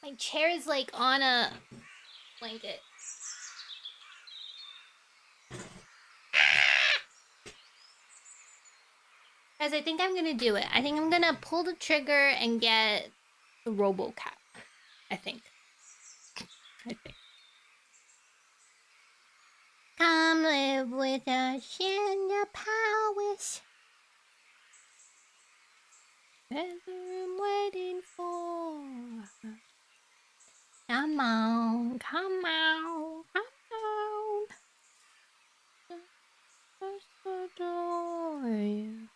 My chair is like on a blanket. Guys, I think I'm gonna do it. I think I'm gonna pull the trigger and get the RoboCap. I think. Come live with us in the powers. That's what I'm waiting for. Come on, come on, come on. Just adore you.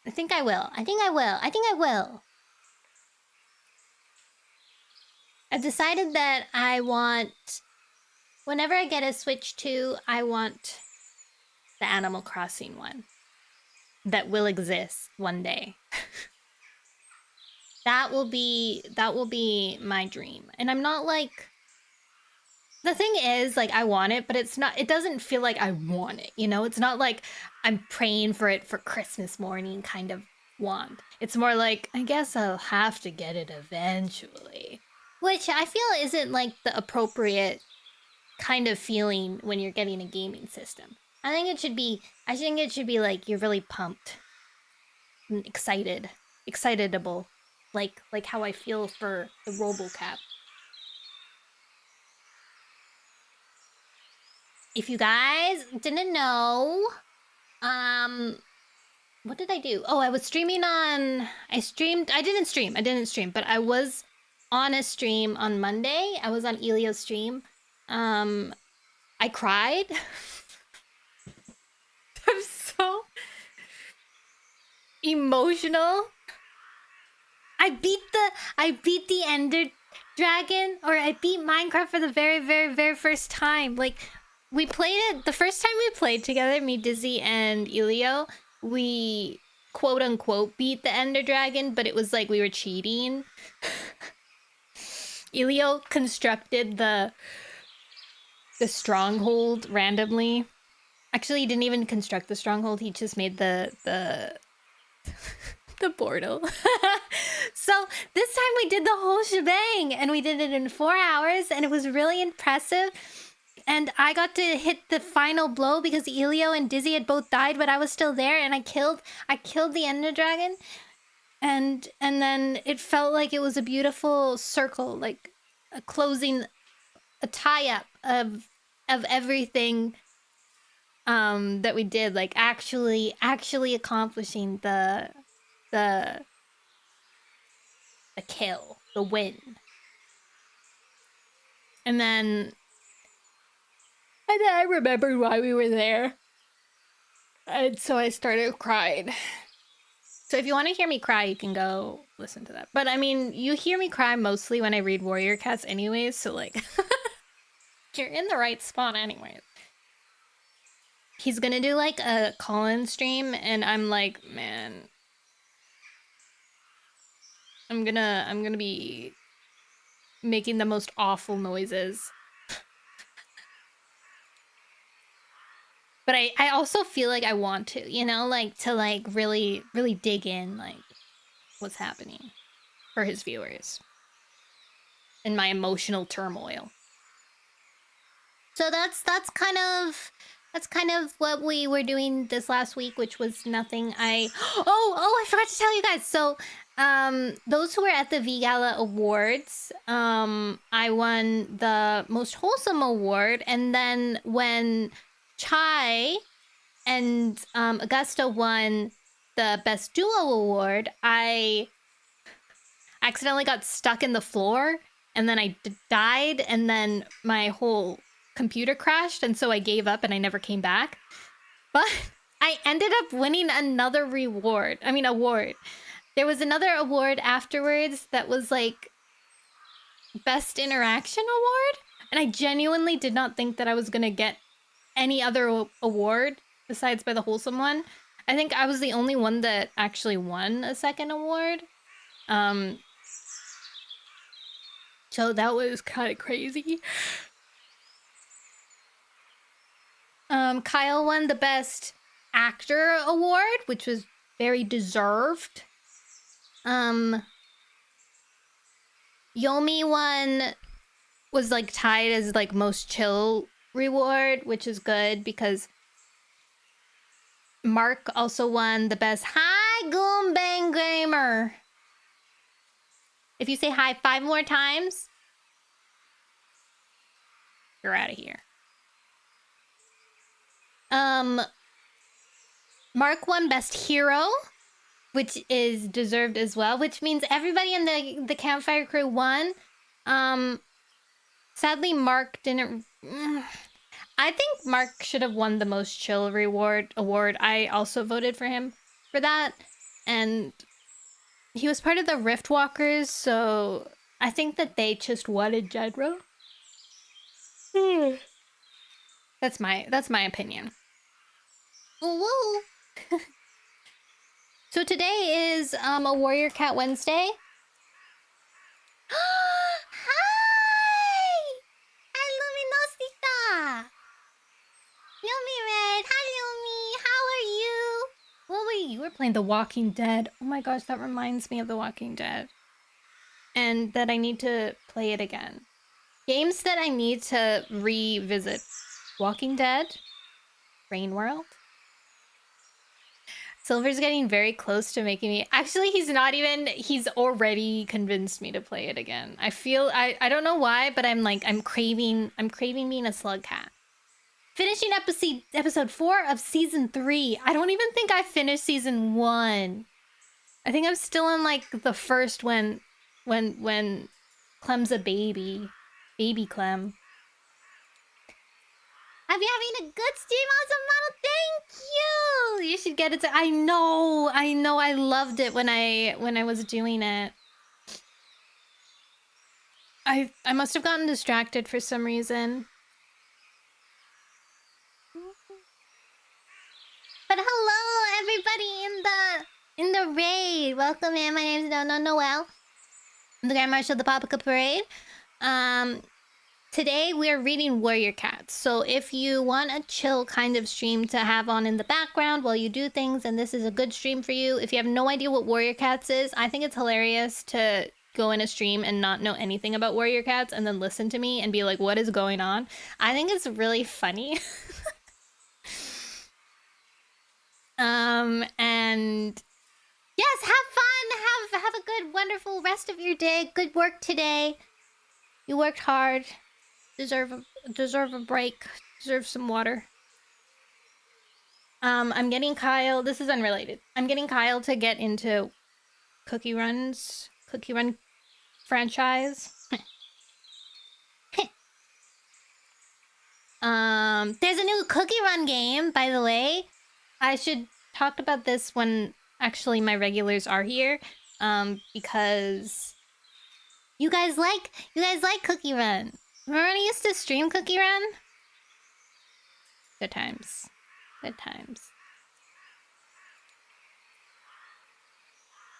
I think I will. I think I will. I think I will. I've decided that I want, whenever I get a Switch 2, I want the Animal Crossing one that will exist one day. That will be my dream. And I'm not like, the thing is, like, I want it, but it doesn't feel like I want it, you know? It's not like I'm praying for it for Christmas morning kind of want. It's more like, I guess I'll have to get it eventually. Which I feel isn't like the appropriate kind of feeling when you're getting a gaming system. I think it should be like you're really pumped and excitable, like how I feel for the RoboCap. If you guys didn't know, what did I do? Oh, I was streaming on, I didn't stream, but I was on a stream on Monday. I was on Elio's stream. I cried. I'm so emotional. I beat the Ender Dragon, or I beat Minecraft for the very first time. Like, we played it the first time we played together, me, Dizzy, and Elio. We quote unquote beat the Ender Dragon, but it was like we were cheating. Elio constructed the stronghold randomly. Actually, he didn't even construct the stronghold. He just made the the portal. So this time we did the whole shebang, and we did it in 4 hours, and it was really impressive. And I got to hit the final blow because Elio and Dizzy had both died, but I was still there, and I killed the Ender Dragon. And then it felt like it was a beautiful circle, like a closing, a tie-up of everything that we did, like actually accomplishing the kill, the win. And then I remembered why we were there. And so I started crying. So if you want to hear me cry, you can go listen to that. But I mean, you hear me cry mostly when I read Warrior Cats anyways, so like you're in the right spot anyways. He's gonna do like a call-in stream, and I'm like, man, I'm gonna be making the most awful noises. But I also feel like I want to, you know, like to like really dig in like what's happening for his viewers and my emotional turmoil. So that's kind of what we were doing this last week, which was nothing. I forgot to tell you guys. So those who were at the V-Gala Awards, I won the most wholesome award, and then when Chai and Augusta won the best duo award, I accidentally got stuck in the floor, and then I died, and then my whole computer crashed, and so I gave up and I never came back. But I ended up winning another award. There was another award afterwards that was like best interaction award, and I genuinely did not think that I was gonna get any other award besides by the wholesome one. I think I was the only one that actually won a second award. So that was kind of crazy. Kyle won the Best Actor award, which was very deserved. Yomi was like tied as like most chill reward, which is good because Mark also won the Best Hi Goombang Gamer. If you say hi 5 more times, you're out of here. Mark won Best Hero, which is deserved as well, which means everybody in the campfire crew won. Sadly, Mark didn't. I think Mark should have won the most chill award. I also voted for him for that, and he was part of the Rift Walkers, so I think that they just wanted general. That's my opinion. Woo! So today is a Warrior Cat Wednesday. Hi! Hi, Luminosita! Lumi Red! Hi, Lumi! How are you? What were you were playing The Walking Dead. Oh my gosh, that reminds me of The Walking Dead. And that I need to play it again. Games that I need to revisit. Walking Dead. Rain World. Silver's getting very close to making me. Actually, he's not even. He's already convinced me to play it again. I feel. I don't know why, but I'm craving. I'm craving being a slug cat. Finishing episode 4 of season 3. I don't even think I finished season 1. I think I'm still in like the first when Clem's a baby Clem. I've been having a good stream, awesome model. Thank you. You should get it. I know. I loved it when I was doing it. I must have gotten distracted for some reason. But hello, everybody in the raid. Welcome in. My name is Nono Noelle. I'm the Grand Marshal of the Paprika Parade. Today we're reading Warrior Cats. So if you want a chill kind of stream to have on in the background while you do things, and this is a good stream for you. If you have no idea what Warrior Cats is, I think it's hilarious to go in a stream and not know anything about Warrior Cats and then listen to me and be like, what is going on? I think it's really funny. And yes, have fun. Have a good, wonderful rest of your day. Good work today. You worked hard. Deserve a break. Deserve some water. I'm getting Kyle. This is unrelated. I'm getting Kyle to get into Cookie Run franchise. There's a new Cookie Run game, by the way. I should talk about this when actually my regulars are here. Because you guys like Cookie Run. Remember when I used to stream Cookie Run? Good times. Good times.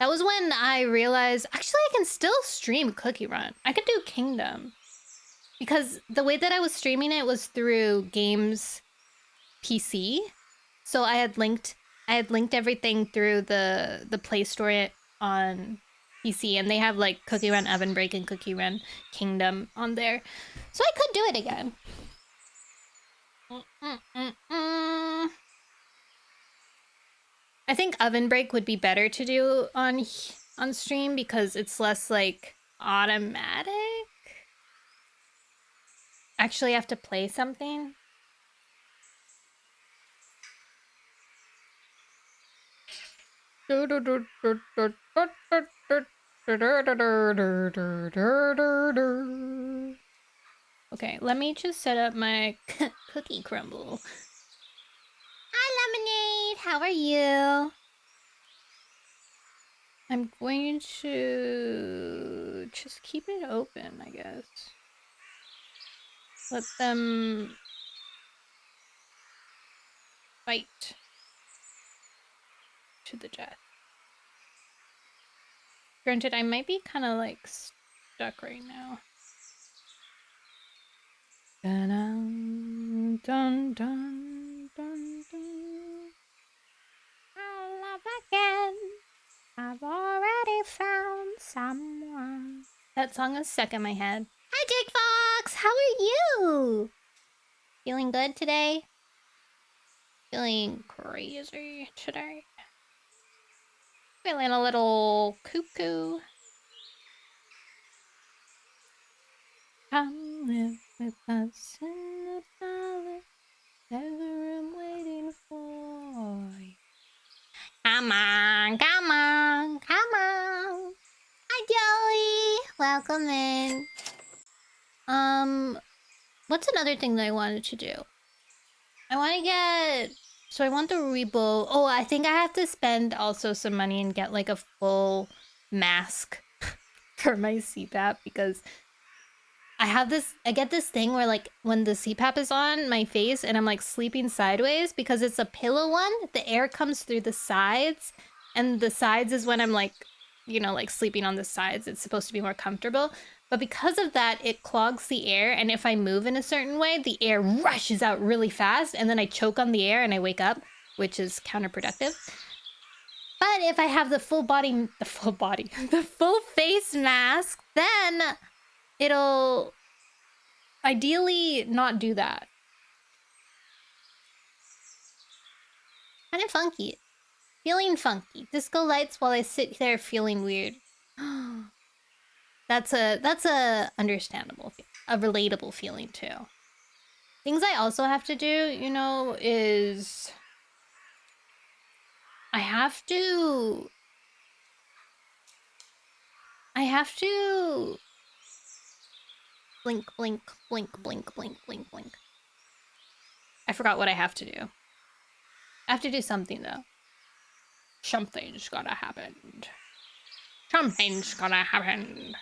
That was when I realized, actually I can still stream Cookie Run. I could do Kingdom. Because the way that I was streaming it was through Games PC. So I had linked everything through the Play Store on PC, and they have like Cookie Run Oven Break and Cookie Run Kingdom on there. So I could do it again. I think Oven Break would be better to do on stream because it's less like automatic. Actually, I have to play something. Okay, let me just set up my cookie crumble. Hi, Lemonade. How are you? I'm going to just keep it open, I guess. Let them fight to the death. Granted, I might be kind of like stuck right now. Dun dun dun. someone. That song is stuck in my head. Hi, Jake Fox! How are you? Feeling good today? Feeling crazy today? Feeling a little cuckoo. Come live with us in the palace. There's a room waiting for you. Come on, come on, come on. Hi, Joey. Welcome in. What's another thing that I wanted to do? I want to get... So I want the Rebo... Oh, I think I have to spend also some money and get like a full mask for my CPAP because I get this thing where like when the CPAP is on my face and I'm like sleeping sideways because it's a pillow one, the air comes through the sides and the sides is when I'm like, you know, like sleeping on the sides. It's supposed to be more comfortable. But because of that, it clogs the air. And if I move in a certain way, the air rushes out really fast. And then I choke on the air and I wake up, which is counterproductive. But if I have the full face mask, then it'll ideally not do that. Kind of funky. Feeling funky. Disco lights while I sit there feeling weird. That's a understandable, a relatable feeling too. Things I also have to do, you know, is I have to blink, blink, blink, blink, blink, blink, blink. I forgot what I have to do. I have to do something though. Something's gotta happen. Something's gonna happen.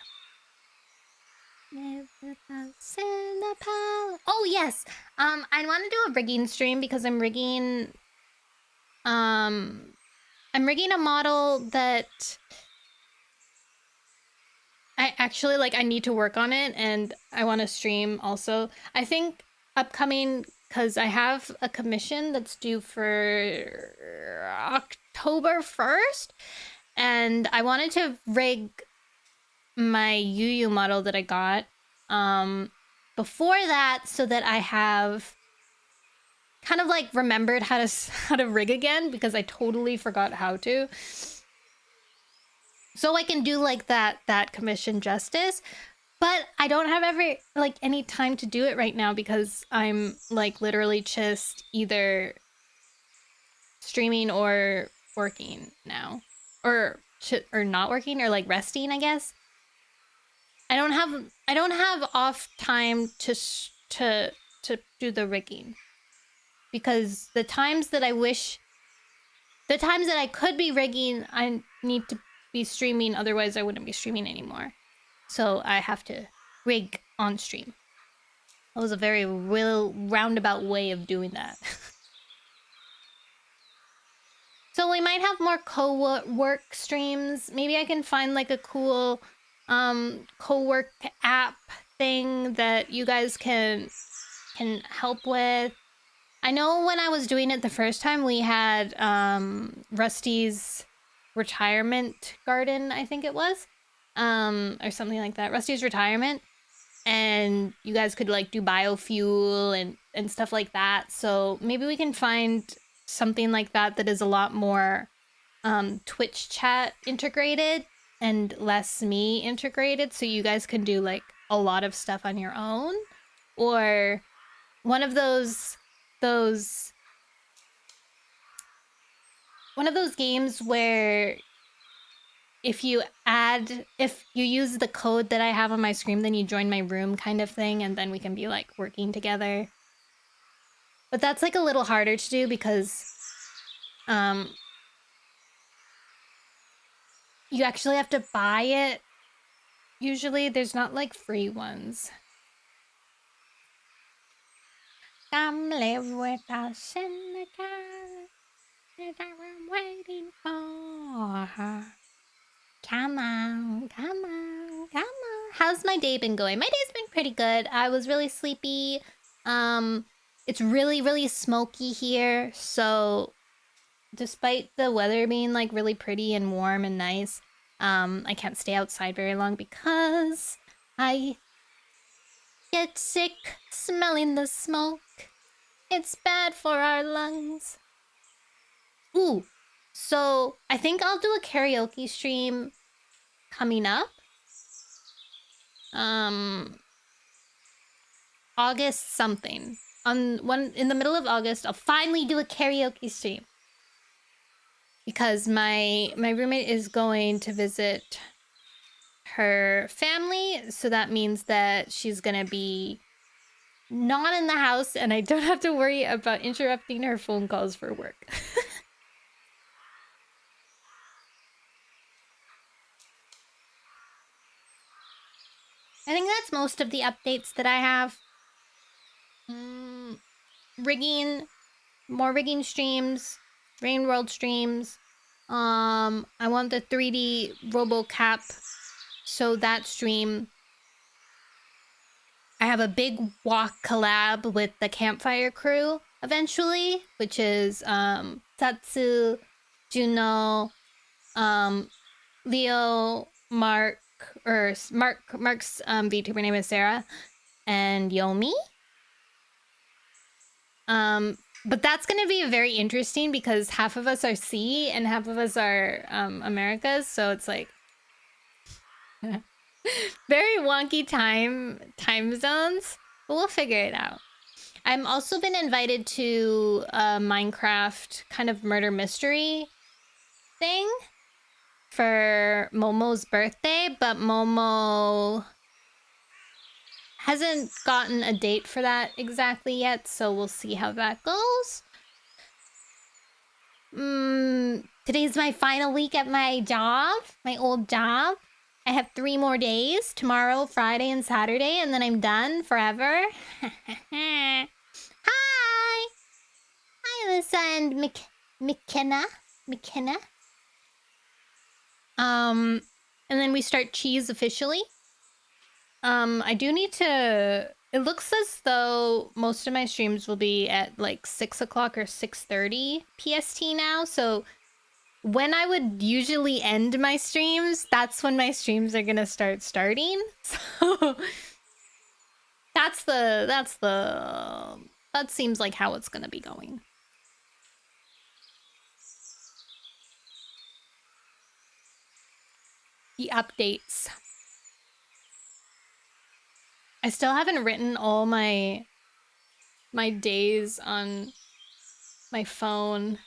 Oh yes. I want to do a rigging stream because I'm rigging a model that I actually like. I need to work on it and I want to stream also. I think upcoming because I have a commission that's due for October 1st and I wanted to rig my Yu model that I got before that so that I have kind of like remembered how to rig again because I totally forgot how to. So I can do like that commission justice, but I don't have any time to do it right now because I'm like literally just either streaming or working now or not working or like resting, I guess. I don't have off time to do the rigging because the times that I could be rigging, I need to be streaming. Otherwise, I wouldn't be streaming anymore. So I have to rig on stream. That was a very real roundabout way of doing that. So we might have more co-work streams. Maybe I can find like a cool co-work app thing that you guys can help with. I know when I was doing it the first time, we had Rusty's retirement garden, I think it was, or something like that. Rusty's retirement, and you guys could like do biofuel and stuff like that. So maybe we can find something like that that is a lot more Twitch chat integrated and less me integrated, so you guys can do like a lot of stuff on your own, or one of those games where if you use the code that I have on my screen, then you join my room kind of thing, and then we can be like working together. But that's like a little harder to do because you actually have to buy it. Usually there's not like free ones. Come live with us in the car that I'm waiting for. Come on, come on, come on. How's my day been going? My day's been pretty good. I was really sleepy. It's really, really smoky here, so despite the weather being like really pretty and warm and nice, I can't stay outside very long because I get sick smelling the smoke. It's bad for our lungs. Ooh, so I think I'll do a karaoke stream coming up. August something. In the middle of August, I'll finally do a karaoke stream. Because my roommate is going to visit her family, so that means that she's gonna be not in the house and I don't have to worry about interrupting her phone calls for work. I think that's most of the updates that I have. Rigging, more rigging streams, Rain World streams. I want the 3D RoboCap, so that stream. I have a big walk collab with the Campfire crew eventually, which is Tatsu, Juno, Leo, Mark, or Mark's VTuber name is Sarah, and Yomi. But that's gonna be very interesting because half of us are C and half of us are Americas, so it's like very wonky time zones, but we'll figure it out. I've also been invited to a Minecraft kind of murder mystery thing for Momo's birthday, but Momo hasn't gotten a date for that exactly yet, so we'll see how that goes. Today's my final week at my job, my old job. I have 3 more days, tomorrow, Friday, and Saturday, and then I'm done forever. Hi! Hi, Alyssa and McKenna. And then we start Cheese officially. I do need to... It looks as though most of my streams will be at like 6 o'clock or 6:30 PST now, so when I would usually end my streams, that's when my streams are gonna start starting. So that seems like how it's gonna be going. The updates. I still haven't written all my days on my phone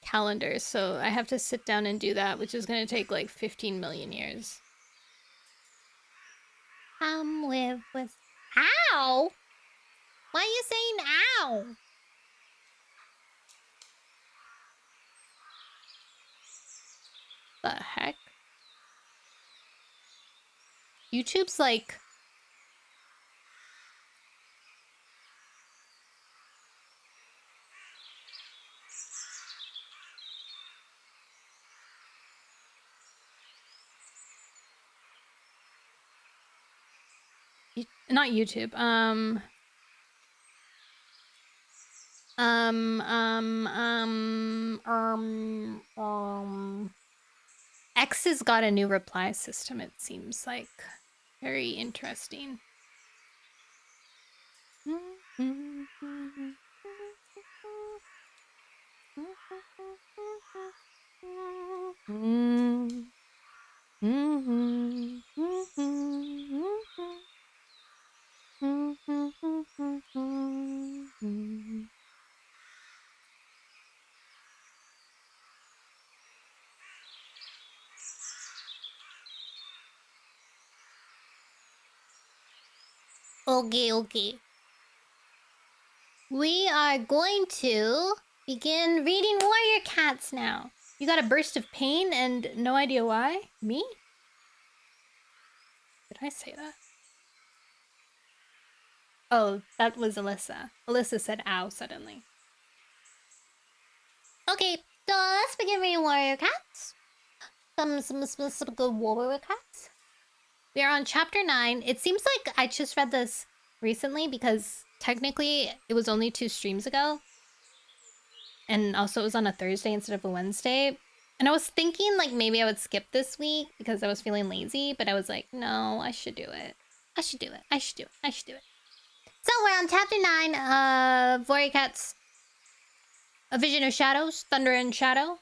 calendar, so I have to sit down and do that, which is gonna take like 15 million years. Live with... Ow! Why are you saying ow? The heck? YouTube's like... Not YouTube. X has got a new reply system, it seems like. Very interesting. Okay. We are going to begin reading Warrior Cats now. You got a burst of pain and no idea why? Me? Did I say that? Oh, that was Alyssa. Alyssa said ow suddenly. Okay, so let's begin reading Warrior Cats. Some good Warrior Cats. We are on chapter 9. It seems like I just read this recently because technically it was only 2 streams ago. And also it was on a Thursday instead of a Wednesday. And I was thinking like maybe I would skip this week because I was feeling lazy, but I was like, no, I should do it. I should do it. I should do it. I should do it. So we're on chapter 9 of Voricat's A Vision of Shadows, Thunder and Shadow.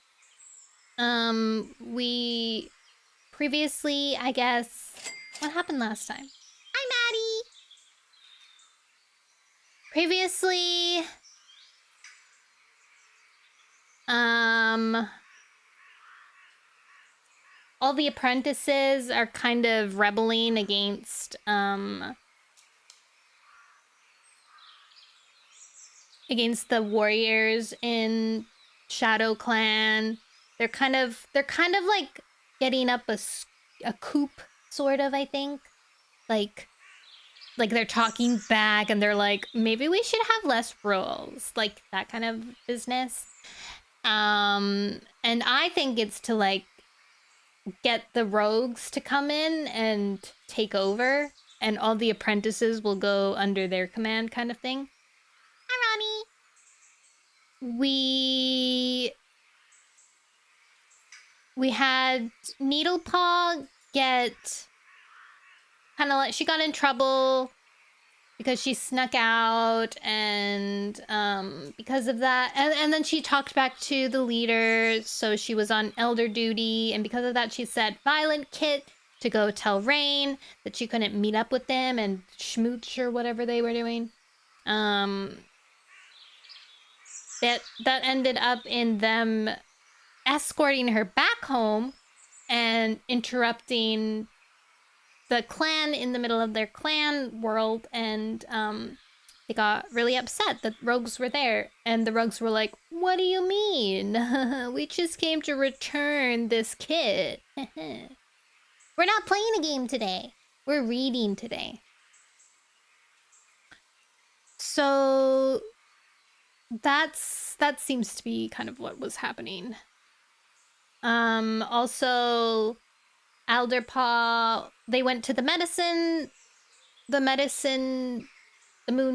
We previously, I guess, what happened last time? Hi, Maddie. Previously, all the apprentices are kind of rebelling against the warriors in Shadow Clan. They're kind of like getting up a coup, sort of, I think. Like they're talking back and they're like, maybe we should have less rules, like that kind of business. And I think it's to like get the rogues to come in and take over, and all the apprentices will go under their command, kind of thing. Hi, Ronnie. We had Needlepaw get kind of like, she got in trouble because she snuck out, and because of that, and then she talked back to the leader, so she was on elder duty, and because of that she set Violet Kit to go tell Rain that she couldn't meet up with them and schmooch or whatever they were doing. That ended up in them escorting her back home and interrupting the clan in the middle of their clan world, and they got really upset that rogues were there, and the rogues were like, what do you mean? We just came to return this kid. We're not playing a game today. We're reading today. So that seems to be kind of what was happening. Also, Alderpaw, they went to the moon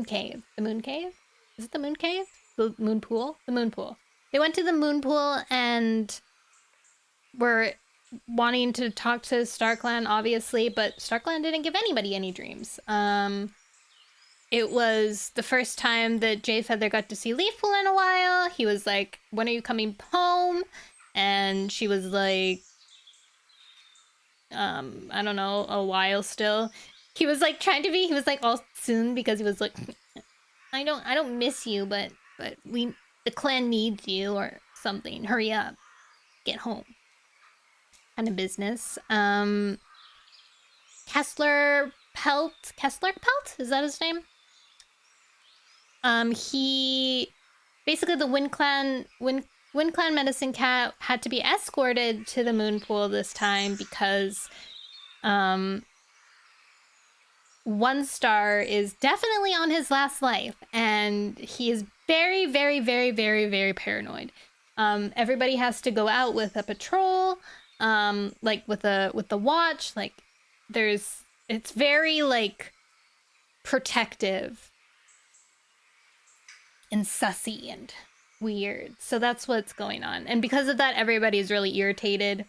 cave. The moon cave? Is it the moon cave? The moon pool? The moon pool. They went to the moon pool and were wanting to talk to StarClan, obviously, but StarClan didn't give anybody any dreams. It was the first time that Jay Feather got to see Leafpool in a while. He was like, when are you coming home? And she was like, I don't know, a while still. He was like trying to be, he was like all soon, because he was like, I don't miss you, but the clan needs you or something. Hurry up. Get home. Kind of business. Kessler Pelt? Is that his name? He basically, the Wind Clan Medicine Cat had to be escorted to the moon pool this time because One Star is definitely on his last life, and he is very, very, very, very, very paranoid. Everybody has to go out with a patrol, like with the watch. Like it's very like protective and sussy and weird. So that's what's going on, and because of that, everybody's really irritated.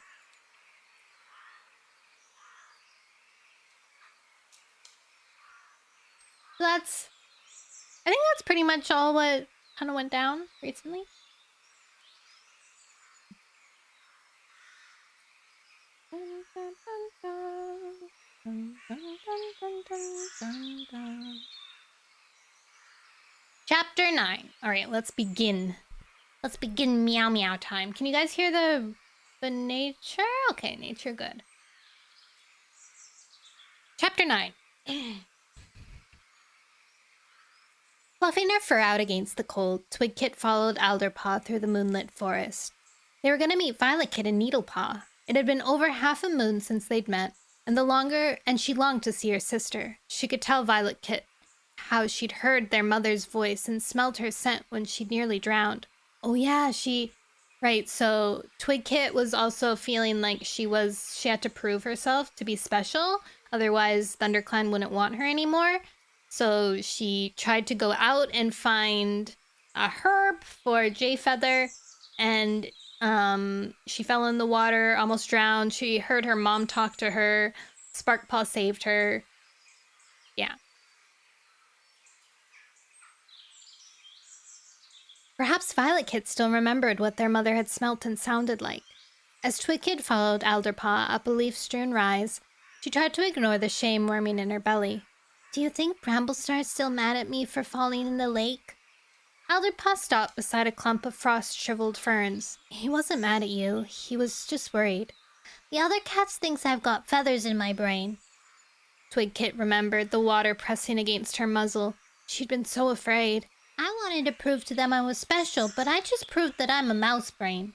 So I think that's pretty much all what kind of went down recently. Chapter 9. All right, let's begin. Let's begin meow meow time. Can you guys hear the nature? Okay, nature good. Chapter 9. Fluffing her fur out against the cold, Twigkit followed Alderpaw through the moonlit forest. They were going to meet Violetkit and Needlepaw. It had been over half a moon since they'd met, and she longed to see her sister. She could tell Violetkit how she'd heard their mother's voice and smelled her scent when she'd nearly drowned. Oh yeah, right, so Twigkit was also feeling like she had to prove herself to be special, otherwise ThunderClan wouldn't want her anymore. So she tried to go out and find a herb for Jay Feather, and She fell in the water, almost drowned. She heard her mom talk to her. Sparkpaw saved her. Yeah. Perhaps Violet Kit still remembered what their mother had smelt and sounded like. As Twig Kit followed Alderpaw up a leaf-strewn rise, she tried to ignore the shame worming in her belly. Do you think Bramblestar's still mad at me for falling in the lake? Alderpaw stopped beside a clump of frost-shriveled ferns. He wasn't mad at you. He was just worried. The other cats thinks I've got feathers in my brain. Twig Kit remembered the water pressing against her muzzle. She'd been so afraid. I wanted to prove to them I was special, but I just proved that I'm a mouse brain.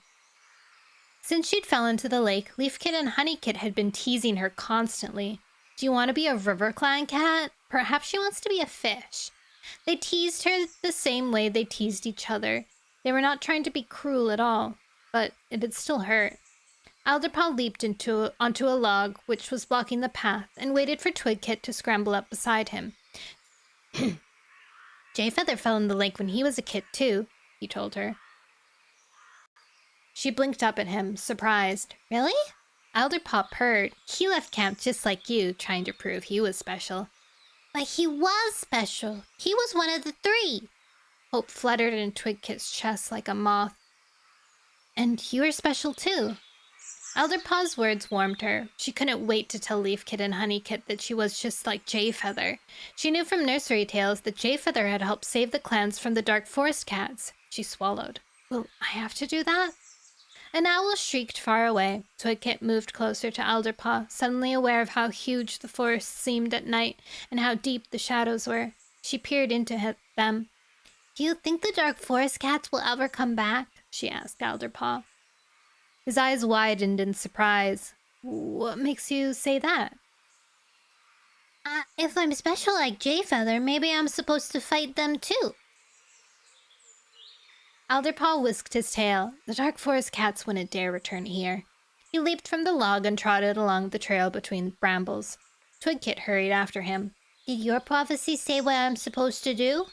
Since she'd fell into the lake, Leaf Kit and Honey Kit had been teasing her constantly. Do you want to be a river clan cat? Perhaps she wants to be a fish. They teased her the same way they teased each other. They were not trying to be cruel at all, but it had still hurt. Alderpaw leaped onto a log, which was blocking the path, and waited for Twig Kit to scramble up beside him. Jay Feather fell in the lake when he was a kit, too, he told her. She blinked up at him, surprised. Really? Alderpaw purred. He left camp just like you, trying to prove he was special. But he was special. He was one of the three. Hope fluttered in Twig Kit's chest like a moth. And you were special, too. Alderpaw's words warmed her. She couldn't wait to tell Leaf Kit and Honey Kit that she was just like Jay Feather. She knew from nursery tales that Jay Feather had helped save the clans from the Dark Forest cats. She swallowed. Will I have to do that? An owl shrieked far away. Twig Kit moved closer to Alderpaw, suddenly aware of how huge the forest seemed at night and how deep the shadows were. She peered into them. Do you think the Dark Forest cats will ever come back? She asked Alderpaw. His eyes widened in surprise. What makes you say that? If I'm special like Jay Feather, maybe I'm supposed to fight them too. Alderpaw whisked his tail. The Dark Forest cats wouldn't dare return here. He leaped from the log and trotted along the trail between brambles. Twig Kit hurried after him. Did your prophecy say what I'm supposed to do?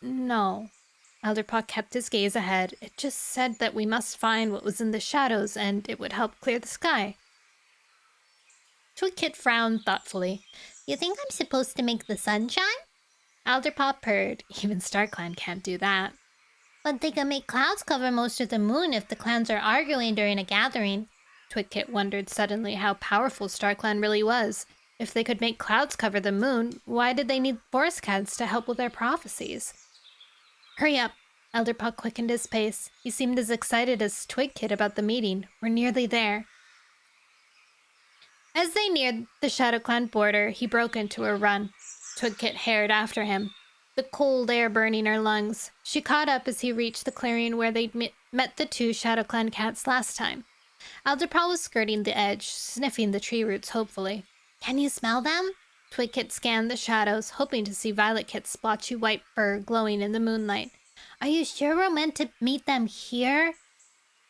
No. Alderpaw kept his gaze ahead. It just said that we must find what was in the shadows and it would help clear the sky. Twig Kit frowned thoughtfully. You think I'm supposed to make the sun shine? Alderpaw purred. Even StarClan can't do that. But they can make clouds cover most of the moon if the clans are arguing during a gathering. Twig Kit wondered suddenly how powerful StarClan really was. If they could make clouds cover the moon, why did they need forest cats to help with their prophecies? Hurry up! Alderpaw quickened his pace. He seemed as excited as Twig Kit about the meeting. We're nearly there. As they neared the ShadowClan border, he broke into a run. Twig Kit hurried after him, the cold air burning her lungs. She caught up as he reached the clearing where they'd met the two ShadowClan cats last time. Alderpaw was skirting the edge, sniffing the tree roots hopefully. Can you smell them? Twig Kit scanned the shadows, hoping to see Violet Kit's splotchy white fur glowing in the moonlight. Are you sure we're meant to meet them here?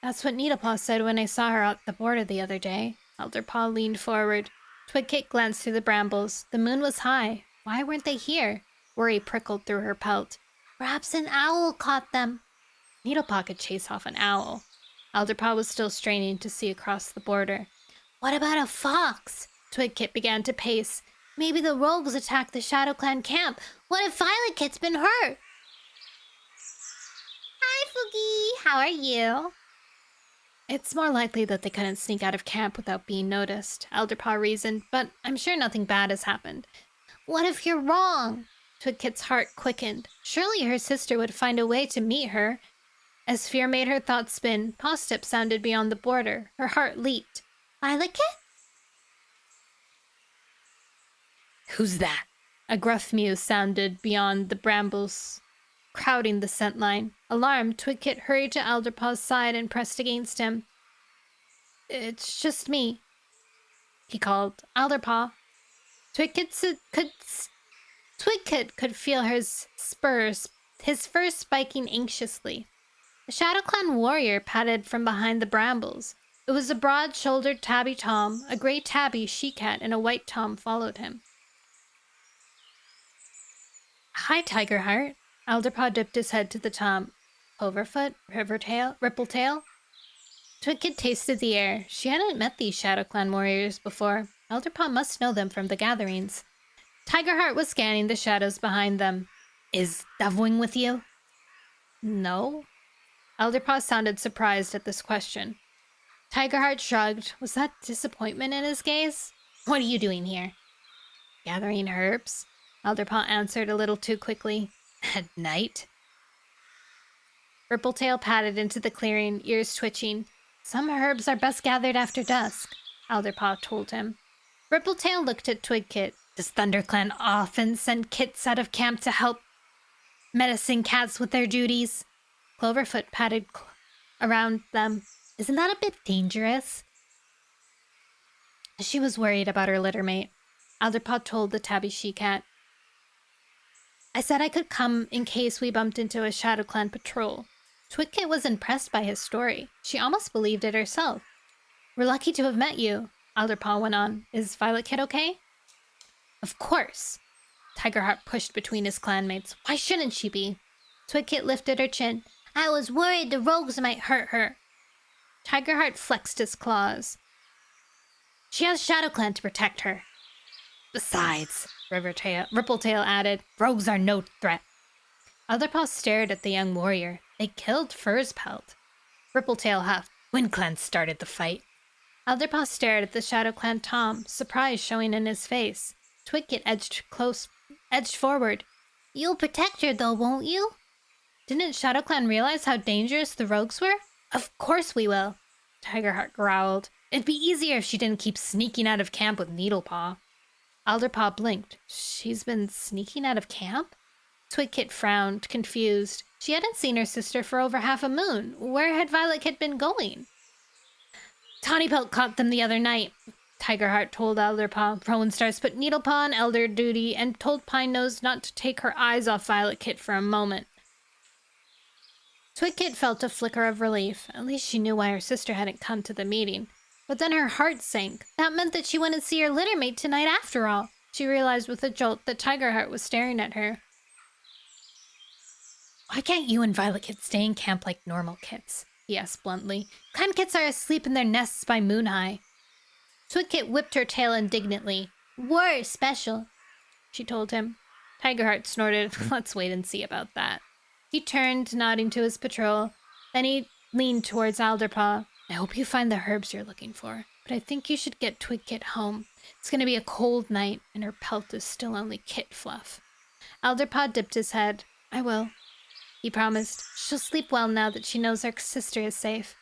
That's what Needlepaw said when I saw her at the border the other day. Alderpaw leaned forward. Twig Kit glanced through the brambles. The moon was high. Why weren't they here? Worry prickled through her pelt. Perhaps an owl caught them. Needlepaw could chase off an owl. Alderpaw was still straining to see across the border. What about a fox? Twig Kit began to pace. Maybe the rogues attacked the ShadowClan camp. What if Violet Kit's been hurt? Hi, Foogie. How are you? It's more likely that they couldn't sneak out of camp without being noticed, Alderpaw reasoned, but I'm sure nothing bad has happened. What if you're wrong? Twig Kit's heart quickened. Surely her sister would find a way to meet her. As fear made her thoughts spin, paw steps sounded beyond the border. Her heart leaped. Violet Kit? Who's that? A gruff mew sounded beyond the brambles, crowding the scent line. Alarmed, Twig Kit hurried to Alderpaw's side and pressed against him. It's just me, he called. Alderpaw. Twig Kit could feel his spurs, his fur spiking anxiously. The ShadowClan warrior padded from behind the brambles. It was a broad-shouldered tabby tom. A gray tabby she-cat and a white tom followed him. Hi, Tigerheart. Alderpaw dipped his head to the tom. Overfoot? Rippletail? Twig tasted the air. She hadn't met these Shadow Clan warriors before. Elderpaw must know them from the gatherings. Tigerheart was scanning the shadows behind them. Is Dovewing with you? No. Elderpaw sounded surprised at this question. Tigerheart shrugged. Was that disappointment in his gaze? What are you doing here? Gathering herbs, Elderpaw answered a little too quickly. At night? Rippletail padded into the clearing, ears twitching. Some herbs are best gathered after dusk, Elderpaw told him. Rippletail looked at Twigkit. Does ThunderClan often send kits out of camp to help medicine cats with their duties? Cloverfoot padded around them. Isn't that a bit dangerous? She was worried about her littermate. Elderpaw told the tabby she-cat. I said I could come in case we bumped into a Shadow Clan patrol. Twigkit was impressed by his story. She almost believed it herself. We're lucky to have met you, Elderpaw went on. Is Violet Kid okay? Of course. Tigerheart pushed between his clanmates. Why shouldn't she be? Twigkit lifted her chin. I was worried the rogues might hurt her. Tigerheart flexed his claws. She has Shadow Clan to protect her. Besides, Rippletail added, rogues are no threat. Elderpaw stared at the young warrior. They killed Fur's Pelt. Rippletail huffed. Wind Clan started the fight. Elderpaw stared at the Shadow Clan Tom, surprise showing in his face. Twigkit edged forward. You'll protect her though, won't you? Didn't Shadow Clan realize how dangerous the rogues were? Of course we will, Tigerheart growled. It'd be easier if she didn't keep sneaking out of camp with Needlepaw. Elderpaw blinked. She's been sneaking out of camp? Twigkit frowned, confused. She hadn't seen her sister for over half a moon. Where had Violet Kid been going? Tawny Pelt caught them the other night, Tigerheart told Elderpaw. Rowan Stars put Needlepaw on elder duty and told Pine Nose not to take her eyes off Violet Kid for a moment. Twigkit felt a flicker of relief. At least she knew why her sister hadn't come to the meeting. But then her heart sank. That meant that she wouldn't see her littermate tonight after all. She realized with a jolt that Tigerheart was staring at her. Why can't you and Violet Kid stay in camp like normal kits? He asked bluntly. Clan kits are asleep in their nests by moon high. Twigkit whipped her tail indignantly. We're special, she told him. Tigerheart snorted. Let's wait and see about that. He turned, nodding to his patrol. Then he leaned towards Elderpaw. I hope you find the herbs you're looking for, but I think you should get Twigkit home. It's going to be a cold night, and her pelt is still only kit fluff. Elderpaw dipped his head. I will, he promised. She'll sleep well now that she knows her sister is safe.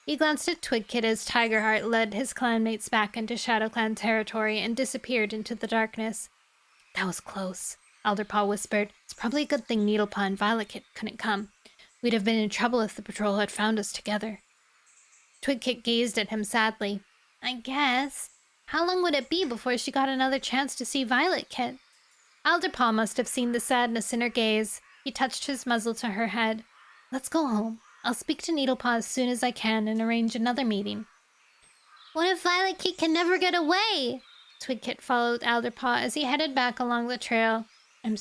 He glanced at Twigkit as Tigerheart led his clanmates back into Shadow Clan territory and disappeared into the darkness. That was close, Elderpaw whispered. It's probably a good thing Needlepaw and Violet Kid couldn't come. We'd have been in trouble if the patrol had found us together. Twigkit gazed at him sadly. I guess. How long would it be before she got another chance to see Violet Kid? Elderpaw must have seen the sadness in her gaze. He touched his muzzle to her head. Let's go home. I'll speak to Needlepaw as soon as I can and arrange another meeting. What if Violet Kid can never get away? Twigkit followed Elderpaw as he headed back along the trail. I'm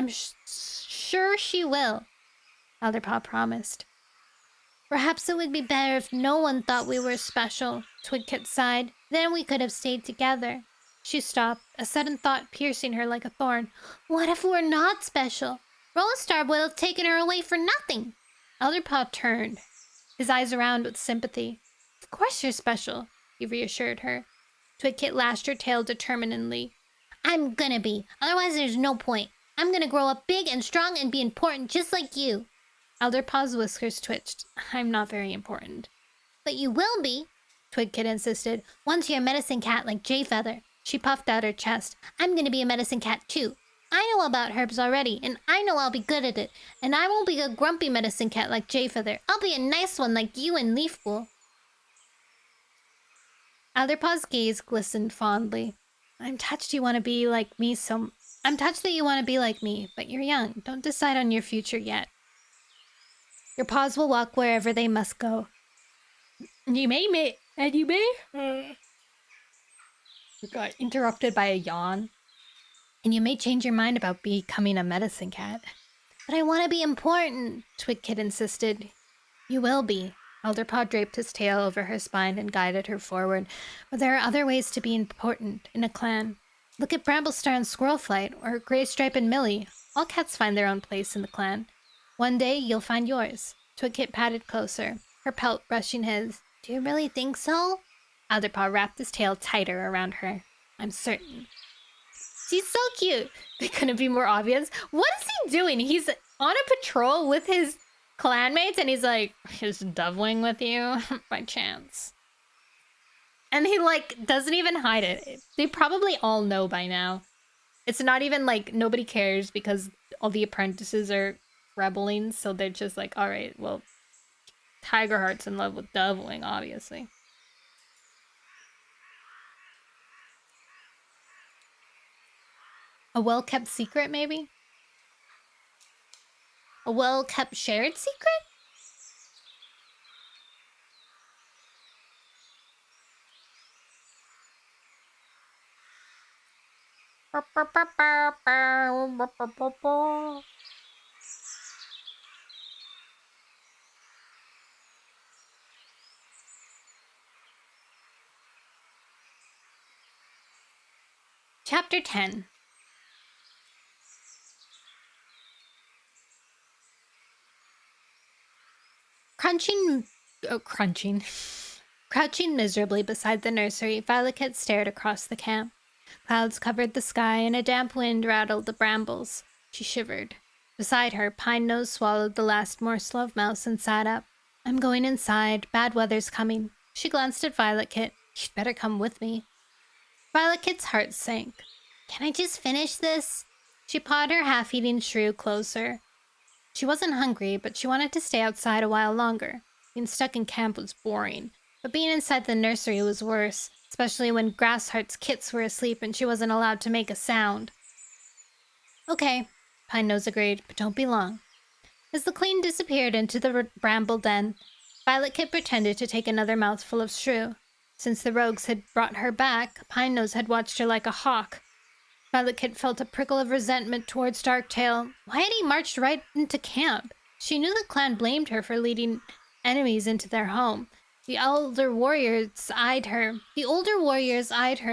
sure she will, Elderpaw promised. Perhaps it would be better if no one thought we were special, Twigkit sighed. Then we could have stayed together. She stopped, a sudden thought piercing her like a thorn. What if we're not special? Rollistar would have taken her away for nothing. Elderpaw turned, his eyes around with sympathy. Of course you're special, he reassured her. Twigkit lashed her tail determinedly. I'm gonna be, otherwise there's no point. I'm gonna grow up big and strong and be important just like you. Elderpaw's whiskers twitched. I'm not very important. But you will be, Twigkit insisted. Once you're a medicine cat like Jayfeather. She puffed out her chest. I'm gonna be a medicine cat too. I know about herbs already, and I know I'll be good at it. And I won't be a grumpy medicine cat like Jayfeather. I'll be a nice one like you and Leafpool. Elderpaw's gaze glistened fondly. I'm touched that you want to be like me, but you're young. Don't decide on your future yet. Your paws will walk wherever they must go. You may. We got interrupted by a yawn. And you may change your mind about becoming a medicine cat. But I want to be important, Twigkit insisted. You will be. Elderpaw draped his tail over her spine and guided her forward. But there are other ways to be important in a clan. Look at Bramblestar and Squirrelflight, or Greystripe and Millie. All cats find their own place in the clan. One day, you'll find yours. Twigkit patted closer, her pelt brushing his. Do you really think so? Elderpaw wrapped his tail tighter around her. I'm certain. She's so cute. They couldn't be more obvious. What is he doing? He's on a patrol with his clanmates, and he's like, just doubling with you by chance. And he, like, doesn't even hide it. They probably all know by now. It's not even like nobody cares because all the apprentices are rebelling, so they're just like, all right, well, Tigerheart's in love with doubling, obviously. A well-kept secret, maybe? A well-kept shared secret? Chapter 10. Crouching miserably beside the nursery, Violet stared across the camp. Clouds covered the sky, and a damp wind rattled the brambles. She shivered. Beside her, Pine Nose swallowed the last morsel of mouse and sat up. I'm going inside. Bad weather's coming. She glanced at Violet Kit. You'd better come with me. Violet Kit's heart sank. Can I just finish this? She pawed her half-eaten shrew closer. She wasn't hungry, but she wanted to stay outside a while longer. Being stuck in camp was boring, but being inside the nursery was worse, especially when Grassheart's kits were asleep and she wasn't allowed to make a sound. Okay, Pine Nose agreed, but don't be long. As the queen disappeared into the bramble den, Violet Kit pretended to take another mouthful of shrew. Since the rogues had brought her back, Pine Nose had watched her like a hawk. Violet Kit felt a prickle of resentment towards Darktail. Why had he marched right into camp? She knew the clan blamed her for leading enemies into their home. The older warriors eyed her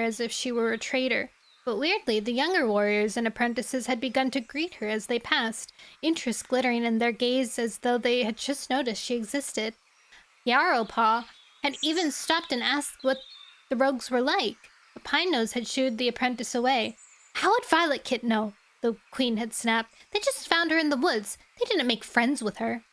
as if she were a traitor. But weirdly, the younger warriors and apprentices had begun to greet her as they passed, interest glittering in their gaze as though they had just noticed she existed. Yarrowpaw had even stopped and asked what the rogues were like, but Pine Nose had shooed the apprentice away. How would Violet Kit know? The queen had snapped. They just found her in the woods. They didn't make friends with her.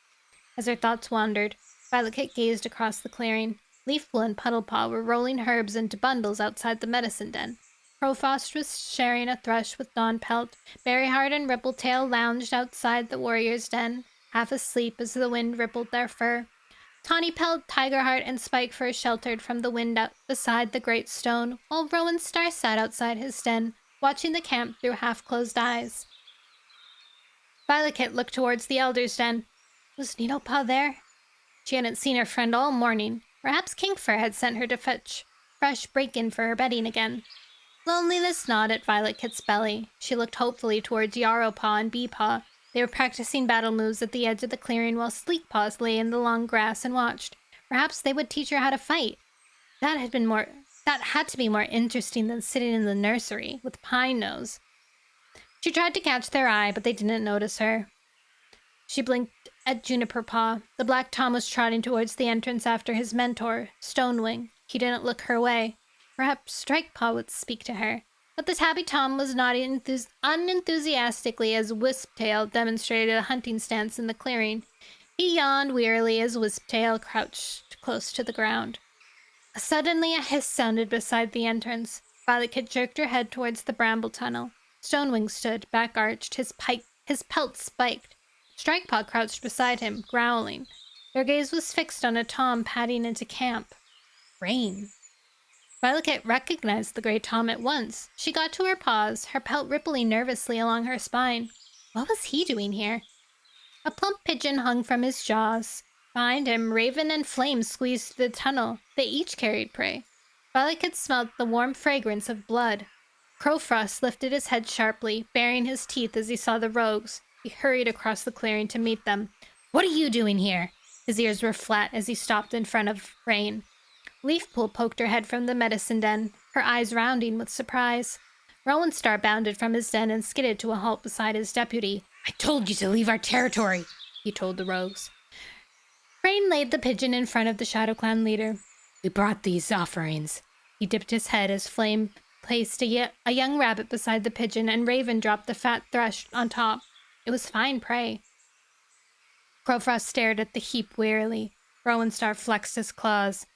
As her thoughts wandered, Violet Kit gazed across the clearing. Leafpool and Puddlepaw were rolling herbs into bundles outside the medicine den. Crowfrost was sharing a thrush with Dawnpelt. Berryheart and Rippletail lounged outside the warrior's den, half asleep as the wind rippled their fur. Tawnypelt, Tigerheart, and Spikefur sheltered from the wind out beside the great stone, while Rowan Star sat outside his den, watching the camp through half-closed eyes. Violet Kit looked towards the Elder's den. Was Needlepaw there? She hadn't seen her friend all morning. Perhaps Kinkfur had sent her to fetch fresh break-in for her bedding again. Loneliness gnawed at Violet Kit's belly. She looked hopefully towards Yarrowpaw and Beepaw. They were practicing battle moves at the edge of the clearing while Sleekpaws lay in the long grass and watched. Perhaps they would teach her how to fight. That had to be more interesting than sitting in the nursery with Pine Nose. She tried to catch their eye, but they didn't notice her. She blinked at Juniperpaw. The Black Tom was trotting towards the entrance after his mentor, Stonewing. He didn't look her way. Perhaps Strikepaw would speak to her. But the Tabby Tom was nodding unenthusiastically as Wisptail demonstrated a hunting stance in the clearing. He yawned wearily as Wisptail crouched close to the ground. Suddenly a hiss sounded beside the entrance. Violet Kit jerked her head towards the bramble tunnel. Stonewing stood, back-arched, his pelt spiked. Strikepaw crouched beside him, growling. Their gaze was fixed on a Tom padding into camp. Rain. Violet Kit recognized the gray Tom at once. She got to her paws, her pelt rippling nervously along her spine. What was he doing here? A plump pigeon hung from his jaws. Behind him, Raven and Flame squeezed the tunnel. They each carried prey. Violet Kit smelled the warm fragrance of blood. Crowfrost lifted his head sharply, baring his teeth as he saw the rogues. He hurried across the clearing to meet them. What are you doing here? His ears were flat as he stopped in front of Rain. Leafpool poked her head from the medicine den, her eyes rounding with surprise. Rowan Star bounded from his den and skidded to a halt beside his deputy. "I told you to leave our territory," he told the rogues. Rain laid the pigeon in front of the Shadow Clan leader. "We brought these offerings." He dipped his head as Flame placed a young rabbit beside the pigeon, and Raven dropped the fat thrush on top. It was fine prey. Crowfrost stared at the heap wearily. Rowan Star flexed his claws.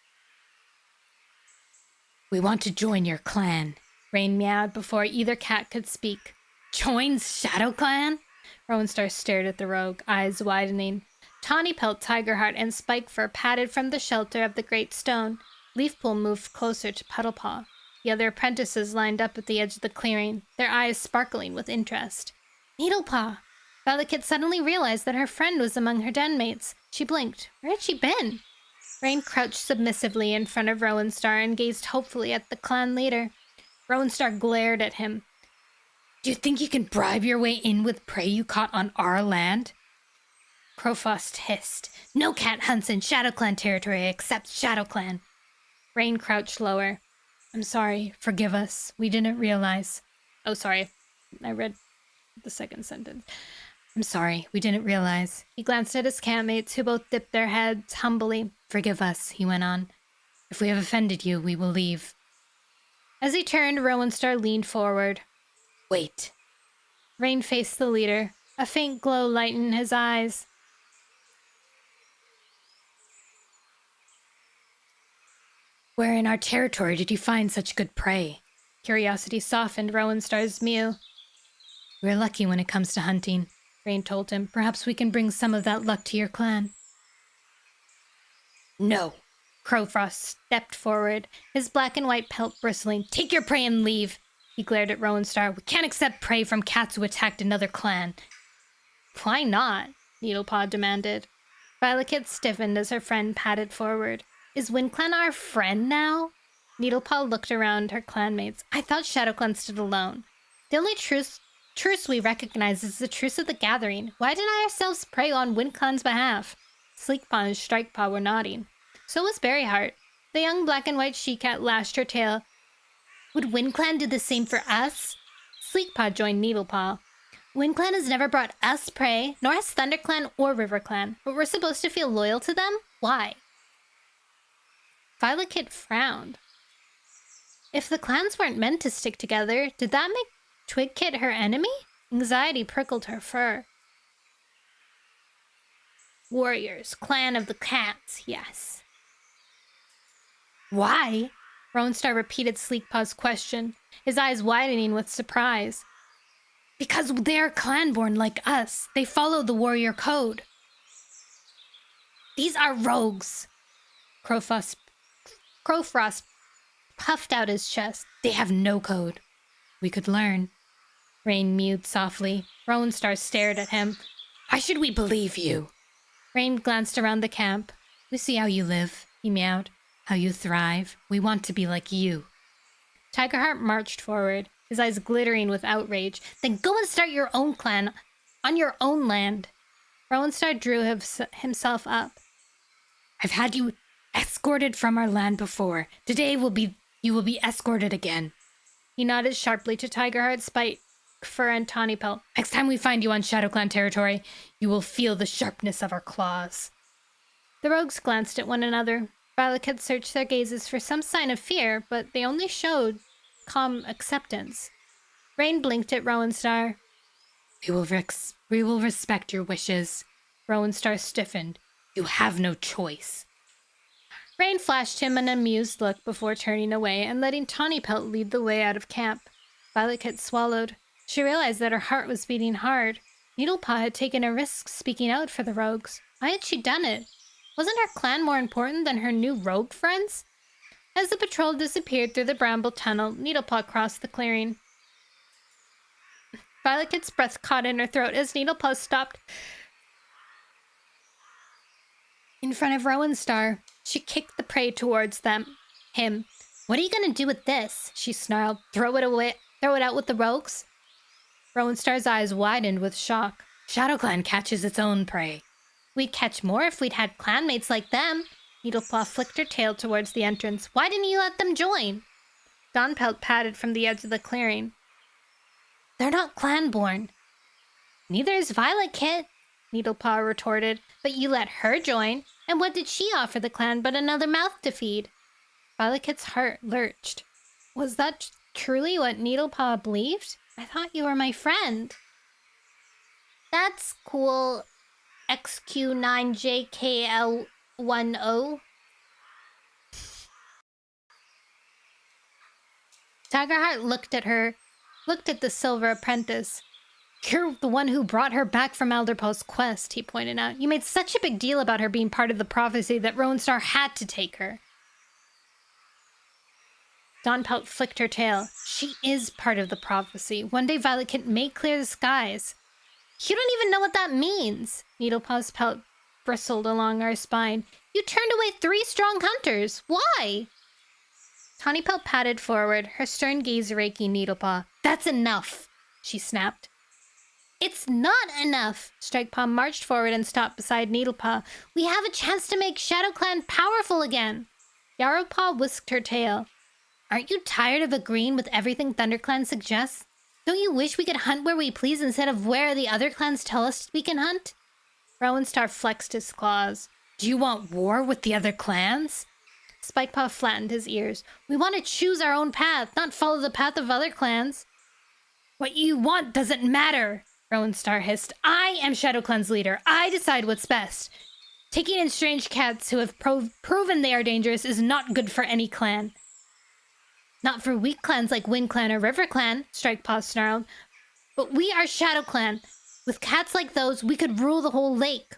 "We want to join your clan," Rain meowed before either cat could speak. "Join Shadow Clan?" Rowan Star stared at the rogue, eyes widening. Tawny Pelt, Tigerheart, and Spikefur padded from the shelter of the great stone. Leafpool moved closer to Puddlepaw. The other apprentices lined up at the edge of the clearing, their eyes sparkling with interest. Needlepaw! Violet suddenly realized that her friend was among her den mates. She blinked. Where had she been? Rain crouched submissively in front of Rowan Star and gazed hopefully at the clan leader. Rowan Star glared at him. "Do you think you can bribe your way in with prey you caught on our land?" Crowfrost hissed. "No cat hunts in Shadow Clan territory except Shadow Clan." Rain crouched lower. "I'm sorry. Forgive us. We didn't realize." "Oh, sorry. I read the second sentence." "I'm sorry. We didn't realize." He glanced at his campmates, who both dipped their heads humbly. "Forgive us," he went on. "If we have offended you, we will leave." As he turned, Rowan Star leaned forward. "Wait." Rain faced the leader. A faint glow lightened his eyes. "Where in our territory did you find such good prey?" Curiosity softened Rowan Star's mew. "We're lucky when it comes to hunting," Rain told him. "Perhaps we can bring some of that luck to your clan." "No." Crowfrost stepped forward, his black and white pelt bristling. "Take your prey and leave." He glared at Rowan Star. "We can't accept prey from cats who attacked another clan." "Why not?" Needlepaw demanded. Violet stiffened as her friend padded forward. "Is WindClan our friend now?" Needlepaw looked around her clanmates. "I thought Shadow Clan stood alone. The only truce we recognize is the Truce of the Gathering. Why deny ourselves prey on WindClan's behalf?" Sleekpaw and Strikepaw were nodding. So was Berryheart. The young black and white she-cat lashed her tail. "Would WindClan do the same for us?" Sleekpaw joined Needlepaw. "WindClan has never brought us prey, nor has ThunderClan or RiverClan, but we're supposed to feel loyal to them? Why?" Violet frowned. If the clans weren't meant to stick together, did that make Twigkit her enemy? Anxiety prickled her fur. "Warriors, clan of the cats, yes." "Why?" Rowan Star repeated Sleekpaw's question, his eyes widening with surprise. "Because they're clan-born like us. They follow the warrior code." "These are rogues." Crowfrost puffed out his chest. "They have no code." "We could learn." Rain mewed softly. Rowan Star stared at him. "Why should we believe you?" Rain glanced around the camp. "We see how you live," he meowed. "How you thrive. We want to be like you." Tigerheart marched forward, his eyes glittering with outrage. "Then go and start your own clan on your own land." Rowan Star drew himself up. "I've had you escorted from our land before. Today you will be escorted again." He nodded sharply to Tigerheart, Spikefur, and Tawny Pelt. "Next time we find you on Shadow Clan territory, you will feel the sharpness of our claws." The rogues glanced at one another. Violet had searched their gazes for some sign of fear, but they only showed calm acceptance. Rain blinked at Rowan Star. We will respect your wishes." Rowan Star stiffened. "You have no choice." Rain flashed him an amused look before turning away and letting Tawny Pelt lead the way out of camp. Violet swallowed. She realized that her heart was beating hard. Needlepaw had taken a risk speaking out for the rogues. Why had she done it? Wasn't her clan more important than her new rogue friends? As the patrol disappeared through the bramble tunnel, Needlepaw crossed the clearing. Violet's breath caught in her throat as Needlepaw stopped in front of Rowan Star. She kicked the prey towards him. "What are you going to do with this?" she snarled. Throw it out with the rogues?" Rowan Star's eyes widened with shock. "Shadow Clan catches its own prey." We'd catch more if we'd had clanmates like them. Needlepaw flicked her tail towards the entrance. Why didn't you let them join? Dawnpelt patted from the edge of the clearing. They're not clan-born. Neither is Violet Kit, Needlepaw retorted. But you let her join. And what did she offer the clan but another mouth to feed? Violet Kit's heart lurched. Was that truly what Needlepaw believed? I thought you were my friend. That's cool. XQ9JKL10. Tigerheart looked at the silver apprentice. You're the one who brought her back from Elderpaw's quest, he pointed out. You made such a big deal about her being part of the prophecy that Rowenstar had to take her. Dawnpelt flicked her tail. She is part of the prophecy. One day Violet Kit may clear the skies. You don't even know what that means. Needlepaw's pelt bristled along her spine. You turned away 3 strong hunters. Why? Tawnypelt patted forward, her stern gaze raking Needlepaw. That's enough, she snapped. It's not enough. Strikepaw marched forward and stopped beside Needlepaw. We have a chance to make ShadowClan powerful again. Yarrowpaw whisked her tail. Aren't you tired of agreeing with everything ThunderClan suggests? Don't you wish we could hunt where we please instead of where the other clans tell us we can hunt? Rowenstar flexed his claws. Do you want war with the other clans? Spikepaw flattened his ears. We want to choose our own path, not follow the path of other clans. What you want doesn't matter, Rowenstar hissed. I am ShadowClan's leader. I decide what's best. Taking in strange cats who have proven they are dangerous is not good for any clan. Not for weak clans like Wind Clan or River Clan, Strikepaw snarled. But we are ShadowClan. With cats like those, we could rule the whole lake.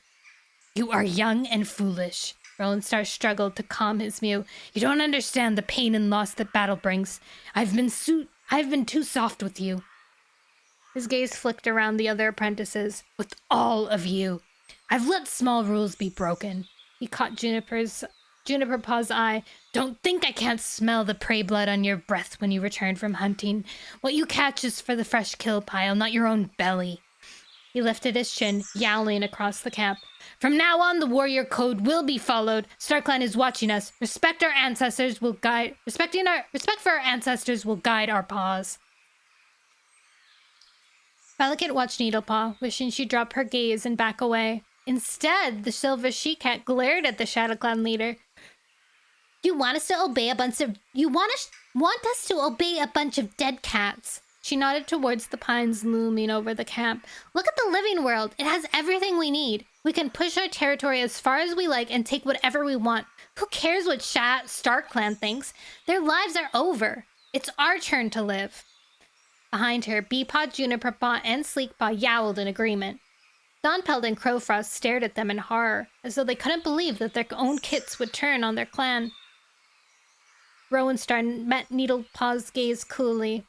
You are young and foolish. Rowenstar struggled to calm his mew. You don't understand the pain and loss that battle brings. I've been too soft with you. His gaze flicked around the other apprentices. With all of you. I've let small rules be broken. He caught Juniper Paw's eye. Don't think I can't smell the prey blood on your breath when you return from hunting. What you catch is for the fresh kill pile, not your own belly. He lifted his chin, yowling across the camp. From now on, the warrior code will be followed. StarClan is watching us. Respect for our ancestors will guide our paws. Violet Kit watched Needlepaw, wishing she'd drop her gaze and back away. Instead, the silver she-cat glared at the ShadowClan leader. You want us to obey a bunch of dead cats? She nodded towards the pines looming over the camp. Look at the living world. It has everything we need. We can push our territory as far as we like and take whatever we want. Who cares what StarClan thinks? Their lives are over. It's our turn to live. Behind her, Beepaw, Juniperpaw, and Sleekpaw yowled in agreement. Dawnpelt and Crowfrost stared at them in horror, as though they couldn't believe that their own kits would turn on their clan. Rowenstar met Needlepaw's gaze coolly.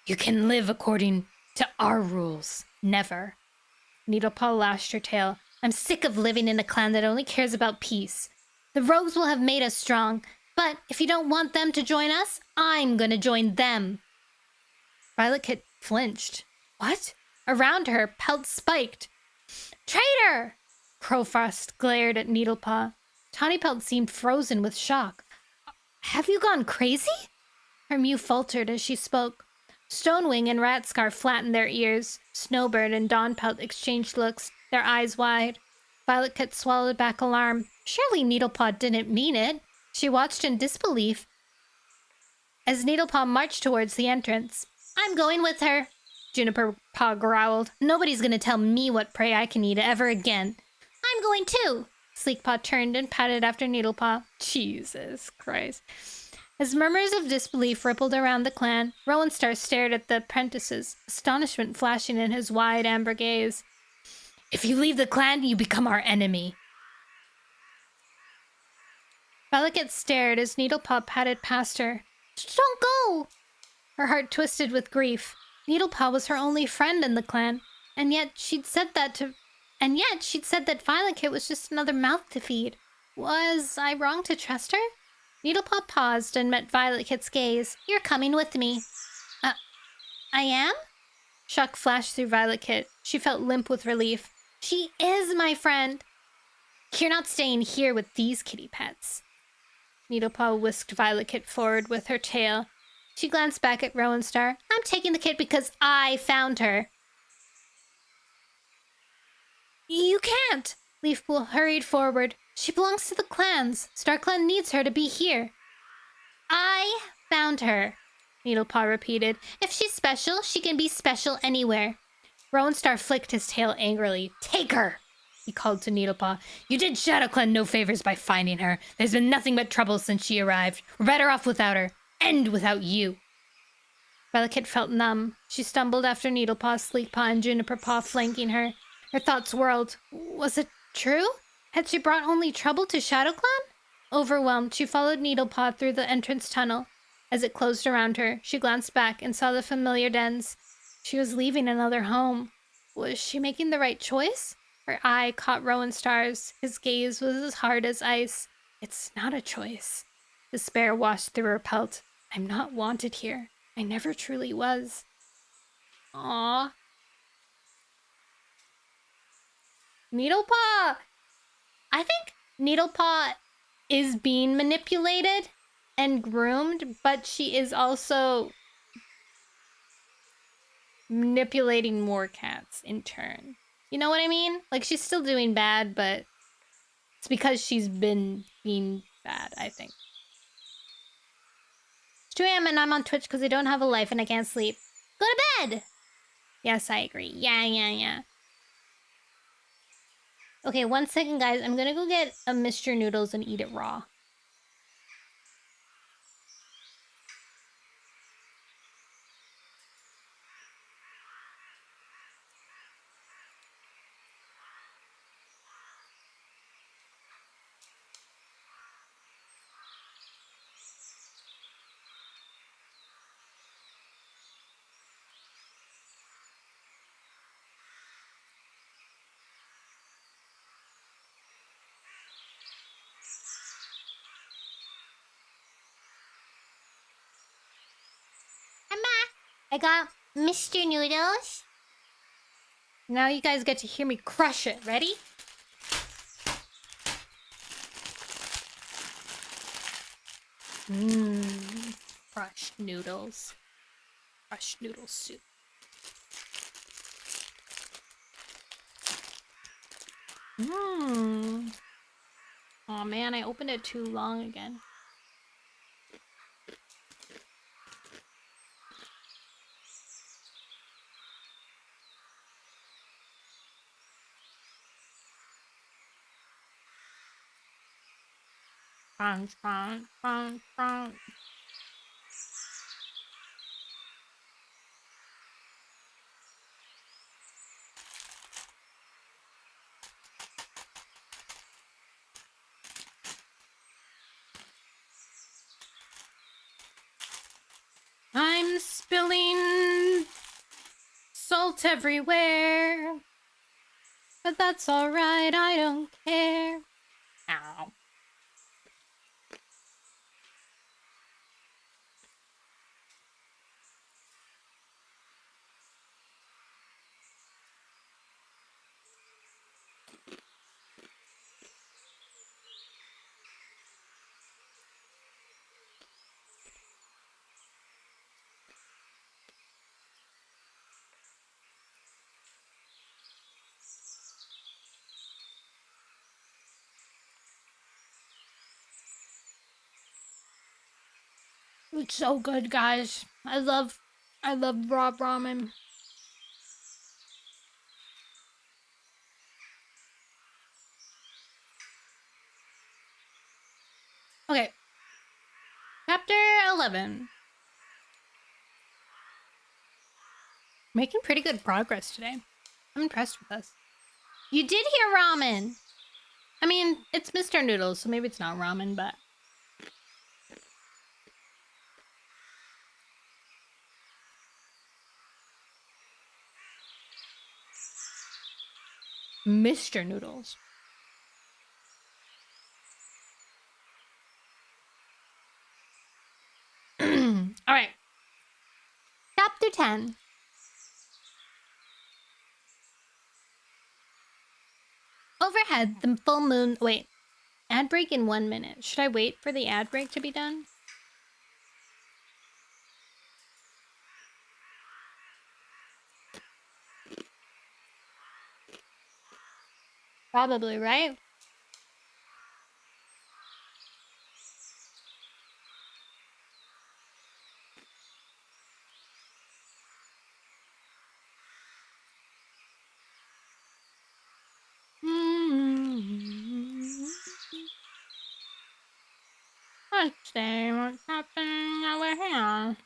You can live according to our rules. Never. Needlepaw lashed her tail. I'm sick of living in a clan that only cares about peace. The rogues will have made us strong, but if you don't want them to join us, I'm gonna join them. Violet Kit flinched. What? Around her, Pelt spiked. Traitor! Crowfrost glared at Needlepaw. Tawnypelt seemed frozen with shock. Have you gone crazy? Her mew faltered as she spoke. Stonewing and Ratscar flattened their ears. Snowbird and Dawnpelt exchanged looks, their eyes wide. Violet Kit swallowed back alarm. Surely Needlepaw didn't mean it. She watched in disbelief as Needlepaw marched towards the entrance. I'm going with her, Juniperpaw growled. Nobody's gonna tell me what prey I can eat ever again. I'm going too. Sleekpaw turned and patted after Needlepaw. Jesus Christ. As murmurs of disbelief rippled around the clan, Rowenstar stared at the apprentices, astonishment flashing in his wide amber gaze. If you leave the clan, you become our enemy. Violet Kit stared as Needlepaw patted past her. Don't go! Her heart twisted with grief. Needlepaw was her only friend in the clan, and yet she'd said that Violet Kit was just another mouth to feed. Was I wrong to trust her? Needlepaw paused and met Violet Kit's gaze. You're coming with me. I am? Shock flashed through Violet Kit. She felt limp with relief. She is my friend. You're not staying here with these kitty pets. Needlepaw whisked Violet Kit forward with her tail. She glanced back at Rowan Star. I'm taking the kit because I found her. You can't! Leafpool hurried forward. She belongs to the clans. StarClan needs her to be here. I found her, Needlepaw repeated. If she's special, she can be special anywhere. Rowan Star flicked his tail angrily. Take her! He called to Needlepaw. You did ShadowClan no favors by finding her. There's been nothing but trouble since she arrived. We're better off without her. And without you. Violet felt numb. She stumbled after Needlepaw, Sleekpaw, and Juniperpaw flanking her. Her thoughts whirled. Was it true? Had she brought only trouble to ShadowClan? Overwhelmed, she followed Needlepaw through the entrance tunnel. As it closed around her, she glanced back and saw the familiar dens. She was leaving another home. Was she making the right choice? Her eye caught Rowan Star's. His gaze was as hard as ice. It's not a choice. Despair washed through her pelt. I'm not wanted here. I never truly was. Aww. Needlepaw! I think Needlepaw is being manipulated and groomed, but she is also manipulating more cats in turn. You know what I mean? Like, she's still doing bad, but it's because she's been being bad, I think. It's 2 a.m. and I'm on Twitch because I don't have a life and I can't sleep. Go to bed! Yes, I agree. Yeah. Okay, 1 second, guys. I'm gonna go get a Mr. Noodles and eat it raw. I'm back. I got Mr. Noodles. Now you guys get to hear me crush it. Ready? Crushed noodles. Crushed noodle soup. Oh man, I opened it too long again. Crunch. I'm spilling salt everywhere. But that's alright, I don't care. Ow. It's so good, guys. I love raw ramen. Okay. Chapter 11. Making pretty good progress today. I'm impressed with us. You did hear ramen. I mean, it's Mr. Noodles, so maybe it's not ramen, but... Mr. Noodles. All right. Chapter 10. Over had the full moon. Wait, ad break in 1 minute. Should I wait for the ad break to be done? Probably, right? Let's see what's happening over here.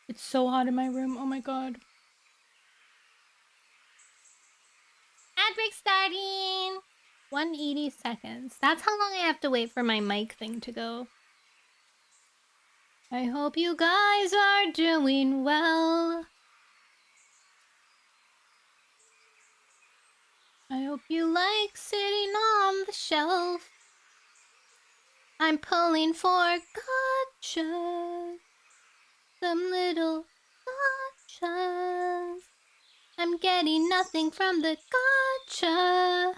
It's so hot in my room. Oh my god. Ad break starting. 180 seconds. That's how long I have to wait for my mic thing to go. I hope you guys are doing well. I hope you like sitting on the shelf. I'm pulling for gotchas. Some little gotchas. I'm getting nothing from the gotcha.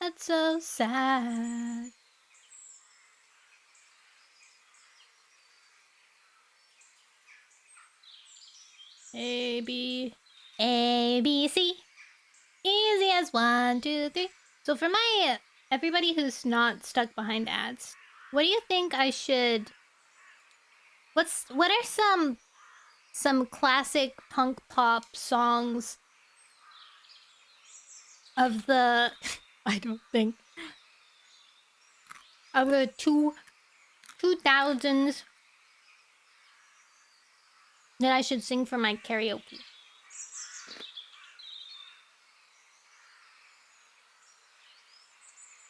That's so sad. A, B, C. Easy as 1, 2, 3. So for my everybody who's not stuck behind ads, what do you think I should? What are some classic punk pop songs of the I don't think of the 2000s that I should sing for my karaoke?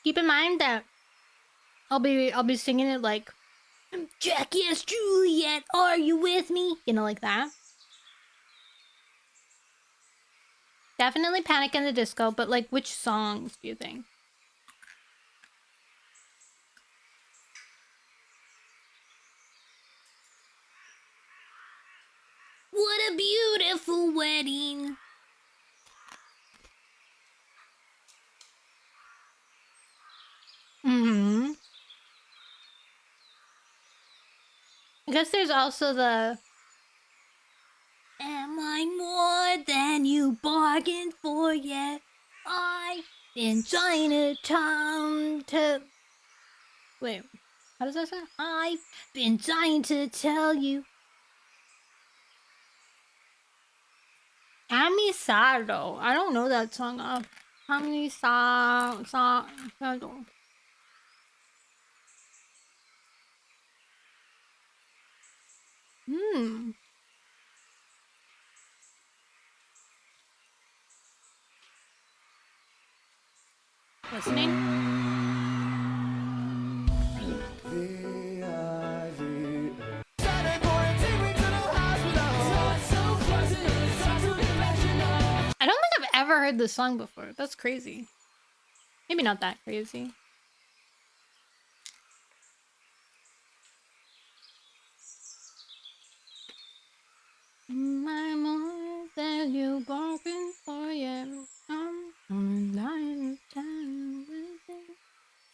Keep in mind that I'll be singing it like Jackass Juliet, are you with me? You know, like that. Definitely Panic in the Disco, but like which songs do you think? What a beautiful wedding. I guess there's also the Am I more than you bargained for yet? I've been trying to wait, how does that sound? I've been trying to tell you. Amisado. I don't know that song. Amisado. Listening. I don't think I've ever heard this song before. That's crazy. Maybe not that crazy. I'm more than you bargained for, yeah. I'm lying down with it.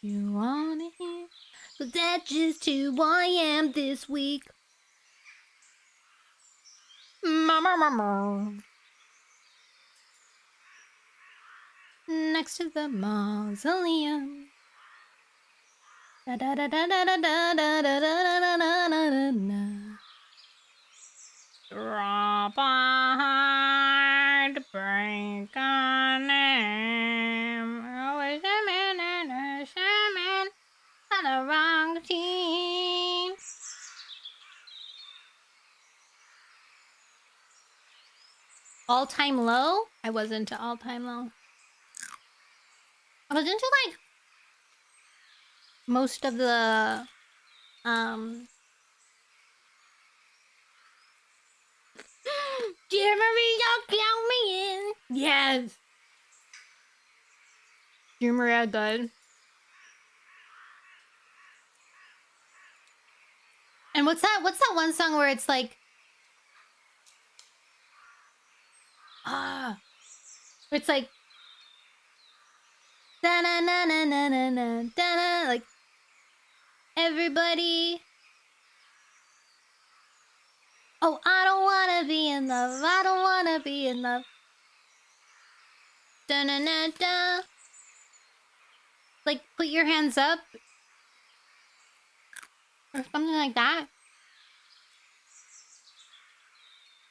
You wanna hear? But that's just who I am this week. Next to the mausoleum. Da da da da da da da da da da da da da. Drop a heart, break a name. Always a man and a shaman on the wrong team. All Time Low? I was into All Time Low. I was into like most of the Dear Maria, count me in. Yes. Dear Maria, good. And what's that one song where it's like it's like da na na na na na na da like everybody. Oh, I don't wanna be in love. I don't wanna be in love. Da na na da. Like put your hands up or something like that.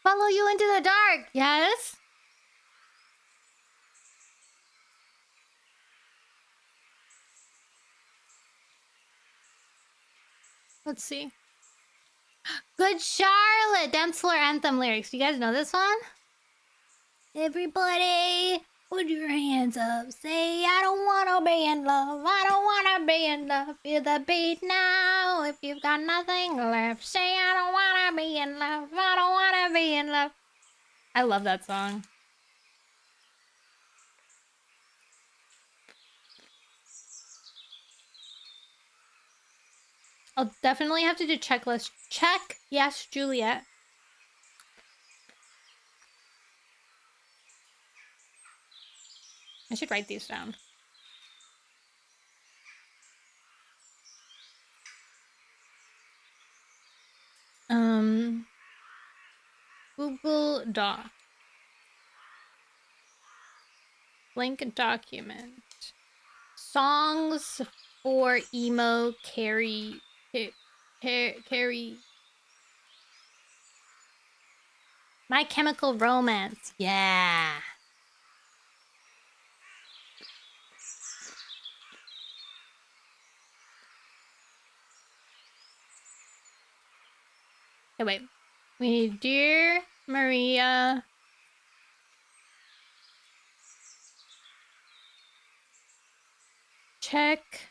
Follow you into the dark. Yes. Let's see. Good Charlotte. Dance floor anthem lyrics. Do you guys know this one? Everybody, put your hands up. Say, I don't wanna be in love. I don't wanna be in love. Feel the beat now. If you've got nothing left, say, I don't wanna be in love. I don't wanna be in love. I love that song. I'll definitely have to do checklist. Check. Yes, Juliet. I should write these down. Google Doc. Link document. Songs for emo carry. My Chemical Romance. Yeah. Okay, wait. We need Dear Maria. Check.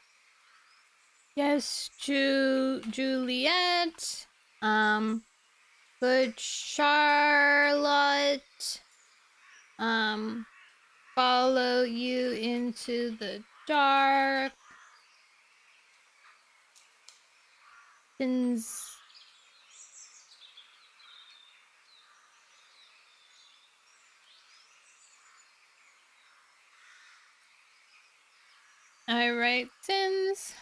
Yes, Juliet. Good Charlotte. Follow you into the dark. Since I write sins.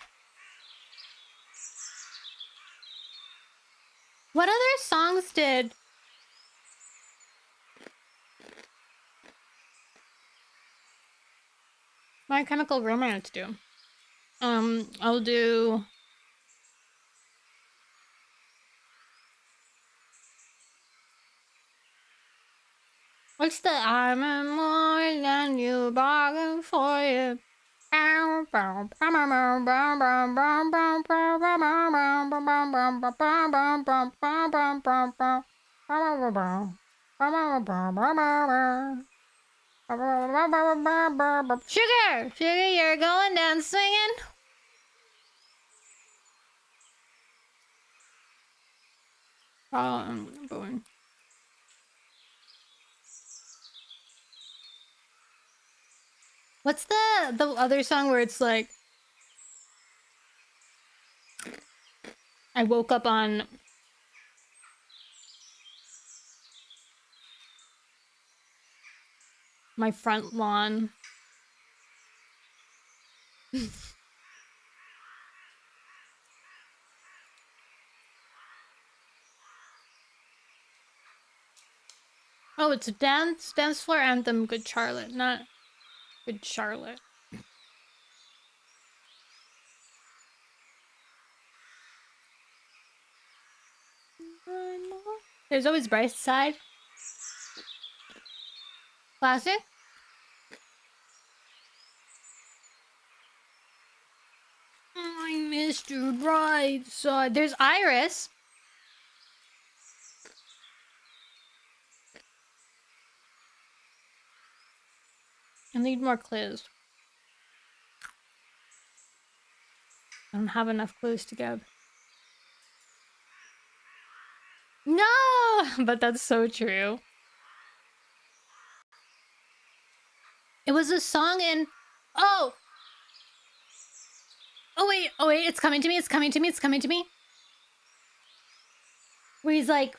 What other songs did My Chemical Romance do? I'll do what's the I'm more than you bargain for you. Sugar, you're going down swinging. I'm going. What's the other song where it's like I woke up on my front lawn? Oh, it's a dance floor anthem. Good Charlotte, not Good Charlotte. There's always Bryce's side. Classic. I missed your right side. There's Iris. I need more clues. I don't have enough clues to give. No! But that's so true. It was a song in... Oh! Oh, wait. It's coming to me. where he's like,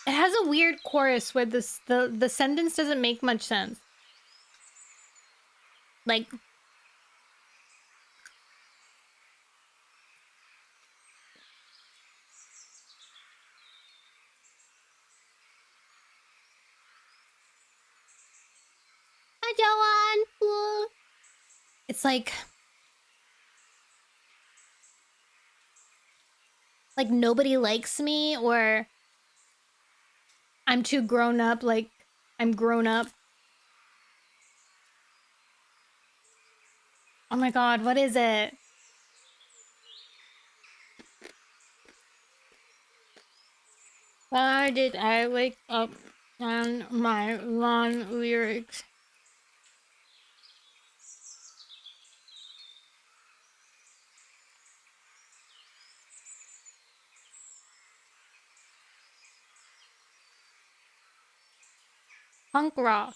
it has a weird chorus where the sentence doesn't make much sense. Like, I don't want. It's like nobody likes me, or I'm too grown up. Like, I'm grown up. Oh my god, what is it? Why did I wake up on my lawn lyrics? Punk rock.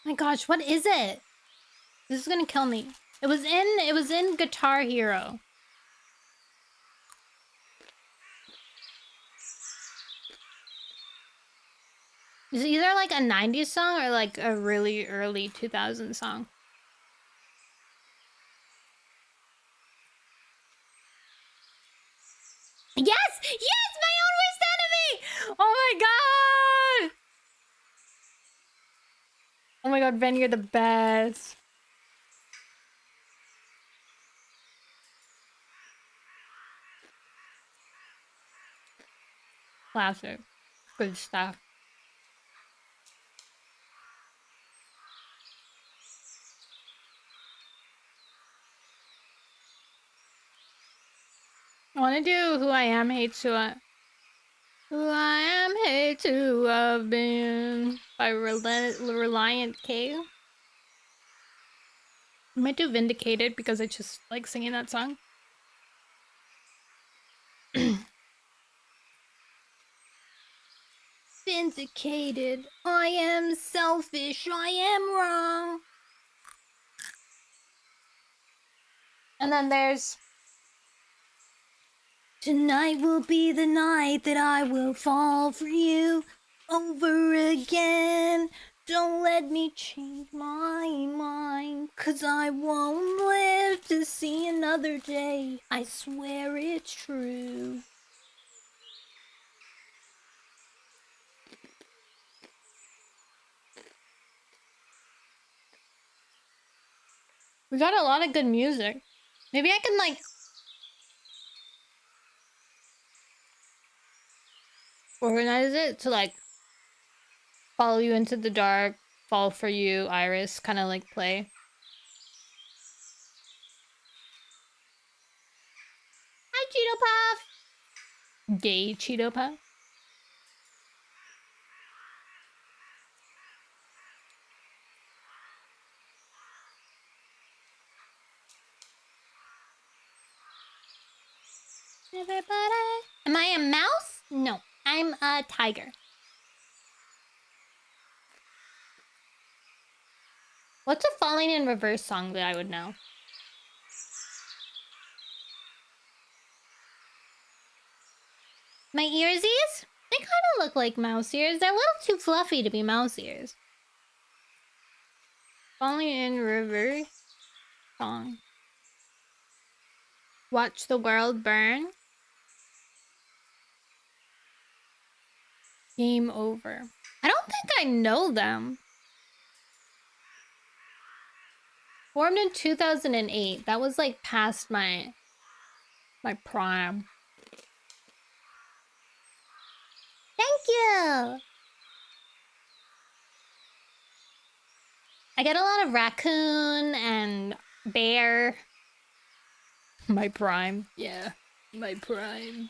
My gosh, what is it? This is gonna kill me. It was in Guitar Hero. It's either like a 90s song or like a really early 2000 song. Yes! Yes! My own worst enemy! Oh my god! Oh my god, Ven, you're the best. Classic. Good stuff. I want to do Who I Am Hates Who I Am Hates Who I've Been by Reliant K. I might do Vindicated because I just like singing that song. Vindicated. I am selfish. I am wrong. And then there's tonight will be the night that I will fall for you over again. Don't let me change my mind, 'cause I won't live to see another day. I swear it's true. We got a lot of good music. Maybe I can like organize it to like Follow You Into the Dark, Fall for You, Iris, kind of like play. Hi, Cheeto Puff! Gay Cheeto Puff. Everybody. Am I a mouse? No, I'm a tiger. What's a Falling in Reverse song that I would know? My earsies? They kind of look like mouse ears. They're a little too fluffy to be mouse ears. Falling in Reverse song. Watch the World Burn. Game Over. I don't think I know them. Formed in 2008. That was like past my prime. Thank you! I get a lot of raccoon and bear. My prime. Yeah, my prime.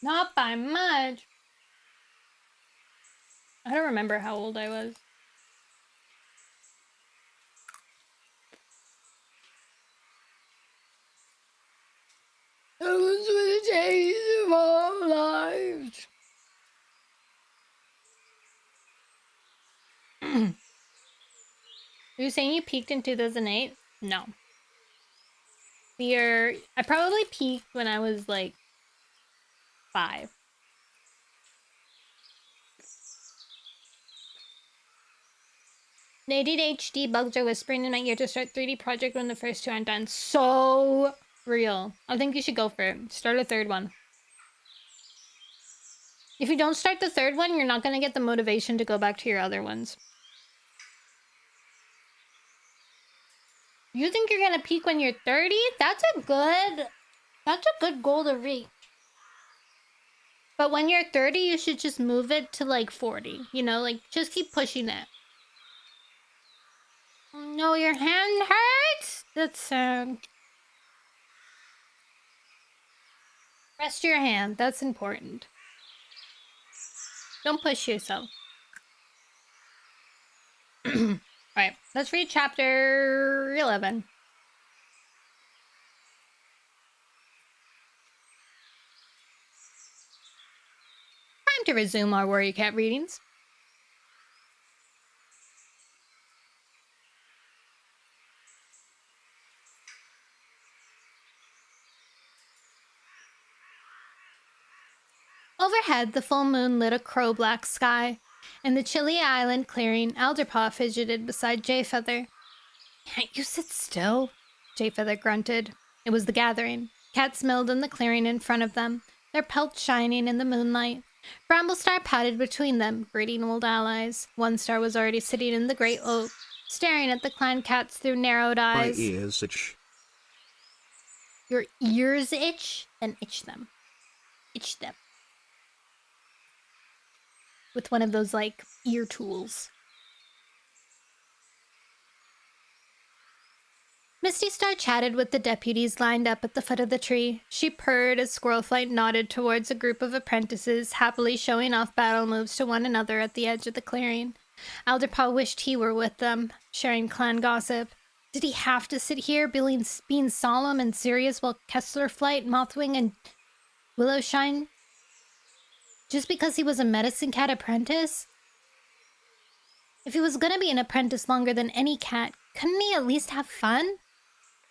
Not by much. I don't remember how old I was. That was the days of our lives. Are you saying you peaked in 2008? No. I probably peaked when I was like 5. ADHD bugs are whispering in my ear to start 3D project when the first 2 aren't done. So real. I think you should go for it. Start a 3rd one. If you don't start the 3rd one, you're not going to get the motivation to go back to your other ones. You think you're going to peak when you're 30? That's a good goal to reach. But when you're 30, you should just move it to like 40. You know, like just keep pushing it. No, your hand hurts? That's sad. Rest your hand. That's important. Don't push yourself. Alright, let's read chapter 11. Time to resume our Warrior Cat readings. Overhead, the full moon lit a crow-black sky. In the chilly island clearing, Alderpaw fidgeted beside Jayfeather. Can't you sit still? Jayfeather grunted. It was the gathering. Cats milled in the clearing in front of them, their pelts shining in the moonlight. Bramblestar padded between them, greeting old allies. One Star was already sitting in the great oak, staring at the clan cats through narrowed eyes. My ears itch. Your ears itch? Then itch them. Itch them. With one of those, like, ear tools. Misty Star chatted with the deputies lined up at the foot of the tree. She purred as Squirrelflight nodded towards a group of apprentices, happily showing off battle moves to one another at the edge of the clearing. Alderpaw wished he were with them, sharing clan gossip. Did he have to sit here being solemn and serious while Kesslerflight, Mothwing, and Willowshine? Just because he was a medicine cat apprentice? If he was gonna be an apprentice longer than any cat, couldn't he at least have fun?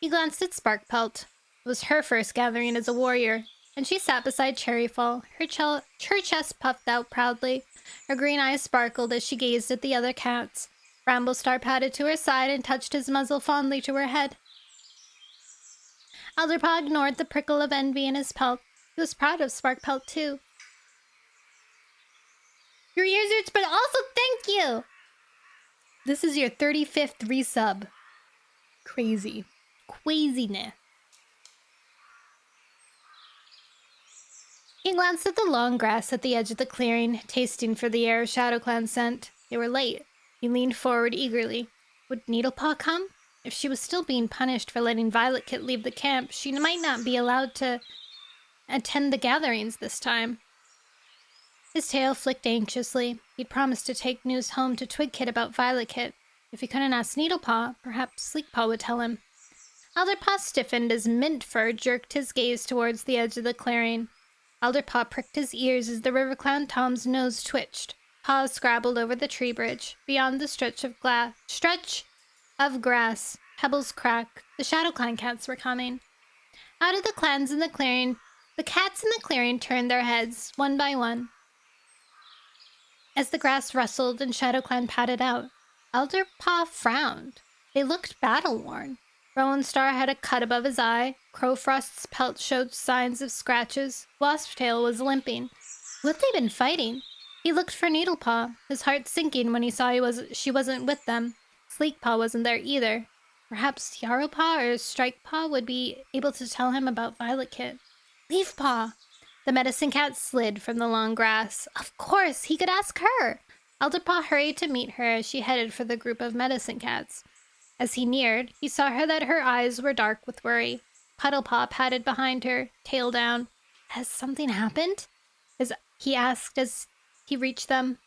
He glanced at Sparkpelt. It was her first gathering as a warrior, and she sat beside Cherryfall, her chest puffed out proudly. Her green eyes sparkled as she gazed at the other cats. Bramblestar padded to her side and touched his muzzle fondly to her head. Alderpaw ignored the prickle of envy in his pelt. He was proud of Sparkpelt, too. Your ears itch, but also thank you! This is your 35th resub. Crazy. Craziness. He glanced at the long grass at the edge of the clearing, tasting for the air of ShadowClan scent. They were late. He leaned forward eagerly. Would Needlepaw come? If she was still being punished for letting Violet Kit leave the camp, she might not be allowed to attend the gatherings this time. His tail flicked anxiously. He'd promised to take news home to Twigkit about Violet Kit. If he couldn't ask Needlepaw, perhaps Sleekpaw would tell him. Alderpaw stiffened as Mintfur jerked his gaze towards the edge of the clearing. Alderpaw pricked his ears as the River Clown Tom's nose twitched. Paws scrabbled over the tree bridge. Beyond the stretch of grass, pebbles cracked. The ShadowClan cats were coming. Out of the clans in the clearing, the cats in the clearing turned their heads, one by one. As the grass rustled and ShadowClan padded out, Alderpaw frowned. They looked battle-worn. Rowan Star had a cut above his eye. Crowfrost's pelt showed signs of scratches. Wasptail was limping. What had they been fighting? He looked for Needlepaw, his heart sinking when he saw she wasn't with them. Sleekpaw wasn't there either. Perhaps Yarrowpaw or Strikepaw would be able to tell him about Violet Kit. Leafpaw! The medicine cat slid from the long grass. Of course, he could ask her! Alderpaw hurried to meet her as she headed for the group of medicine cats. As he neared, he saw that her eyes were dark with worry. Puddlepaw padded behind her, tail down. Has something happened? He asked as he reached them.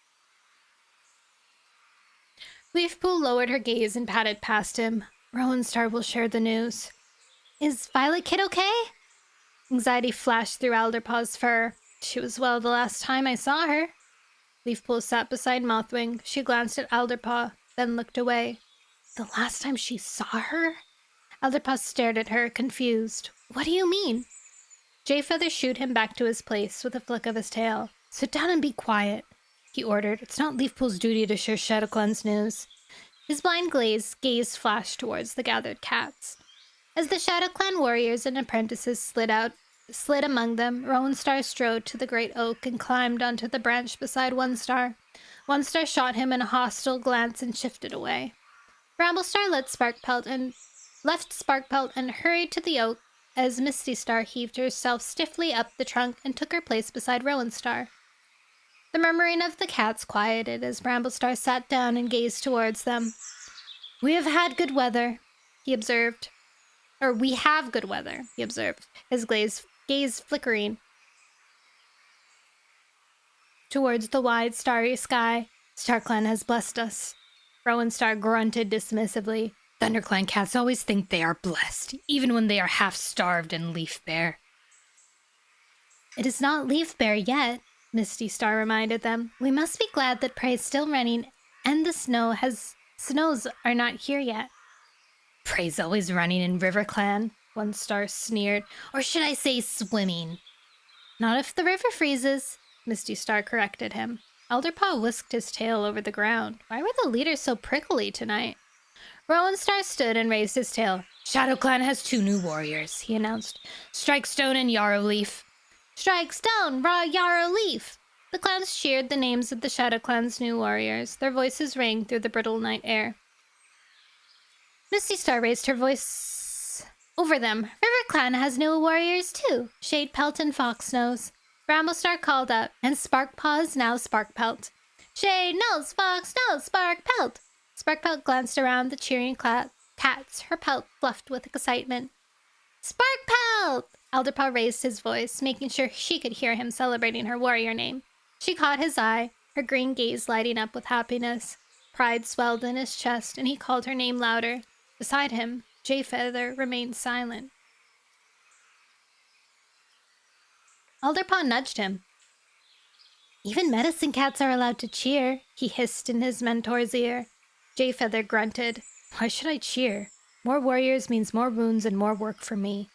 Leafpool lowered her gaze and padded past him. Rowenstar will share the news. Is Violet Kid okay? Anxiety flashed through Alderpaw's fur. She was well the last time I saw her. Leafpool sat beside Mothwing. She glanced at Alderpaw, then looked away. The last time she saw her? Alderpaw stared at her, confused. What do you mean? Jayfeather shooed him back to his place with a flick of his tail. Sit down and be quiet, he ordered. It's not Leafpool's duty to share ShadowClan's news. His blind gaze flashed towards the gathered cats. As the ShadowClan warriors and apprentices slid among them, Rowenstar strode to the great oak and climbed onto the branch beside OneStar. OneStar shot him a hostile glance and shifted away. Bramblestar left Sparkpelt and hurried to the oak as Misty Star heaved herself stiffly up the trunk and took her place beside Rowenstar. The murmuring of the cats quieted as Bramblestar sat down and gazed towards them. We have good weather, he observed, his gaze flickering towards the wide, starry sky. StarClan has blessed us. Rowenstar grunted dismissively. ThunderClan cats always think they are blessed, even when they are half-starved and leaf-bare. It is not leaf-bare yet, Misty Star reminded them. We must be glad that Prey is still running and the snows are not here yet. Prey's always running in RiverClan, OneStar sneered. Or should I say swimming? Not if the river freezes, Misty Star corrected him. Alderpaw whisked his tail over the ground. Why were the leaders so prickly tonight? Rowenstar stood and raised his tail. ShadowClan has 2 new warriors, he announced. Strikestone and Yarrowleaf. Strikestone, Yarrowleaf! The clans cheered the names of the ShadowClan's new warriors. Their voices rang through the brittle night air. Misty Star raised her voice over them. RiverClan has new warriors too. Shadepelt and Foxnose. Bramblestar called out, and Sparkpaw is now Sparkpelt. Shade Nose, Foxnose, Sparkpelt! Sparkpelt glanced around the cheering cats, her pelt fluffed with excitement. Sparkpelt! Alderpaw raised his voice, making sure she could hear him celebrating her warrior name. She caught his eye, her green gaze lighting up with happiness. Pride swelled in his chest, and he called her name louder. Beside him, Jayfeather remained silent. Alderpaw nudged him. Even medicine cats are allowed to cheer, he hissed in his mentor's ear. Jayfeather grunted. Why should I cheer? More warriors means more wounds and more work for me.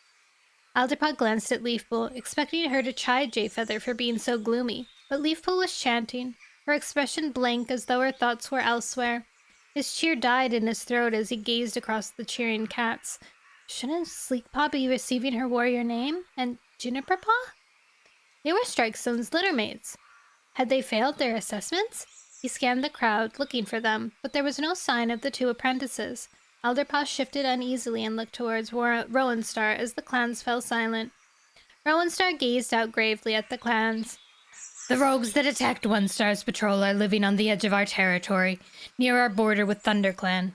Alderpaw glanced at Leafpool, expecting her to chide Jayfeather for being so gloomy, but Leafpool was chanting, her expression blank as though her thoughts were elsewhere. His cheer died in his throat as he gazed across the cheering cats. Shouldn't Sleekpaw be receiving her warrior name? And Juniperpaw? They were Strikestone's littermates. Had they failed their assessments? He scanned the crowd, looking for them, but there was no sign of the 2 apprentices. Alderpaw shifted uneasily and looked towards Rowenstar as the clans fell silent. Rowenstar gazed out gravely at the clans. The rogues that attacked OneStar's patrol are living on the edge of our territory, near our border with ThunderClan.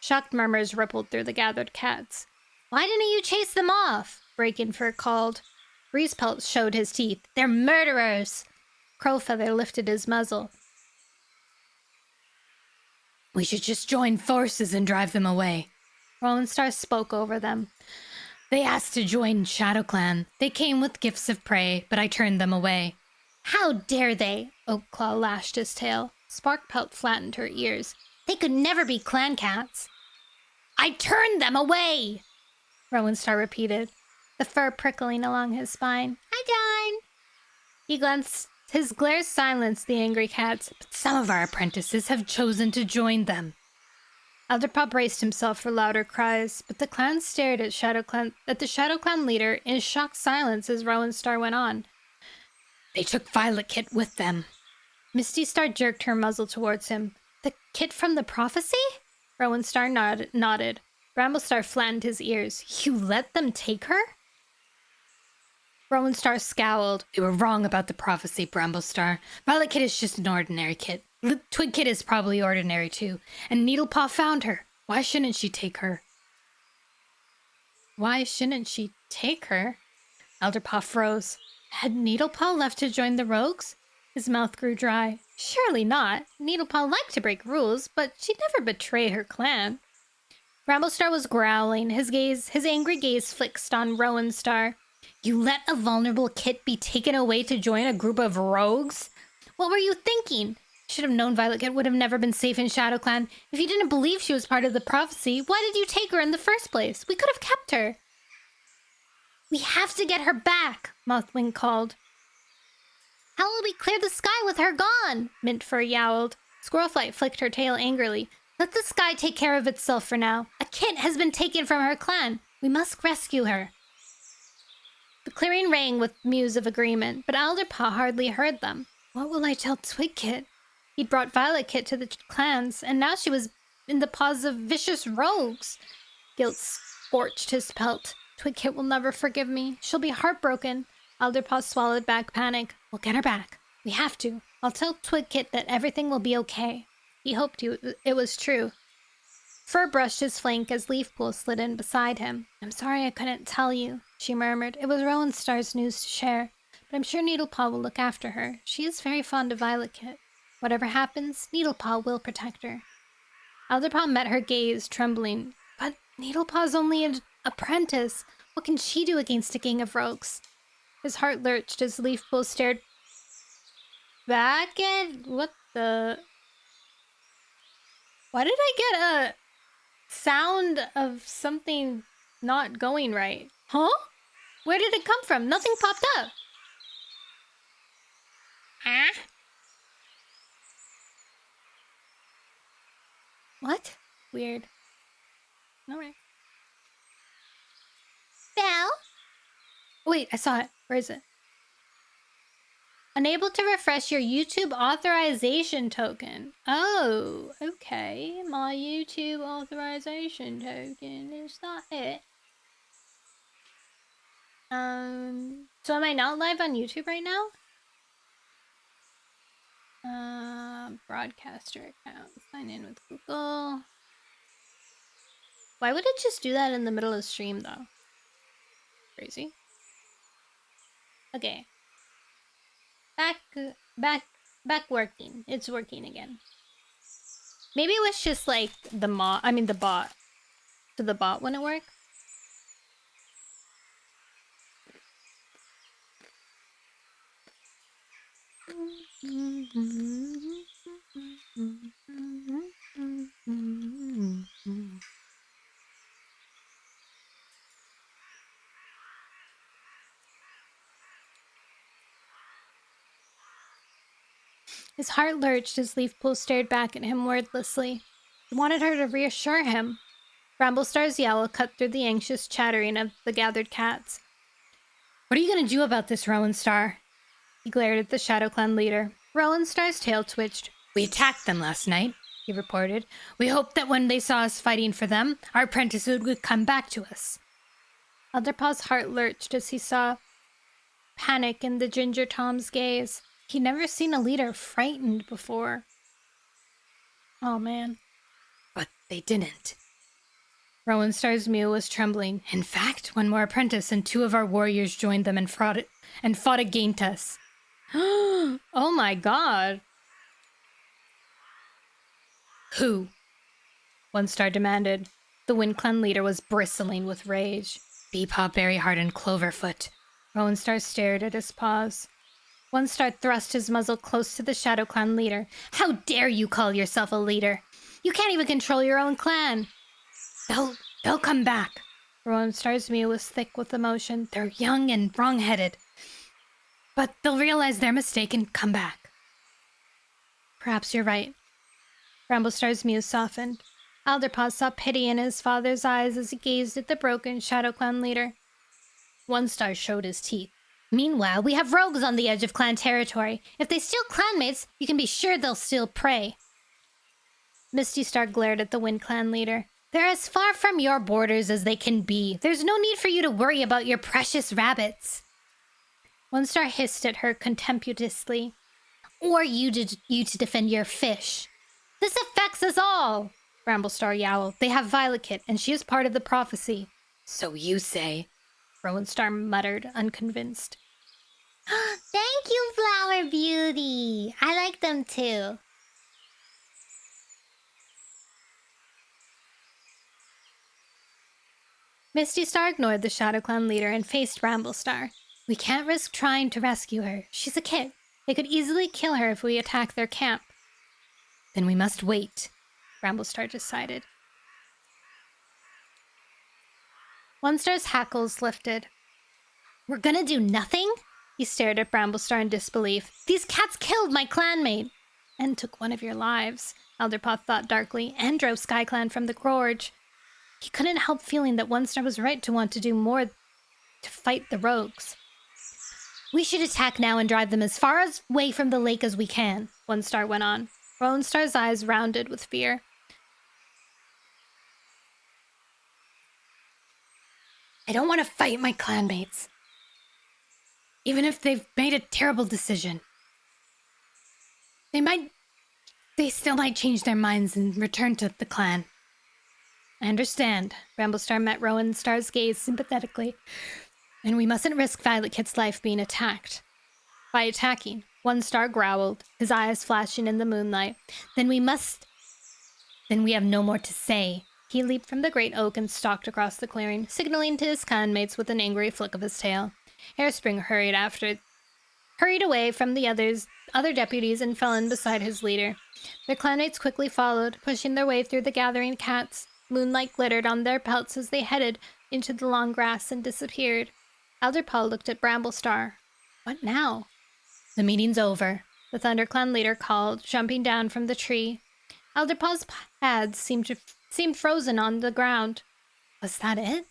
Shocked murmurs rippled through the gathered cats. Why didn't you chase them off? Breakinfur called. Breezepelt showed his teeth. They're murderers! Crowfeather lifted his muzzle. We should just join forces and drive them away. Rowenstar spoke over them. They asked to join ShadowClan. They came with gifts of prey, but I turned them away. How dare they? Oakclaw lashed his tail. Sparkpelt flattened her ears. They could never be clan cats. I turned them away! Rowenstar repeated, the fur prickling along his spine. I died! He glanced. His glare silenced the angry cats, but some of our apprentices have chosen to join them. Alderpaw braced himself for louder cries, but the clan stared at the ShadowClan leader in shocked silence as Rowenstar went on. They took Violet Kit with them. Misty Star jerked her muzzle towards him. The kit from the prophecy? Rowenstar nodded. Bramblestar flattened his ears. You let them take her? Rowan Star scowled. "You were wrong about the prophecy, Bramble Star. Violet Kit is just an ordinary kit. Twig Kit is probably ordinary too. And Needlepaw found her. Why shouldn't she take her?" Why shouldn't she take her? Elderpaw froze. Had Needlepaw left to join the rogues? His mouth grew dry. Surely not. Needlepaw liked to break rules, but she'd never betray her clan. Bramblestar was growling. His angry gaze fixed on Rowan Star. "You let a vulnerable kit be taken away to join a group of rogues? What were you thinking? Should have known Violet Kit would have never been safe in ShadowClan. If you didn't believe she was part of the prophecy, why did you take her in the first place? We could have kept her." "We have to get her back," Mothwing called. "How will we clear the sky with her gone?" Mintfur yowled. Squirrelflight flicked her tail angrily. "Let the sky take care of itself for now. A kit has been taken from her clan. We must rescue her." The clearing rang with mews of agreement, but Alderpaw hardly heard them. What will I tell Twig Kit? He'd brought Violet Kit to the clans, and now she was in the paws of vicious rogues. Guilt scorched his pelt. Twig Kit will never forgive me. She'll be heartbroken. Alderpaw swallowed back panic. "We'll get her back. We have to. I'll tell Twig Kit that everything will be okay." He hoped it was true. Fur brushed his flank as Leafpool slid in beside him. "I'm sorry I couldn't tell you," she murmured. "It was Rowan Star's news to share, but I'm sure Needlepaw will look after her. She is very fond of Violet Kit. Whatever happens, Needlepaw will protect her." Alderpaw met her gaze, trembling. "But Needlepaw's only an apprentice. What can she do against a gang of rogues?" His heart lurched as Leafpool stared back at... What the... Why did I get a sound of something not going right? Huh? Where did it come from? Nothing popped up. Ah? What? Weird. Alright. Bell? Wait, I saw it. Where is it? Unable to refresh your YouTube authorization token. Oh, okay. My YouTube authorization token is not it. So am I not live on YouTube right now? Broadcaster account. Sign in with Google. Why would it just do that in the middle of the stream, though? Crazy. Okay. Back working. It's working again. Maybe it was just like the bot. So the bot wouldn't work? His heart lurched as Leafpool stared back at him wordlessly. He wanted her to reassure him. Bramblestar's yowl cut through the anxious chattering of the gathered cats. "What are you going to do about this, Rowan Star?" He glared at the ShadowClan leader. Rowan Star's tail twitched. "We attacked them last night," he reported. "We hoped that when they saw us fighting for them, our apprentice would come back to us." Elderpaw's heart lurched as he saw panic in the Ginger Tom's gaze. He'd never seen a leader frightened before. Oh, man. But they didn't. Rowan Star's mew was trembling. "In fact, one more apprentice and 2 of our warriors joined them and fought against us." Oh my god. "Who?" One Star demanded. The WindClan leader was bristling with rage. "Beepaw, Berryheart, and Cloverfoot." Rowan Star stared at his paws. One Star thrust his muzzle close to the ShadowClan leader. "How dare you call yourself a leader? You can't even control your own clan." They'll come back." Rowan Star's mew was thick with emotion. "They're young and wrong-headed. But they'll realize their mistake and come back." "Perhaps you're right." Bramblestar's mew softened. Alderpaw saw pity in his father's eyes as he gazed at the broken ShadowClan leader. One Star showed his teeth. "Meanwhile, we have rogues on the edge of clan territory. If they steal clanmates, you can be sure they'll steal prey." Misty Star glared at the WindClan leader. "They're as far from your borders as they can be. There's no need for you to worry about your precious rabbits." One Star hissed at her contemptuously. Or you to defend your fish. This affects us all, Bramblestar yowled. They have Violet Kit, and she is part of the prophecy. So you say, Rowan Star muttered, unconvinced. Thank you, Flower Beauty. I like them too. Misty Star ignored the Shadow Clan leader and faced Bramblestar. We can't risk trying to rescue her. She's a kid. They could easily kill her if we attack their camp. Then we must wait, Bramblestar decided. One Star's hackles lifted. We're gonna do nothing? He stared at Bramblestar in disbelief. These cats killed my clanmate! And took one of your lives, Elderpaw thought darkly, and drove SkyClan from the gorge. He couldn't help feeling that One Star was right to want to do more to fight the rogues. We should attack now and drive them as far away from the lake as we can, One Star went on. Rowan Star's eyes rounded with fear. I don't want to fight my clanmates, even if they've made a terrible decision. They still might change their minds and return to the clan. I understand. Bramblestar met Rowan Star's gaze sympathetically. And we mustn't risk Violet Kit's life being attacked. By attacking, One Star growled, his eyes flashing in the moonlight. Then we have no more to say. He leaped from the great oak and stalked across the clearing, signaling to his clanmates with an angry flick of his tail. Hairspring hurried away from the other deputies and fell in beside his leader. Their clanmates quickly followed, pushing their way through the gathering cats. Moonlight glittered on their pelts as they headed into the long grass and disappeared. Elderpaw looked at Bramblestar. What now? The meeting's over, the ThunderClan leader called, jumping down from the tree. Elderpaw's pads seemed frozen on the ground. Was that it?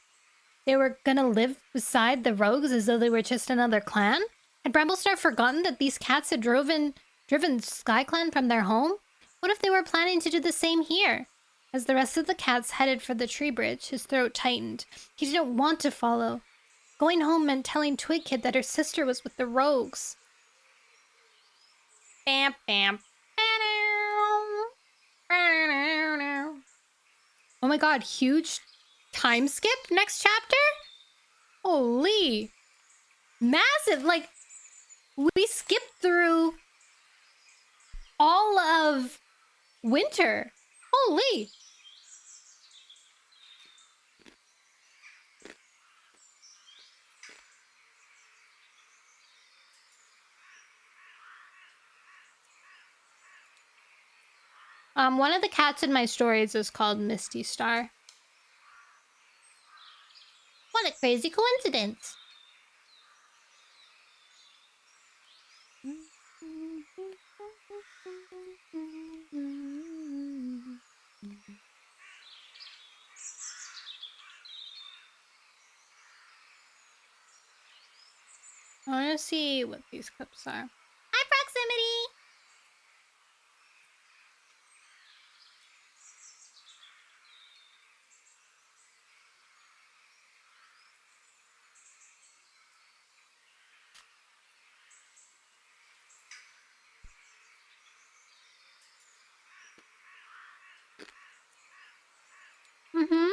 They were gonna live beside the rogues as though they were just another clan? Had Bramblestar forgotten that these cats had driven SkyClan from their home? What if they were planning to do the same here? As the rest of the cats headed for the tree bridge, his throat tightened. He didn't want to follow. Going home meant telling Twig Kid that her sister was with the rogues. Bam, bam. Oh my god, huge time skip next chapter? Holy. Massive. Like, we skipped through all of winter. Holy. One of the cats in my stories is called Misty Star. What a crazy coincidence. I want to see what these clips are. Hi, Proximity! Mm-hmm.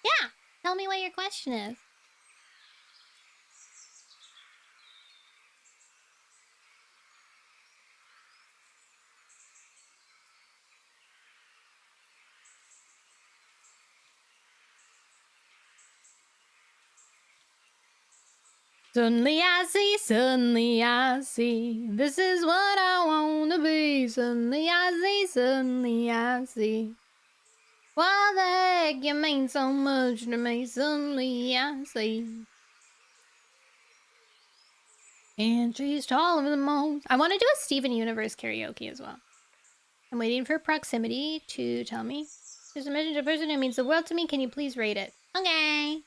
Yeah, tell me what your question is. Suddenly I see, this is what I wanna be. Suddenly I see. Why the heck you mean so much to me? Suddenly I see. And she's taller than most. I want to do a Steven Universe karaoke as well. I'm waiting for proximity to tell me. There's a message of a person who means the world to me. Can you please rate it? Okay.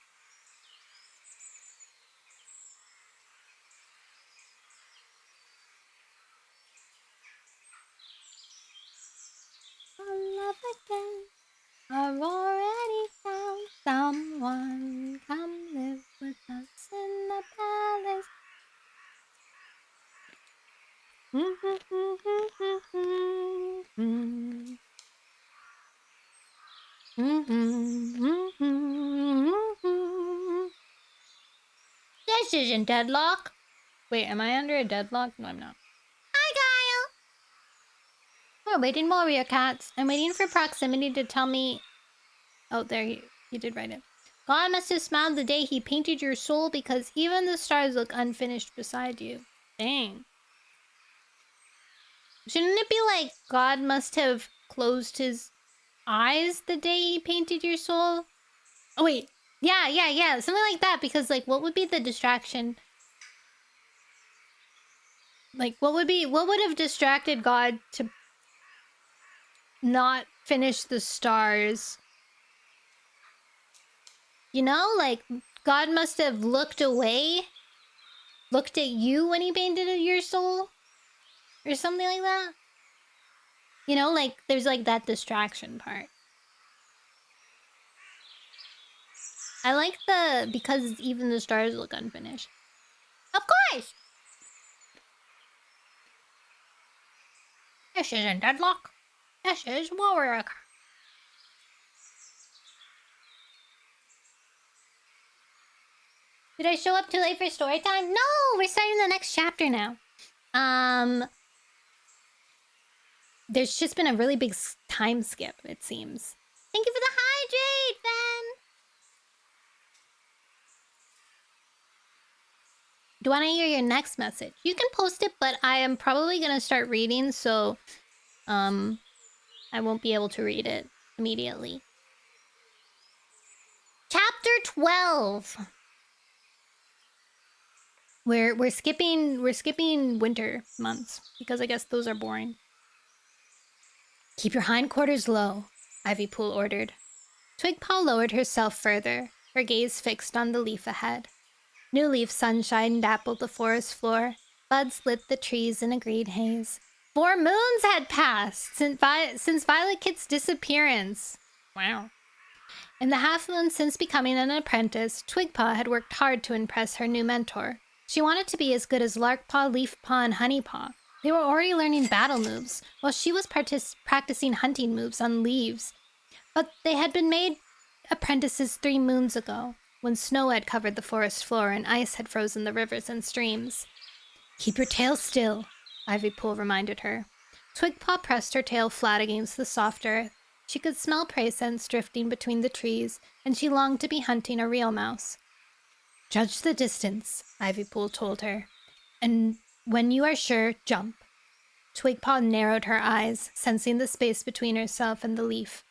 I'll love again. I've already found someone. Come live with us in the palace. This isn't deadlock. Wait, am I under a deadlock? No, I'm not. Hi, Kyle. We're waiting warrior cats. I'm waiting for proximity to tell me. Oh, there he did write it. God must have smiled the day he painted your soul because even the stars look unfinished beside you. Dang. Shouldn't it be like God must have closed his eyes the day he painted your soul? Oh, wait. Yeah. Something like that, because, like, what would be the distraction? Like, what would have distracted God to not finish the stars? You know, like, God must have looked away, looked at you when he painted your soul, or something like that. You know, like, there's, like, that distraction part. I like the, because even the stars look unfinished. Of course! This isn't deadlock. This is warrior. Did I show up too late for story time? No, we're starting the next chapter now. There's just been a really big time skip, it seems. Thank you for the hydrate, Ben! Do you want to hear your next message? You can post it, but I am probably going to start reading, so I won't be able to read it immediately. Chapter 12. We're skipping winter months because I guess those are boring. Keep your hindquarters low, Ivypool ordered. Twigpaw lowered herself further, her gaze fixed on the leaf ahead. New leaf sunshine dappled the forest floor. Buds lit the trees in a green haze. 4 moons had passed since Violet Kit's disappearance. Wow. In the half moon since becoming an apprentice, Twigpaw had worked hard to impress her new mentor. She wanted to be as good as Larkpaw, Leafpaw, and Honeypaw. They were already learning battle moves, while she was practicing hunting moves on leaves. But they had been made apprentices 3 moons ago, when snow had covered the forest floor and ice had frozen the rivers and streams. Keep your tail still, Ivypool reminded her. Twigpaw pressed her tail flat against the soft earth. She could smell prey scents drifting between the trees, and she longed to be hunting a real mouse. Judge the distance, Ivypool told her. And when you are sure, jump. Twigpaw narrowed her eyes, sensing the space between herself and the leaf.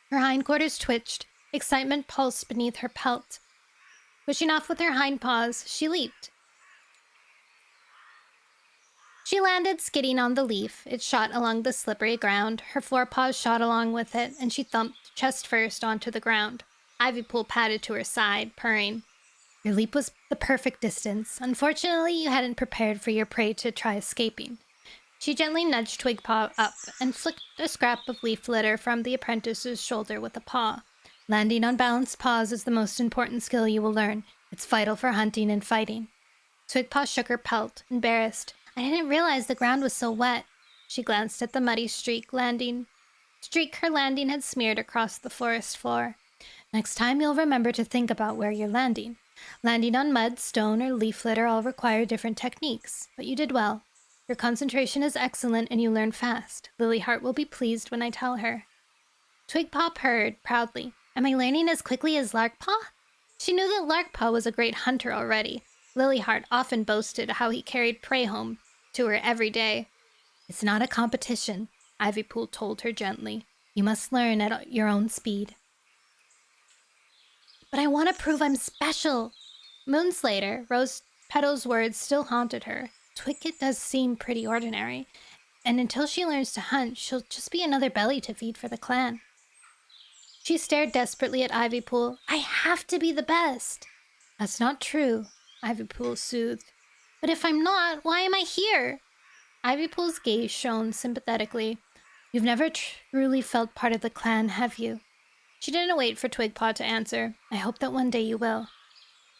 Her hindquarters twitched. Excitement pulsed beneath her pelt. Pushing off with her hind paws, she leaped. She landed skidding on the leaf. It shot along the slippery ground. Her forepaws shot along with it, and she thumped chest first onto the ground. Ivypool padded to her side, purring. Your leap was the perfect distance. Unfortunately, you hadn't prepared for your prey to try escaping. She gently nudged Twigpaw up and flicked a scrap of leaf litter from the apprentice's shoulder with a paw. Landing on balanced paws is the most important skill you will learn. It's vital for hunting and fighting. Twigpaw shook her pelt, embarrassed. I didn't realize the ground was so wet. She glanced at the muddy streak her landing had smeared across the forest floor. Next time you'll remember to think about where you're landing. Landing on mud, stone, or leaf litter all require different techniques, but you did well. Your concentration is excellent and you learn fast. Lilyheart will be pleased when I tell her. Twigpaw purred proudly. Am I learning as quickly as Larkpaw? She knew that Larkpaw was a great hunter already. Lilyheart often boasted how he carried prey home to her every day. It's not a competition, Ivypool told her gently. You must learn at your own speed. But I want to prove I'm special. Moons later, rose Petal's words still haunted her. Twicket does seem pretty ordinary, and until she learns to hunt, she'll just be another belly to feed for the clan. She stared desperately at Ivypool. I have to be the best. That's not true, Ivypool soothed. But if I'm not, why am I here? Ivypool's gaze shone sympathetically. You've never truly felt part of the clan, have you? She didn't wait for Twigpaw to answer. I hope that one day you will.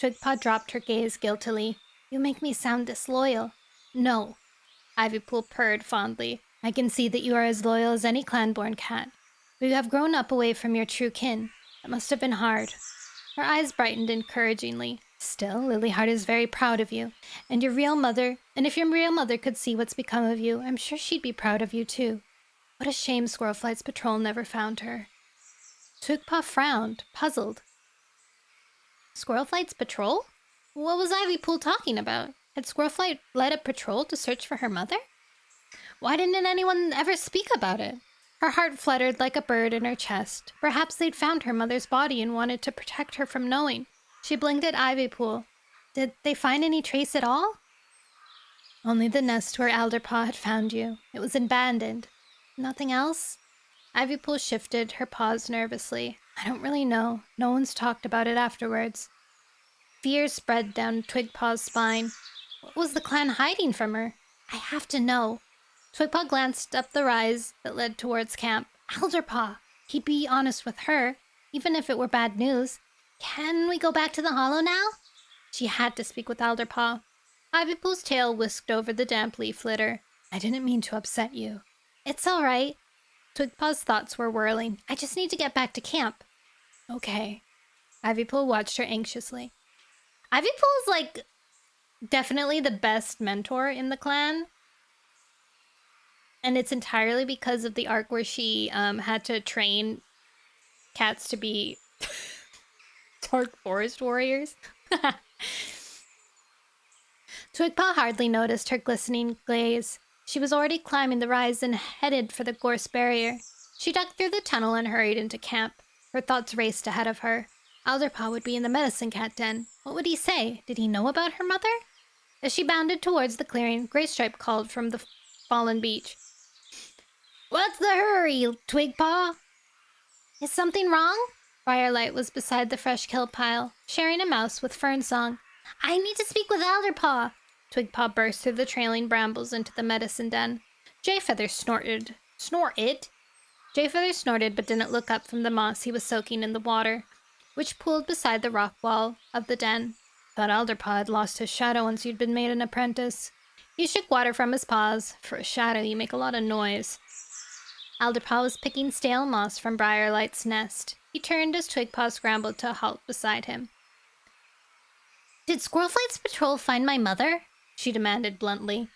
Twigpaw dropped her gaze guiltily. You make me sound disloyal. No. Ivypool purred fondly. I can see that you are as loyal as any clan-born cat. But you have grown up away from your true kin. That must have been hard. Her eyes brightened encouragingly. Still, Lilyheart is very proud of you. And if your real mother could see what's become of you, I'm sure she'd be proud of you too. What a shame Squirrelflight's patrol never found her. Twigpaw frowned, puzzled. Squirrelflight's patrol? What was Ivypool talking about? Had Squirrelflight led a patrol to search for her mother? Why didn't anyone ever speak about it? Her heart fluttered like a bird in her chest. Perhaps they'd found her mother's body and wanted to protect her from knowing. She blinked at Ivypool. Did they find any trace at all? Only the nest where Alderpaw had found you. It was abandoned. Nothing else? Ivypool shifted her paws nervously. I don't really know. No one's talked about it afterwards. Fear spread down Twigpaw's spine. What was the clan hiding from her? I have to know. Twigpaw glanced up the rise that led towards camp. Alderpaw! He'd be honest with her, even if it were bad news. Can we go back to the hollow now? She had to speak with Alderpaw. Ivypool's tail whisked over the damp leaf litter. I didn't mean to upset you. It's all right. Twigpaw's thoughts were whirling. I just need to get back to camp. Okay. Ivypool watched her anxiously. Ivypool is, like, definitely the best mentor in the clan. And it's entirely because of the arc where she had to train cats to be dark forest warriors. Twigpaw hardly noticed her glistening gaze. She was already climbing the rise and headed for the gorse barrier. She ducked through the tunnel and hurried into camp. Her thoughts raced ahead of her. Alderpaw would be in the medicine cat den. What would he say? Did he know about her mother? As she bounded towards the clearing, Graystripe called from the fallen beach. What's the hurry, Twigpaw? Is something wrong? Briarlight was beside the fresh kill pile, sharing a mouse with Fernsong. I need to speak with Alderpaw. Twigpaw burst through the trailing brambles into the medicine den. Jayfeather snorted. Jayfeather snorted but didn't look up from the moss he was soaking in the water, which pooled beside the rock wall of the den. Thought Alderpaw had lost his shadow once you'd been made an apprentice. He shook water from his paws. For a shadow, you make a lot of noise. Alderpaw was picking stale moss from Briarlight's nest. He turned as Twigpaw scrambled to a halt beside him. Did Squirrelflight's patrol find my mother? She demanded bluntly.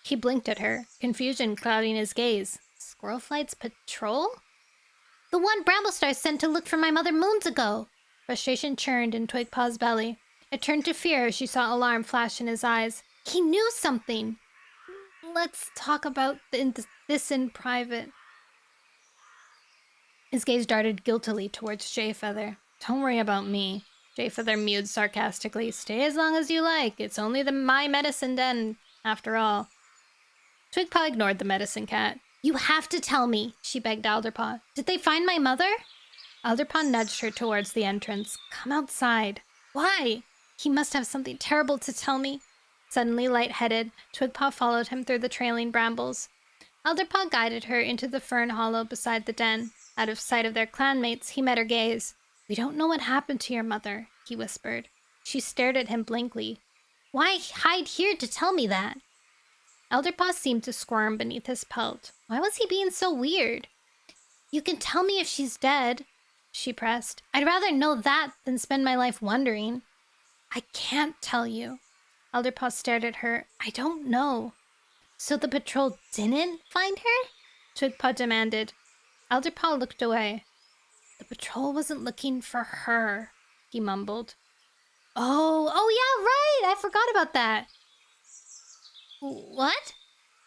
He blinked at her, confusion clouding his gaze. Squirrelflight's patrol? The one Bramblestar sent to look for my mother moons ago. Frustration churned in Twigpaw's belly. It turned to fear as she saw alarm flash in his eyes. He knew something. Let's talk about this in private. His gaze darted guiltily towards Jayfeather. Don't worry about me. Jayfeather mewed sarcastically. Stay as long as you like. It's only my medicine den, after all. Twigpaw ignored the medicine cat. You have to tell me, she begged Alderpaw. Did they find my mother? Alderpaw nudged her towards the entrance. Come outside. Why? He must have something terrible to tell me. Suddenly light-headed, Twigpaw followed him through the trailing brambles. Alderpaw guided her into the fern hollow beside the den. Out of sight of their clanmates, he met her gaze. We don't know what happened to your mother, he whispered. She stared at him blankly. Why hide here to tell me that? Alderpaw seemed to squirm beneath his pelt. Why was he being so weird? You can tell me if she's dead, she pressed. I'd rather know that than spend my life wondering. I can't tell you. Alderpaw stared at her. I don't know. So the patrol didn't find her? Twigpaw demanded. Alderpaw looked away. The patrol wasn't looking for her, he mumbled. Oh yeah, right! I forgot about that. What?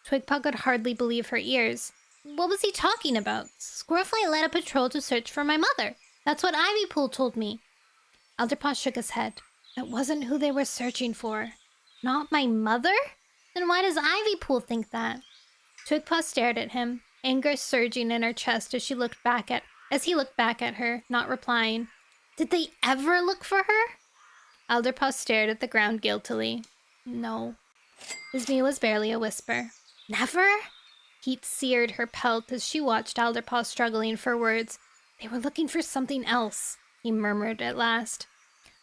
Twigpaw could hardly believe her ears. What was he talking about? Squirrelflight led a patrol to search for my mother. That's what Ivypool told me. Alderpaw shook his head. That wasn't who they were searching for. Not my mother? Then why does Ivypool think that? Twigpaw stared at him, anger surging in her chest as he looked back at her, not replying. Did they ever look for her? Alderpaw stared at the ground guiltily. No. His mew was barely a whisper. Never? Heat seared her pelt as she watched Alderpaw struggling for words. They were looking for something else, he murmured at last.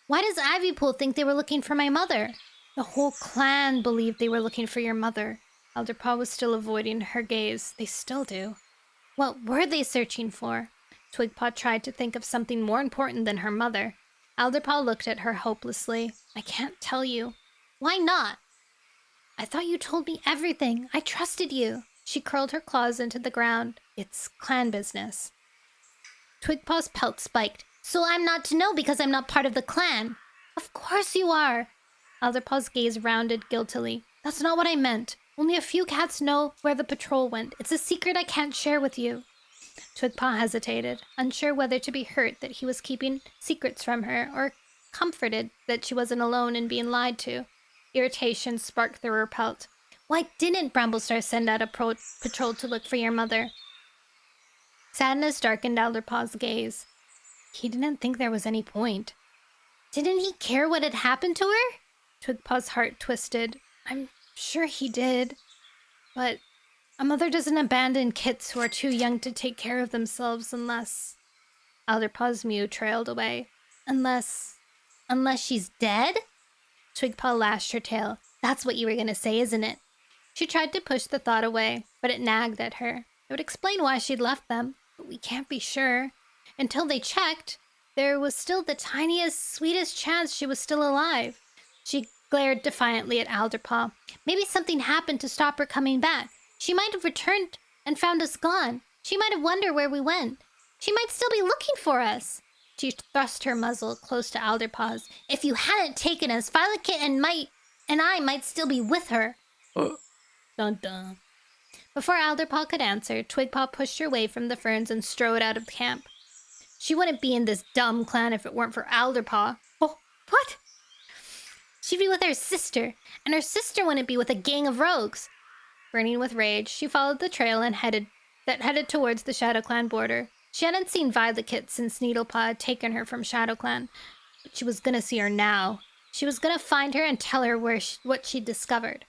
Why does Ivypool think they were looking for my mother? The whole clan believed they were looking for your mother. Alderpaw was still avoiding her gaze. They still do. What were they searching for? Twigpaw tried to think of something more important than her mother. Alderpaw looked at her hopelessly. I can't tell you. Why not? I thought you told me everything. I trusted you. She curled her claws into the ground. It's clan business. Twigpaw's pelt spiked. So I'm not to know because I'm not part of the clan. Of course you are. Alderpaw's gaze rounded guiltily. That's not what I meant. Only a few cats know where the patrol went. It's a secret I can't share with you. Twigpaw hesitated, unsure whether to be hurt that he was keeping secrets from her or comforted that she wasn't alone in being lied to. Irritation sparked through her pelt. Why didn't Bramblestar send out a patrol to look for your mother? Sadness darkened Alderpaw's gaze. He didn't think there was any point. Didn't he care what had happened to her? Twigpaw's heart twisted. I'm sure he did. But a mother doesn't abandon kits who are too young to take care of themselves unless... Alderpaw's mew trailed away. Unless she's dead? Twigpaw lashed her tail. That's what you were going to say, isn't it? She tried to push the thought away, but it nagged at her. It would explain why she'd left them, but we can't be sure. Until they checked, there was still the tiniest, sweetest chance she was still alive. She glared defiantly at Alderpaw. Maybe something happened to stop her coming back. She might have returned and found us gone. She might have wondered where we went. She might still be looking for us. She thrust her muzzle close to Alderpaw's. If you hadn't taken us, Violet Kit and I might still be with her. Dun dun. Before Alderpaw could answer, Twigpaw pushed her away from the ferns and strode out of camp. She wouldn't be in this dumb clan if it weren't for Alderpaw. Oh, what? She'd be with her sister, and her sister wouldn't be with a gang of rogues. Burning with rage, she followed the trail and headed towards the Shadow Clan border. She hadn't seen Violet Kit since Needlepaw had taken her from Shadow Clan, but she was gonna see her now. She was gonna find her and tell her what she'd discovered.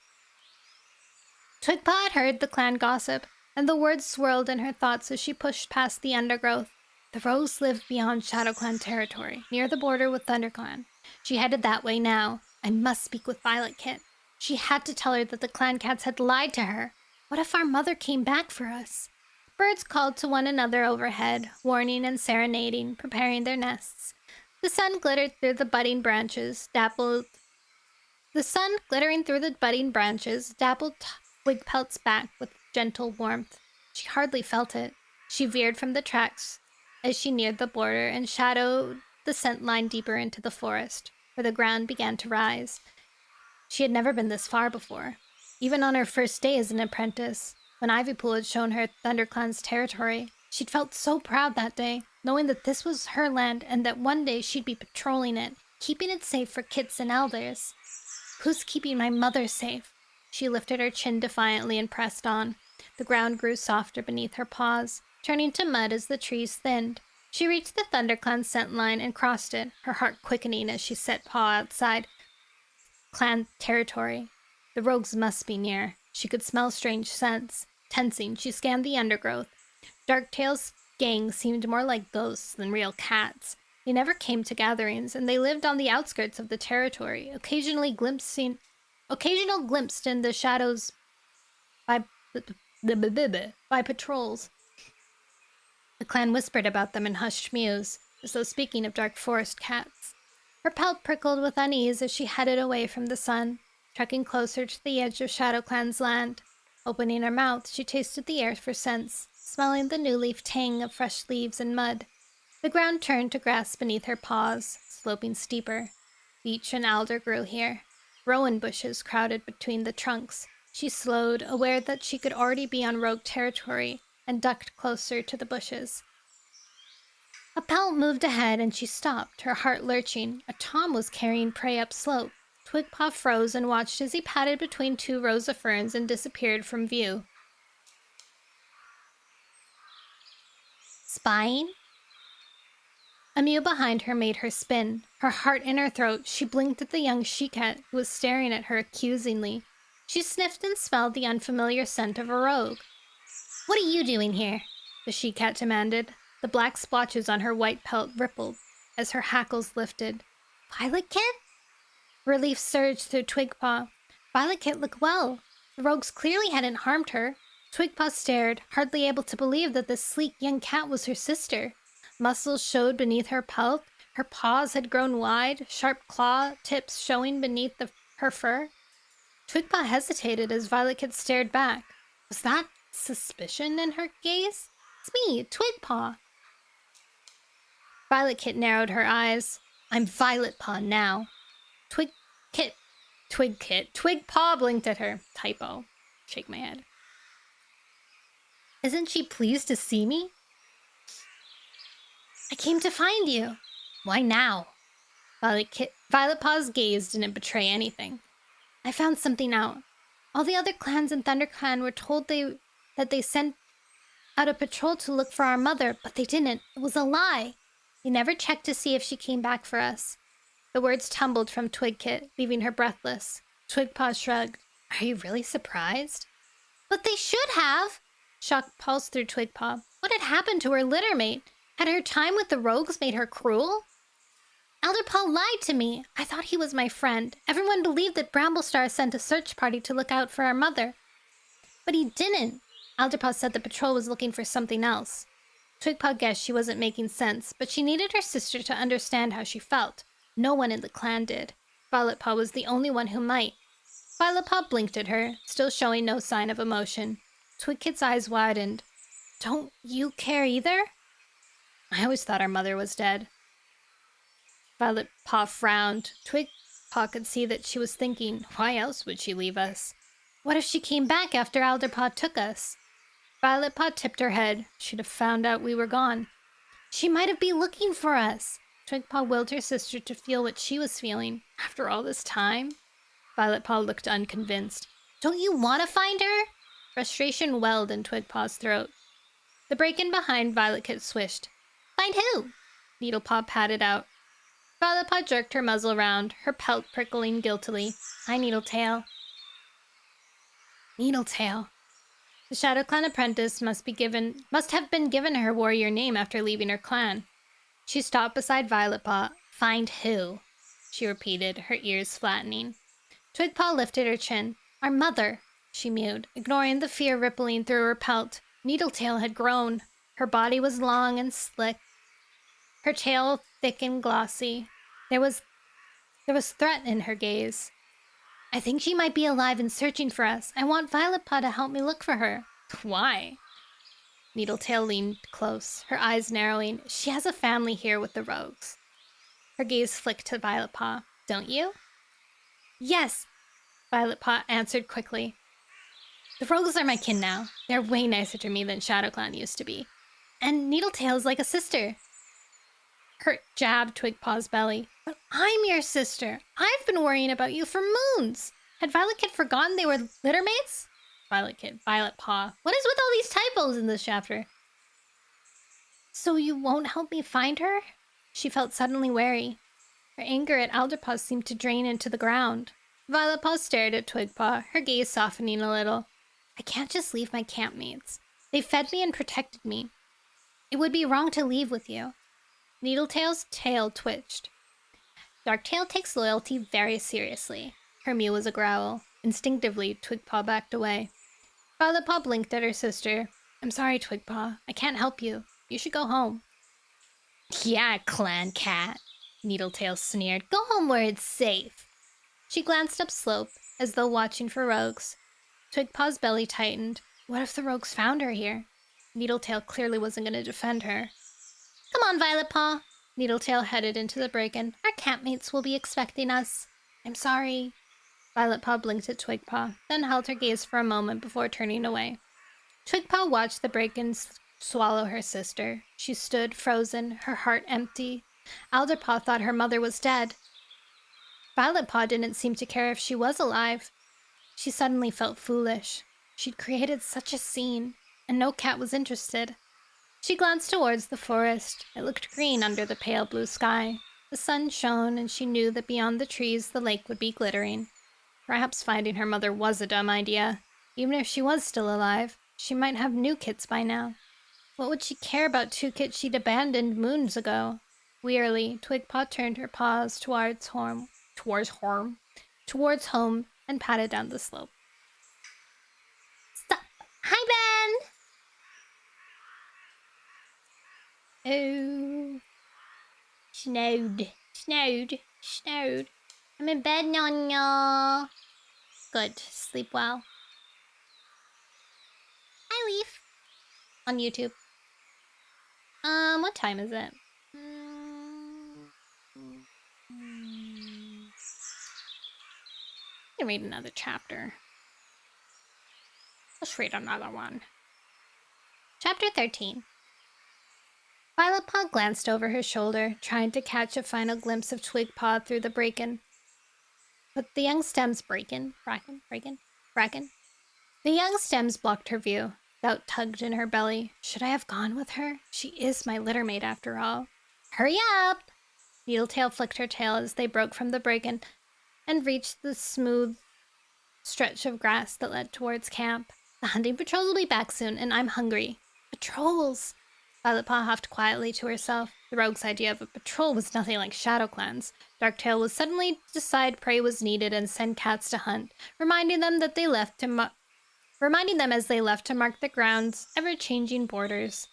Twigpaw had heard the clan gossip, and the words swirled in her thoughts as she pushed past the undergrowth. The rogues lived beyond Shadow Clan territory, near the border with ThunderClan. She headed that way now. I must speak with Violet Kit. She had to tell her that the clan cats had lied to her. What if our mother came back for us? Birds called to one another overhead, warning and serenading, preparing their nests. The sun glittered through the budding branches, dappled Wigpelt's back with gentle warmth. She hardly felt it. She veered from the tracks as she neared the border and shadowed the scent line deeper into the forest, where the ground began to rise. She had never been this far before, even on her first day as an apprentice. When Ivypool had shown her ThunderClan's territory, she'd felt so proud that day, knowing that this was her land and that one day she'd be patrolling it, keeping it safe for kits and elders. Who's keeping my mother safe? She lifted her chin defiantly and pressed on. The ground grew softer beneath her paws, turning to mud as the trees thinned. She reached the ThunderClan scent line and crossed it, her heart quickening as she set paw outside clan territory. The rogues must be near. She could smell strange scents. Tensing, she scanned the undergrowth. Darktail's gang seemed more like ghosts than real cats. They never came to gatherings, and they lived on the outskirts of the territory, occasional glimpsed in the shadows by patrols. The clan whispered about them in hushed mews, as though speaking of dark forest cats. Her pelt prickled with unease as she headed away from the sun, trekking closer to the edge of Shadow Clan's land. Opening her mouth, she tasted the air for scents, smelling the new leaf tang of fresh leaves and mud. The ground turned to grass beneath her paws, sloping steeper. Beech and alder grew here. Rowan bushes crowded between the trunks. She slowed, aware that she could already be on rogue territory, and ducked closer to the bushes. A pelt moved ahead and she stopped, her heart lurching. A tom was carrying prey up slope. Twigpaw froze and watched as he padded between two rows of ferns and disappeared from view. Spying? A mew behind her made her spin. Her heart in her throat, she blinked at the young she-cat who was staring at her accusingly. She sniffed and smelled the unfamiliar scent of a rogue. "What are you doing here?" the she-cat demanded. The black splotches on her white pelt rippled as her hackles lifted. "Violet Kit?" Relief surged through Twigpaw. Violet Kit looked well. The rogues clearly hadn't harmed her. Twigpaw stared, hardly able to believe that this sleek young cat was her sister. Muscles showed beneath her pelt. Her paws had grown wide, sharp claw tips showing beneath her fur. Twigpaw hesitated as Violet Kit stared back. Was that suspicion in her gaze? "It's me, Twigpaw." Violet Kit narrowed her eyes. "I'm Violet Paw now." Twigpaw blinked at her. Typo. Shake my head. "Isn't she pleased to see me?" "I came to find you." "Why now?" Violet Paw's gaze didn't betray anything. "I found something out. All the other clans in ThunderClan were told that they sent out a patrol to look for our mother, but they didn't. It was a lie. They never checked to see if she came back for us." The words tumbled from Twigkit, leaving her breathless. Twigpaw shrugged. "Are you really surprised?" "But they should have!" Shock pulsed through Twigpaw. What had happened to her littermate? Had her time with the rogues made her cruel? "Elderpaw lied to me. I thought he was my friend. Everyone believed that Bramblestar sent a search party to look out for our mother. But he didn't. Elderpaw said the patrol was looking for something else." Twigpaw guessed she wasn't making sense, but she needed her sister to understand how she felt. No one in the clan did. Violet Paw was the only one who might. Violet Paw blinked at her, still showing no sign of emotion. Twigkit's eyes widened. "Don't you care either?" "I always thought our mother was dead." Violet Paw frowned. Twigpaw could see that she was thinking, why else would she leave us? What if she came back after Elderpaw took us? Violet Paw tipped her head. She'd have found out we were gone. "She might have been looking for us." Twigpaw willed her sister to feel what she was feeling. After all this time? Violet Paw looked unconvinced. "Don't you want to find her?" Frustration welled in Twigpaw's throat. The break-in behind Violet Kit swished. "Find who?" Needlepaw patted out. Violet Paw jerked her muzzle round, her pelt prickling guiltily. "Hi, Needletail." Needletail. The Shadow Clan apprentice must have been given her warrior name after leaving her clan. She stopped beside Violet Paw. "Find who?" she repeated, her ears flattening. Twigpaw lifted her chin. "Our mother," she mewed, ignoring the fear rippling through her pelt. Needletail had grown. Her body was long and slick, her tail thick and glossy. There was threat in her gaze. "I think she might be alive and searching for us. I want Violet Paw to help me look for her." "Why?" Needletail leaned close, her eyes narrowing. "She has a family here with the rogues." Her gaze flicked to Violet Paw. "Don't you?" "Yes," Violet Paw answered quickly. "The rogues are my kin now. They're way nicer to me than Shadow Clan used to be. And Needletail's like a sister." Hurt jabbed Twigpaw's belly. "But I'm your sister. I've been worrying about you for moons." Had Violet Kit forgotten they were littermates? Violet Kit, Violet Paw. What is with all these typos in this chapter? "So you won't help me find her?" She felt suddenly wary. Her anger at Elderpaw seemed to drain into the ground. Violet Paw stared at Twigpaw, her gaze softening a little. "I can't just leave my campmates. They fed me and protected me. It would be wrong to leave with you." Needletail's tail twitched. "Darktail takes loyalty very seriously." Her mew was a growl. Instinctively, Twigpaw backed away. Violet Paw blinked at her sister. "I'm sorry, Twigpaw. I can't help you. You should go home." "Yeah, clan cat," Needletail sneered. "Go home where it's safe." She glanced up slope, as though watching for rogues. Twigpaw's belly tightened. What if the rogues found her here? Needletail clearly wasn't going to defend her. "Come on, Violet Paw." Needletail headed into the break-in. "Our campmates will be expecting us." "I'm sorry." Violet Paw blinked at Twigpaw, then held her gaze for a moment before turning away. Twigpaw watched the break-in swallow her sister. She stood, frozen, her heart empty. Elderpaw thought her mother was dead. Violet Paw didn't seem to care if she was alive. She suddenly felt foolish. She'd created such a scene, and no cat was interested. She glanced towards the forest. It looked green under the pale blue sky. The sun shone, and she knew that beyond the trees the lake would be glittering. Perhaps finding her mother was a dumb idea. Even if she was still alive, she might have new kits by now. What would she care about two kits she'd abandoned moons ago? Wearily, Twigpaw turned her paws towards home, and patted down the slope. Stop! Hi, Ben! Oh. Snowed. I'm in bed, Nono. Good. Sleep well. Hi, Leaf. On YouTube. What time is it? I can read another chapter. Let's read another one. Chapter 13. Violet Paw glanced over her shoulder, trying to catch a final glimpse of Twigpaw through the bracken. But the young stems bracken. The young stems blocked her view. Doubt tugged in her belly. Should I have gone with her? She is my littermate after all. Hurry up! Needletail flicked her tail as they broke from the bracken and reached the smooth stretch of grass that led towards camp. The hunting patrols will be back soon, and I'm hungry. Patrols! Violet Paw huffed quietly to herself. The rogue's idea of a patrol was nothing like ShadowClan's. Darktail would suddenly decide prey was needed and send cats to hunt, reminding them as they left to mark the ground's ever-changing borders.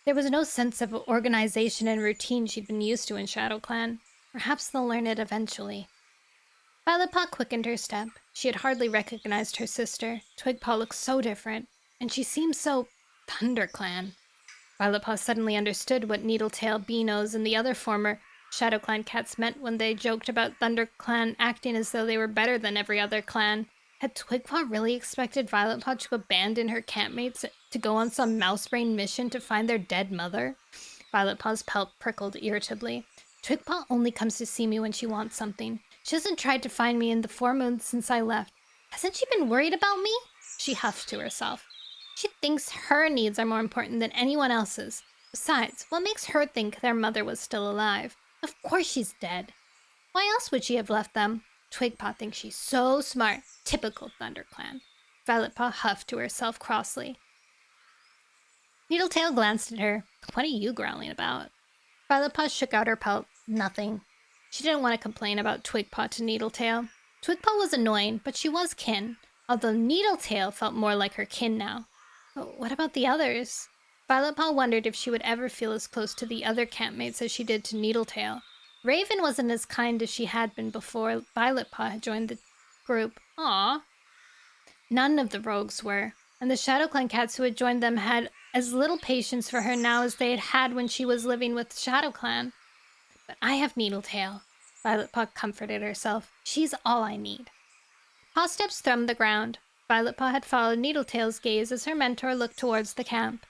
There was no sense of organization and routine she'd been used to in ShadowClan. Perhaps they'll learn it eventually. Violet Paw quickened her step. She had hardly recognized her sister. Twigpaw looked so different, and she seemed so ThunderClan. Violet Paw suddenly understood what Needletail, Beanos, and the other former ShadowClan cats meant when they joked about ThunderClan acting as though they were better than every other clan. Had Twigpaw really expected Violet Paw to abandon her campmates to go on some mouse-brain mission to find their dead mother? Violet Paw's pelt prickled irritably. Twigpaw only comes to see me when she wants something. She hasn't tried to find me in the 4 moons since I left. Hasn't she been worried about me? She huffed to herself. She thinks her needs are more important than anyone else's. Besides, what makes her think their mother was still alive? Of course she's dead. Why else would she have left them? Twigpaw thinks she's so smart. Typical ThunderClan. Violet Paw huffed to herself crossly. Needletail glanced at her. What are you growling about? Violet Paw shook out her pelt. Nothing. She didn't want to complain about Twigpaw to Needletail. Twigpaw was annoying, but she was kin, although Needletail felt more like her kin now. But what about the others? Violet Paw wondered if she would ever feel as close to the other campmates as she did to Needletail. Raven wasn't as kind as she had been before Violet Paw had joined the group. Aww. None of the rogues were, and the ShadowClan cats who had joined them had as little patience for her now as they had had when she was living with ShadowClan. But I have Needletail. Violet Paw comforted herself. She's all I need. Paw steps thrummed the ground. Violet Paw had followed Needletail's gaze as her mentor looked towards the camp.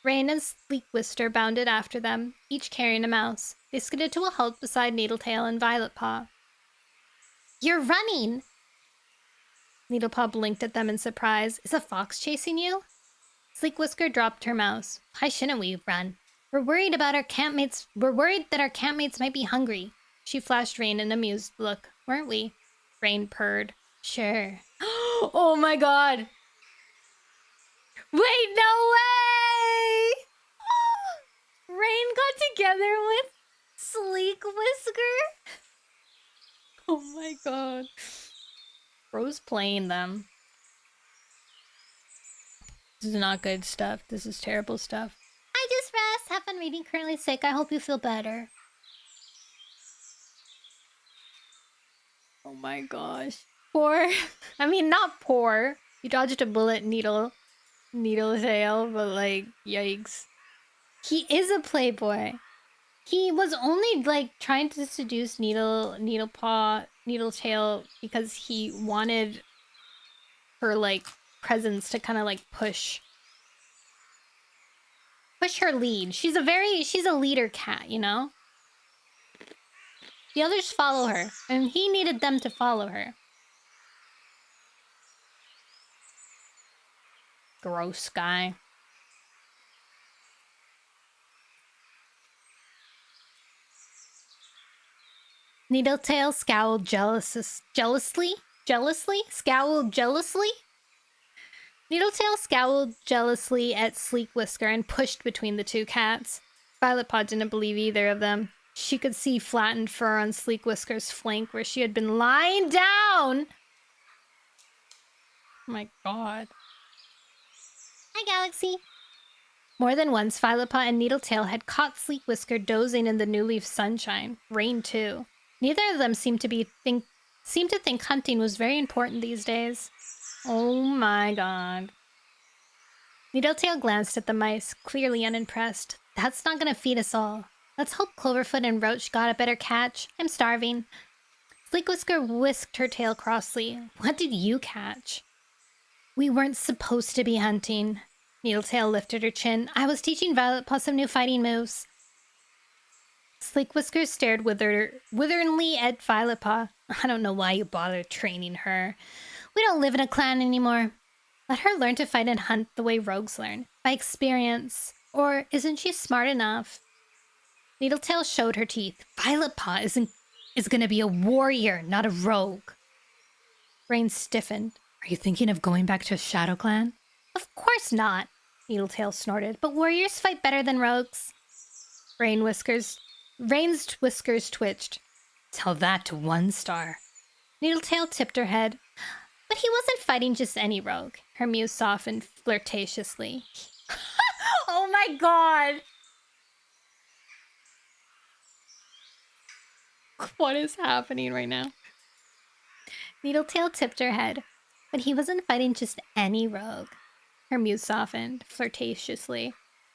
Rain and Sleek Wister bounded after them, each carrying a mouse. They skidded to a halt beside Needletail and Violet Paw. You're running! Needlepaw blinked at them in surprise. Is a fox chasing you? Sleek Whisker dropped her mouse. Why shouldn't we run? We're worried that our campmates might be hungry. She flashed Rain an amused look. Weren't we? Rain purred. Sure. Oh my god! Wait, no way! Rain got together with Sleek Whisker? Oh my god. Bro's playing them. This is not good stuff. This is terrible stuff. I just rest. Have fun reading. Currently sick. I hope you feel better. Oh my gosh. Poor. I mean, not poor. You dodged a bullet, Needletail, but like, yikes. He is a playboy. He was only like trying to seduce Needletail because he wanted her like presence to kind of like push her lead. She's a leader cat, you know? The others follow her, and he needed them to follow her. Gross guy. Needletail scowled jealously? Scowled jealously? Needletail scowled jealously at Sleek Whisker and pushed between the two cats. Violet Paw didn't believe either of them. She could see flattened fur on Sleek Whisker's flank where she had been lying down. Oh my god. Hi, Galaxy. More than once, Violet Paw and Needletail had caught Sleek Whisker dozing in the new leaf sunshine. Rain, too. Neither of them seemed to think hunting was very important these days. Oh my god. Needletail glanced at the mice, clearly unimpressed. That's not gonna feed us all. Let's hope Cloverfoot and Roach got a better catch. I'm starving. Sleek Whisker whisked her tail crossly. What did you catch? We weren't supposed to be hunting. Needletail lifted her chin. I was teaching Violet Paw some new fighting moves. Sleek Whisker stared witheringly at Violet Paw. I don't know why you bothered training her. We don't live in a clan anymore. Let her learn to fight and hunt the way rogues learn, by experience. Or isn't she smart enough? Needletail showed her teeth. Violet Paw is gonna be a warrior, not a rogue. Rain stiffened. Are you thinking of going back to Shadow Clan? Of course not, Needletail snorted, but warriors fight better than rogues. Rain's whiskers twitched. Tell that to One Star. Needletail tipped her head. But he wasn't fighting just any rogue. Her mew softened flirtatiously. Oh my god! What is happening right now? Needletail tipped her head. But he wasn't fighting just any rogue. Her mew softened flirtatiously.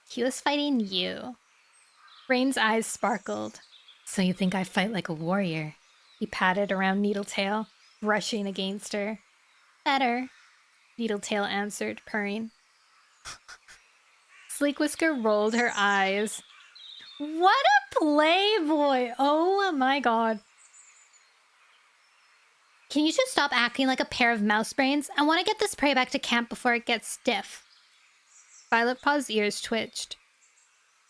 He was fighting you. Rain's eyes sparkled. So you think I fight like a warrior? He patted around Needletail, brushing against her. Better, Needletail answered, purring. Sleek Whisker rolled her eyes. What a playboy! Oh my god. Can you just stop acting like a pair of mouse brains? I want to get this prey back to camp before it gets stiff. Violet Paw's ears twitched.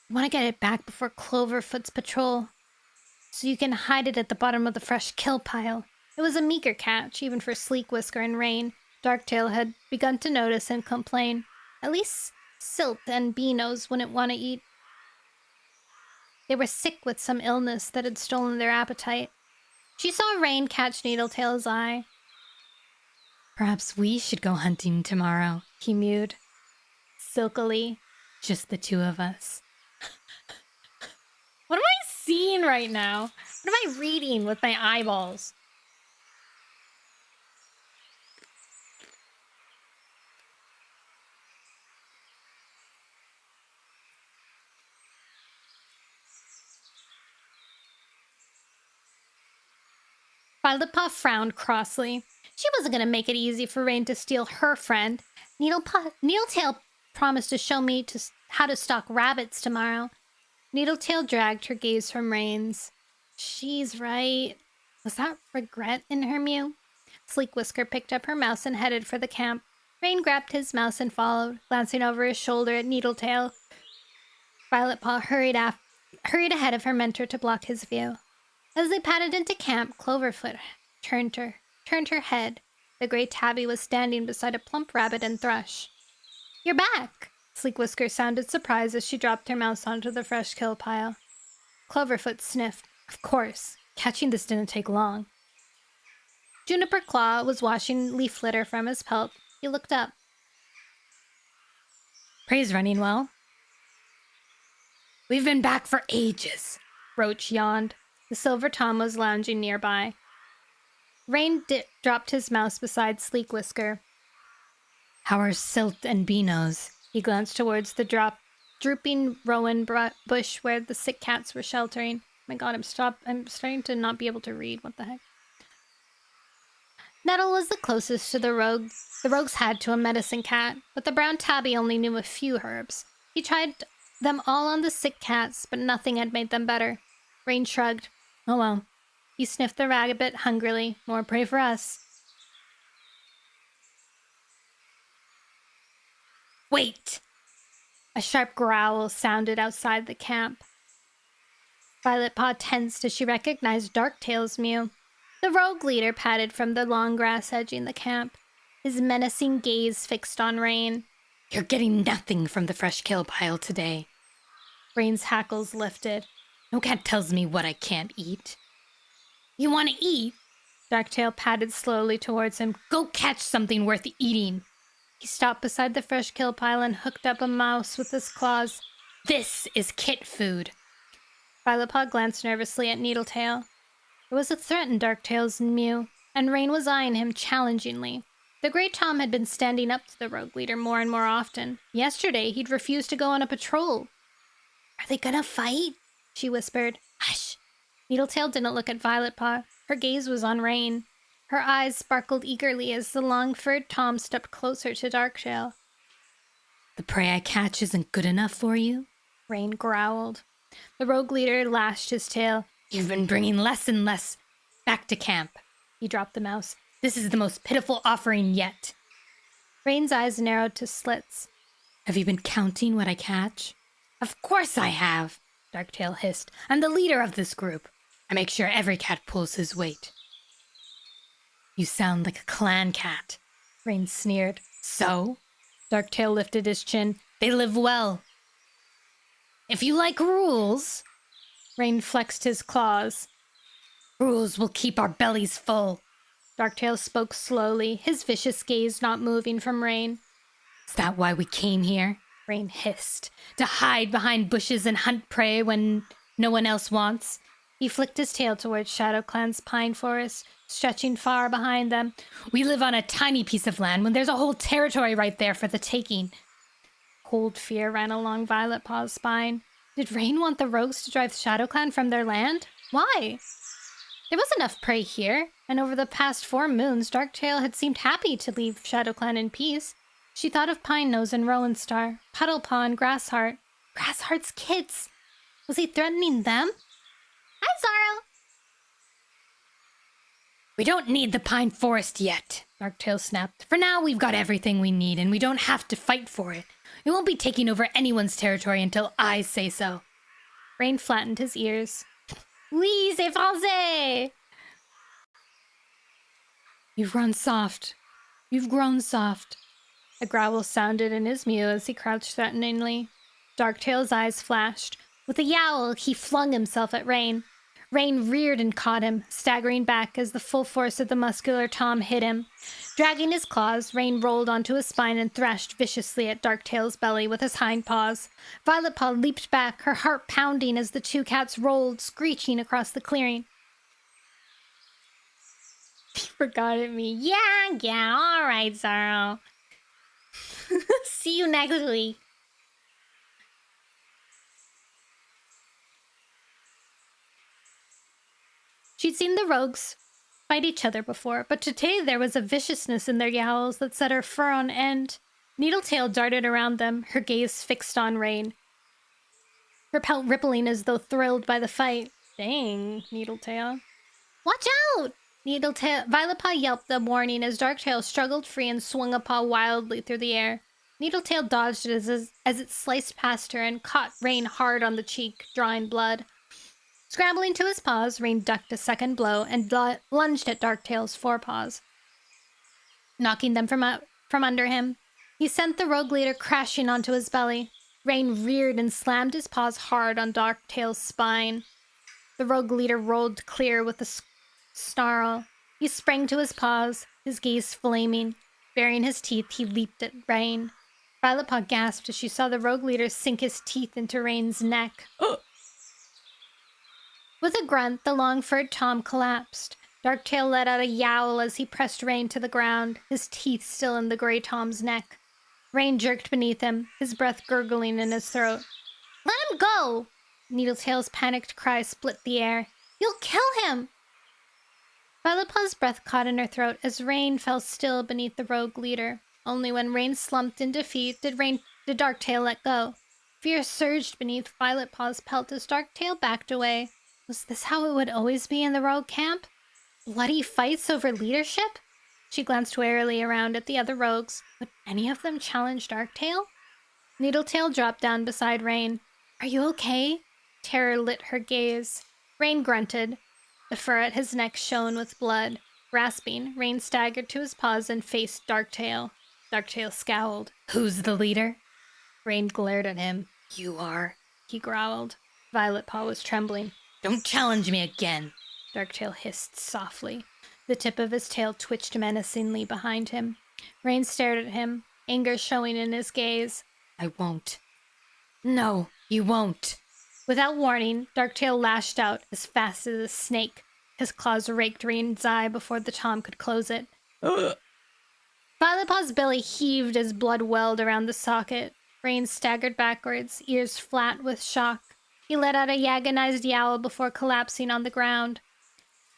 I want to get it back before Cloverfoot's patrol, so you can hide it at the bottom of the fresh kill pile. It was a meager catch, even for Sleek Whisker and Rain. Darktail had begun to notice and complain. At least Silt and Beanos wouldn't want to eat. They were sick with some illness that had stolen their appetite. She saw Rain catch Needletail's eye. Perhaps we should go hunting tomorrow, he mewed. Silkily, just the two of us. What am I seeing right now? What am I reading with my eyeballs? Violet Paw frowned crossly. She wasn't going to make it easy for Rain to steal her friend. Needletail promised to show me how to stalk rabbits tomorrow. Needletail dragged her gaze from Rain's. She's right. Was that regret in her mew? Sleek Whisker picked up her mouse and headed for the camp. Rain grabbed his mouse and followed, glancing over his shoulder at Needletail. Violet Paw hurried ahead of her mentor to block his view. As they padded into camp, Cloverfoot turned her head. The gray tabby was standing beside a plump rabbit and thrush. You're back! Sleek Whisker sounded surprised as she dropped her mouse onto the fresh kill pile. Cloverfoot sniffed. Of course, catching this didn't take long. Juniper Claw was washing leaf litter from his pelt. He looked up. Prey's running well. We've been back for ages, Roach yawned. The Silver Tom was lounging nearby. Rain dropped his mouse beside Sleek Whisker. How are Silt and Beanos? He glanced towards the drooping rowan bush where the sick cats were sheltering. My god, I'm starting to not be able to read. What the heck? Nettle was the closest to the rogues. The rogues had to a medicine cat, but the brown tabby only knew a few herbs. He tried them all on the sick cats, but nothing had made them better. Rain shrugged. Oh well. He sniffed the rabbit hungrily. More prey for us. Wait! A sharp growl sounded outside the camp. Violet Paw tensed as she recognized Darktail's mew. The rogue leader padded from the long grass edging the camp, his menacing gaze fixed on Rain. You're getting nothing from the fresh kill pile today. Rain's hackles lifted. No cat tells me what I can't eat. You want to eat? Darktail padded slowly towards him. Go catch something worth eating. He stopped beside the fresh kill pile and hooked up a mouse with his claws. This is kit food. Violetpaw glanced nervously at Needletail. There was a threat in Darktail's mew, and Rain was eyeing him challengingly. The Grey Tom had been standing up to the rogue leader more and more often. Yesterday, he'd refused to go on a patrol. Are they gonna fight? She whispered. Hush! Needletail didn't look at Violetpaw. Her gaze was on Rain. Her eyes sparkled eagerly as the long-furred Tom stepped closer to Darktail. The prey I catch isn't good enough for you? Rain growled. The rogue leader lashed his tail. You've been bringing less and less back to camp. He dropped the mouse. This is the most pitiful offering yet. Rain's eyes narrowed to slits. Have you been counting what I catch? Of course I have, Darktail hissed. I'm the leader of this group. I make sure every cat pulls his weight. You sound like a clan cat, Rain sneered. So? Darktail lifted his chin. They live well. If you like rules, Rain flexed his claws. Rules will keep our bellies full. Darktail spoke slowly, his vicious gaze not moving from Rain. Is that why we came here? Rain hissed. To hide behind bushes and hunt prey when no one else wants. He flicked his tail towards ShadowClan's pine forest, stretching far behind them. We live on a tiny piece of land when there's a whole territory right there for the taking. Cold fear ran along Violetpaw's spine. Did Rain want the rogues to drive ShadowClan from their land? Why? There was enough prey here, and over the past 4 moons, Darktail had seemed happy to leave ShadowClan in peace. She thought of Pine Nose and Rowenstar, Puddlepaw and Grassheart. Grassheart's kids! Was he threatening them? Hi, Zaro! We don't need the pine forest yet, Darktail snapped. For now, we've got everything we need, and we don't have to fight for it. We won't be taking over anyone's territory until I say so. Rain flattened his ears. Oui, c'est français! You've grown soft. You've grown soft. A growl sounded in his mew as he crouched threateningly. Darktail's eyes flashed. With a yowl, he flung himself at Rain. Rain reared and caught him, staggering back as the full force of the muscular Tom hit him. Dragging his claws, Rain rolled onto his spine and thrashed viciously at Darktail's belly with his hind paws. Violetpaw leaped back, her heart pounding as the 2 cats rolled, screeching across the clearing. He forgot at me. Yeah, all right, Zaro. See you next week. She'd seen the rogues fight each other before, but today there was a viciousness in their yowls that set her fur on end. Needletail darted around them, her gaze fixed on Rain, her pelt rippling as though thrilled by the fight. Dang, Needletail. Watch out! Violetpaw yelped a warning as Darktail struggled free and swung a paw wildly through the air. Needletail dodged as it sliced past her and caught Rain hard on the cheek, drawing blood. Scrambling to his paws, Rain ducked a second blow and lunged at Darktail's forepaws, knocking them from under him. He sent the rogue leader crashing onto his belly. Rain reared and slammed his paws hard on Darktail's spine. The rogue leader rolled clear with a snarl. He sprang to his paws, his gaze flaming. Baring his teeth, he leaped at Rain. Violetpaw gasped as she saw the rogue leader sink his teeth into Rain's neck. With a grunt, the long-furred Tom collapsed. Darktail let out a yowl as he pressed Rain to the ground, his teeth still in the Grey Tom's neck. Rain jerked beneath him, his breath gurgling in his throat. Let him go! Needletail's panicked cry split the air. You'll kill him! Violetpaw's breath caught in her throat as Rain fell still beneath the rogue leader. Only when Rain slumped in defeat did Darktail let go. Fear surged beneath Violetpaw's pelt as Darktail backed away. Was this how it would always be in the rogue camp? Bloody fights over leadership? She glanced warily around at the other rogues. Would any of them challenge Darktail? Needletail dropped down beside Rain. Are you okay? Terror lit her gaze. Rain grunted. The fur at his neck shone with blood. Grasping, Rain staggered to his paws and faced Darktail. Darktail scowled. Who's the leader? Rain glared at him. You are, he growled. Violet Paw was trembling. Don't challenge me again, Darktail hissed softly. The tip of his tail twitched menacingly behind him. Rain stared at him, anger showing in his gaze. I won't. No, you won't. Without warning, Darktail lashed out as fast as a snake. His claws raked Rain's eye before the Tom could close it. Violet Paw's belly heaved as blood welled around the socket. Rain staggered backwards, ears flat with shock. He let out a agonized yowl before collapsing on the ground.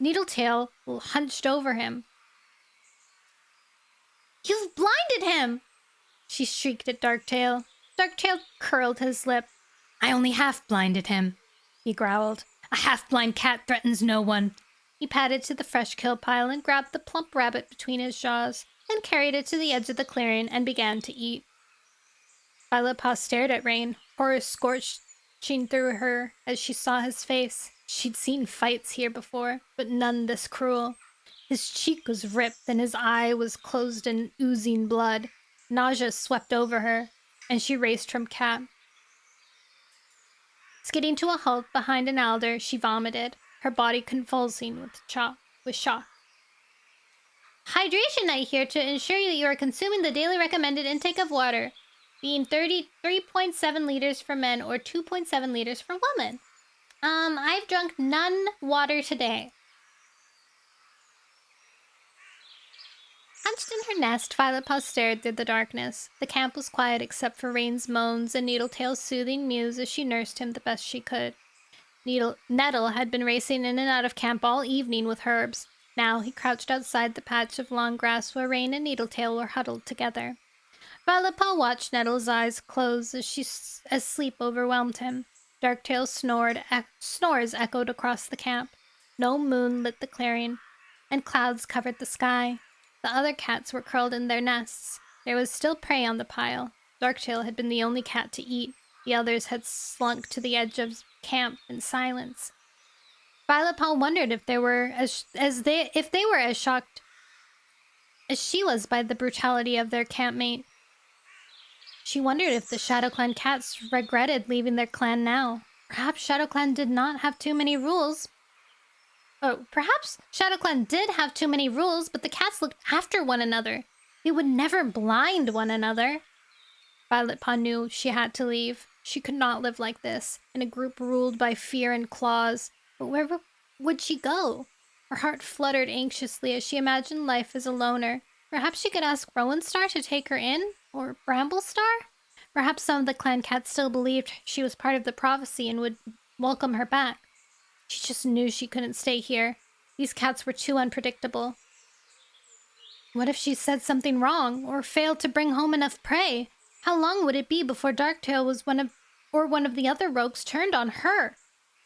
Needletail hunched over him. You've blinded him! She shrieked at Darktail. Darktail curled his lip. I only half blinded him, he growled. A half-blind cat threatens no one. He padded to the fresh kill pile and grabbed the plump rabbit between his jaws, then carried it to the edge of the clearing and began to eat. Violet Paw stared at Rain, horror scorching through her as she saw his face. She'd seen fights here before, but none this cruel. His cheek was ripped and his eye was closed and oozing blood. Nausea swept over her, and she raced from camp. Skidding to a halt behind an alder, she vomited, her body convulsing with shock. Hydration night here to ensure that you are consuming the daily recommended intake of water, being 33.7 liters for men or 2.7 liters for women. I've drunk none water today. Hunched in her nest, Violet Paw stared through the darkness. The camp was quiet except for Rain's moans and Needletail's soothing mews as she nursed him the best she could. Nettle had been racing in and out of camp all evening with Herbs. Now he crouched outside the patch of long grass where Rain and Needletail were huddled together. Violet Paw watched Nettle's eyes close as sleep overwhelmed him. Darktail's snores echoed across the camp. No moon lit the clearing, and clouds covered the sky. The other cats were curled in their nests. There was still prey on the pile. Darktail had been the only cat to eat. The others had slunk to the edge of camp in silence. Violet Paw wondered if they were as shocked as she was by the brutality of their campmate. She wondered if the Shadow Clan cats regretted leaving their clan now. Perhaps Shadow Clan did not have too many rules. Perhaps Shadow Clan did have too many rules, but the cats looked after one another. They would never blind one another. Violet Paw knew she had to leave. She could not live like this, in a group ruled by fear and claws. But where would she go? Her heart fluttered anxiously as she imagined life as a loner. Perhaps she could ask Rowan Star to take her in? Or Bramble Star? Perhaps some of the clan cats still believed she was part of the prophecy and would welcome her back. She just knew she couldn't stay here. These cats were too unpredictable. What if she said something wrong, or failed to bring home enough prey? How long would it be before Darktail was one of the other rogues turned on her?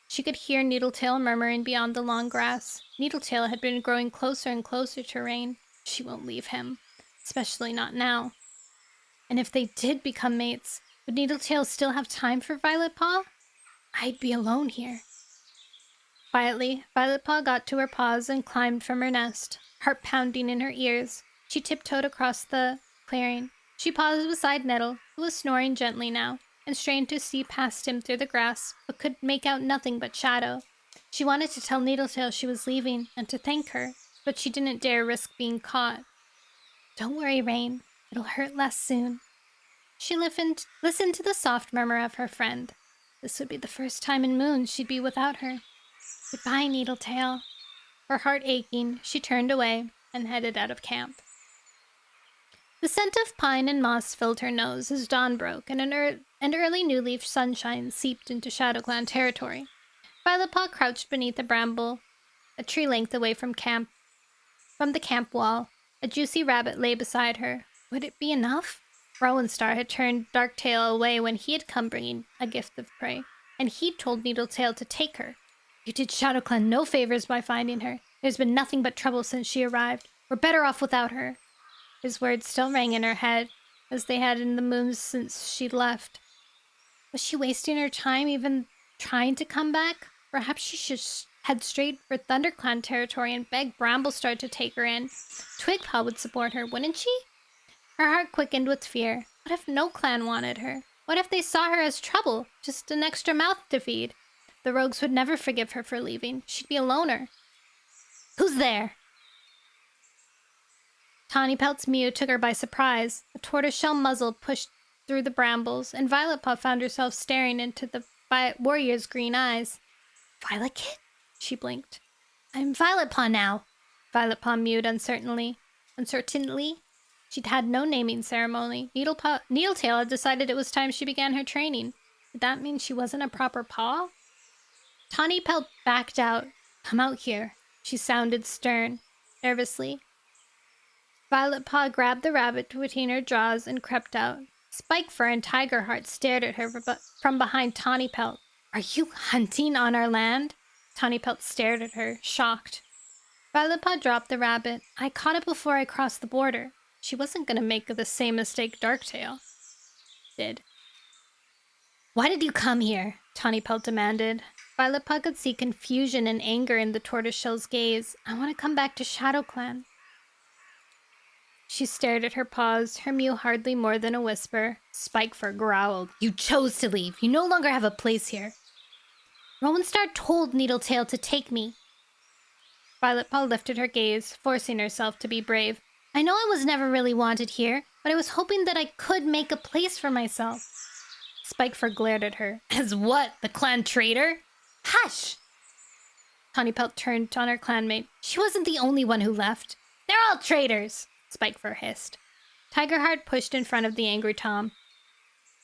She could hear Needletail murmuring beyond the long grass. Needletail had been growing closer and closer to Rain. She won't leave him, especially not now. And if they did become mates, would Needletail still have time for Violet Paw? I'd be alone here. Quietly, Violet Paw got to her paws and climbed from her nest, heart pounding in her ears. She tiptoed across the clearing. She paused beside Nettle, who was snoring gently now, and strained to see past him through the grass, but could make out nothing but shadow. She wanted to tell Needletail she was leaving, and to thank her, but she didn't dare risk being caught. Don't worry, Rain. It'll hurt less soon. She listened to the soft murmur of her friend. This would be the first time in moons she'd be without her. Goodbye, Needletail. Her heart aching, she turned away and headed out of camp. The scent of pine and moss filled her nose as dawn broke and an early new leaf sunshine seeped into Shadow Clan territory. Violet Paw crouched beneath a bramble, a tree length away from the camp wall. A juicy rabbit lay beside her. Would it be enough? Rowan Star had turned Darktail away when he had come bringing a gift of prey, and he'd told Needletail to take her. You did ShadowClan no favors by finding her. There's been nothing but trouble since she arrived. We're better off without her. His words still rang in her head, as they had in the moons since she'd left. Was she wasting her time even trying to come back? Perhaps she should head straight for ThunderClan territory and beg Bramblestar to take her in. Twigpaw would support her, wouldn't she? Her heart quickened with fear. What if no clan wanted her? What if they saw her as trouble, just an extra mouth to feed? The rogues would never forgive her for leaving. She'd be a loner. Who's there? Tawny Pelt's mew took her by surprise. A tortoiseshell muzzle pushed through the brambles, and Violetpaw found herself staring into the warrior's green eyes. Violet Kit? She blinked. I'm Violetpaw now. Violetpaw mewed uncertainly. She'd had no naming ceremony. Needletail had decided it was time she began her training. Did that mean she wasn't a proper paw? Tawny Pelt backed out. Come out here. She sounded stern, nervously. Violetpaw grabbed the rabbit between her jaws and crept out. Spikefur and Tigerheart stared at her from behind Tawny Pelt. Are you hunting on our land? Tawny Pelt stared at her, shocked. Violetpaw dropped the rabbit. I caught it before I crossed the border. She wasn't going to make the same mistake Darktail did. Why did you come here? Tawny Pelt demanded. Violetpaw could see confusion and anger in the tortoiseshell's gaze. I want to come back to ShadowClan. She stared at her paws, her mew hardly more than a whisper. Spikefur growled. You chose to leave. You no longer have a place here. Rowenstar told Needletail to take me. Violetpaw lifted her gaze, forcing herself to be brave. I know I was never really wanted here, but I was hoping that I could make a place for myself. Spikefur glared at her. As what? The clan traitor? Hush! Tawny Pelt turned on her clanmate. She wasn't the only one who left. They're all traitors! Spikefur hissed. Tigerheart pushed in front of the angry Tom.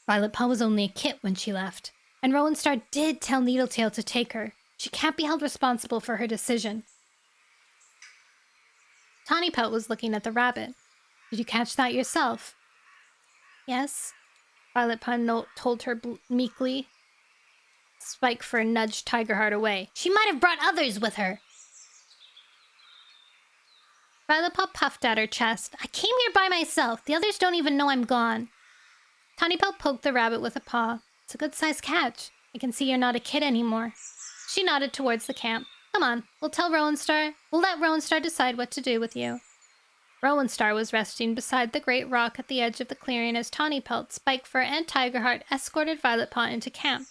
Violetpaw was only a kit when she left, and Rowenstar did tell Needletail to take her. She can't be held responsible for her decision. Tawny Pelt was looking at the rabbit. Did you catch that yourself? Yes, Violetpaw told her meekly. Spikefur nudged Tigerheart away. She might have brought others with her. Violetpaw puffed at her chest. I came here by myself. The others don't even know I'm gone. Tawny Pelt poked the rabbit with a paw. It's a good-sized catch. I can see you're not a kid anymore. She nodded towards the camp. Come on, we'll let Rowenstar decide what to do with you. Rowenstar was resting beside the great rock at the edge of the clearing as Tawny Pelt, Spikefur, and Tigerheart escorted Violetpaw into camp.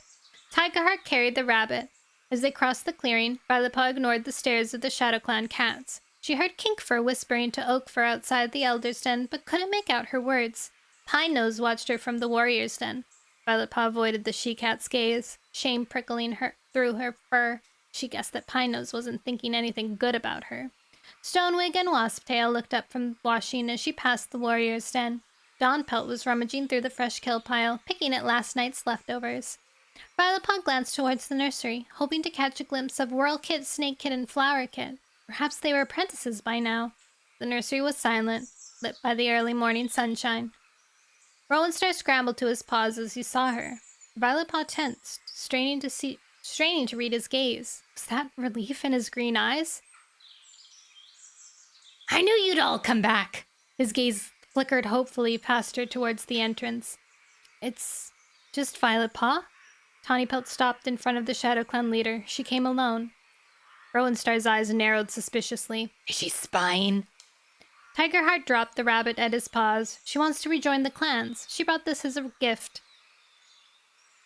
Tigerheart carried the rabbit. As they crossed the clearing, Violetpaw ignored the stares of the ShadowClan cats. She heard Kinkfur whispering to Oakfur outside the Elder's Den, but couldn't make out her words. Pine Nose watched her from the Warrior's Den. Violetpaw avoided the she-cat's gaze, shame prickling her through her fur. She guessed that Pine Nose wasn't thinking anything good about her. Stonewig and Wasptail looked up from washing as she passed the Warrior's Den. Dawnpelt was rummaging through the fresh kill pile, picking at last night's leftovers. Violetpaw glanced towards the nursery, hoping to catch a glimpse of Whirlkit, Snakekit, and Flowerkit. Perhaps they were apprentices by now. The nursery was silent, lit by the early morning sunshine. Rowenstar scrambled to his paws as he saw her. Violetpaw tensed, straining to read his gaze. Was that relief in his green eyes? I knew you'd all come back! His gaze flickered hopefully past her towards the entrance. It's just Violetpaw? Tawny Pelt stopped in front of the ShadowClan leader. She came alone. Rowenstar's eyes narrowed suspiciously. Is she spying? Tigerheart dropped the rabbit at his paws. She wants to rejoin the clans. She brought this as a gift.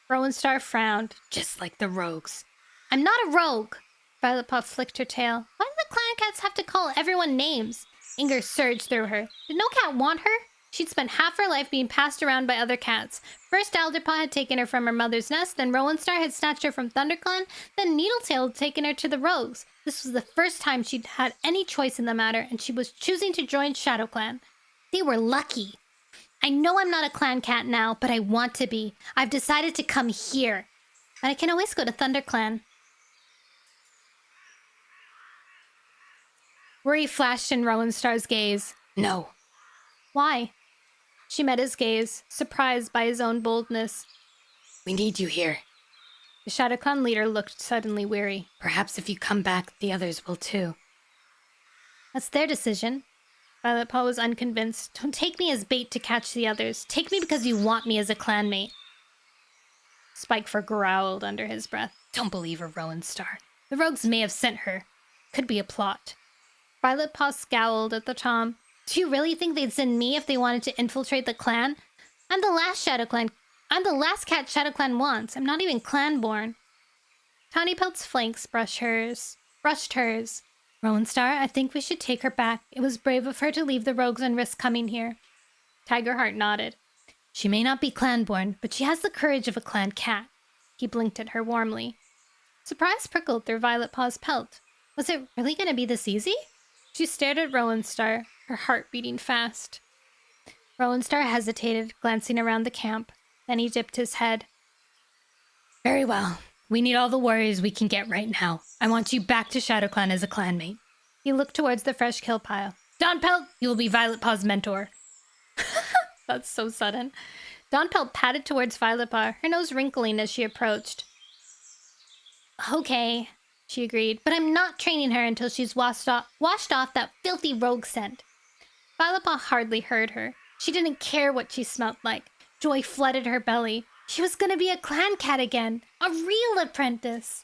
Rowenstar frowned. Just like the rogues. I'm not a rogue! Violetpaw flicked her tail. Why do the clan cats have to call everyone names? Anger surged through her. Did no cat want her? She'd spent half her life being passed around by other cats. First Alderpaw had taken her from her mother's nest, then Rowenstar had snatched her from ThunderClan, then Needletail had taken her to the Rogues. This was the first time she'd had any choice in the matter, and she was choosing to join ShadowClan. They were lucky. I know I'm not a clan cat now, but I want to be. I've decided to come here. But I can always go to ThunderClan. Worry flashed in Rowenstar's gaze. No. Why? She met his gaze, surprised by his own boldness. We need you here. The Shadow Clan leader looked suddenly weary. Perhaps if you come back, the others will too. That's their decision. Violet Paw was unconvinced. Don't take me as bait to catch the others. Take me because you want me as a clanmate. Spikefur growled under his breath. Don't believe her, Rowan Star. The rogues may have sent her. Could be a plot. Violet Paw scowled at the Tom. Do you really think they'd send me if they wanted to infiltrate the clan? I'm the last cat Shadow Clan wants. I'm not even clan-born. Tawny Pelt's flanks brushed hers. Rowan Star, I think we should take her back. It was brave of her to leave the rogues and risk coming here. Tigerheart nodded. She may not be clan-born, but she has the courage of a clan cat. He blinked at her warmly. Surprise prickled through Violet Paw's pelt. Was it really going to be this easy? She stared at Rowan Star, her heart beating fast. Rowan Star hesitated, glancing around the camp. Then he dipped his head. Very well. We need all the warriors we can get right now. I want you back to Shadow Clan as a clanmate. He looked towards the fresh kill pile. Dawn Pelt, you will be Violet Paw's mentor. That's so sudden. Dawn Pelt patted towards Violet Paw, her nose wrinkling as she approached. Okay, she agreed, but I'm not training her until she's washed off that filthy rogue scent. Violet Paw hardly heard her. She didn't care what she smelled like. Joy flooded her belly. She was gonna be a clan cat again, a real apprentice.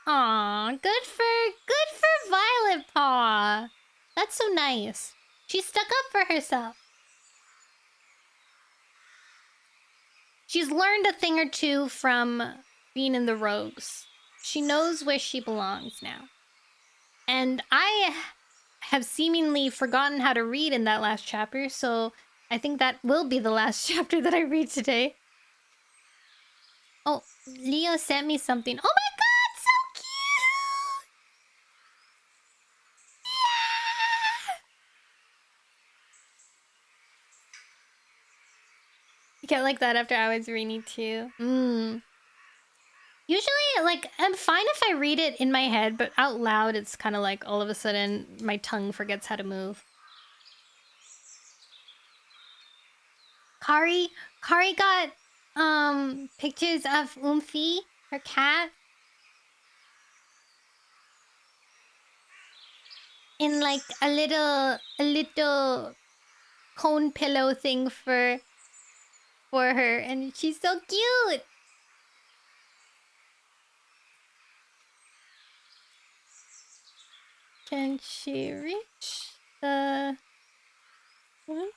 Aw, good for Violet Paw. That's so nice. She stuck up for herself. She's learned a thing or two from being in the rogues. She knows where she belongs now. And I have seemingly forgotten how to read in that last chapter, so I think that will be the last chapter that I read today. Oh, Leo sent me something. Oh my god, so cute! Yeah! You get like that after I was reading too. Usually, like, I'm fine if I read it in my head, but out loud, it's kind of like all of a sudden my tongue forgets how to move. Kari got pictures of Oomphy, her cat, in like a little cone pillow thing for her, and she's so cute. Can she reach the one?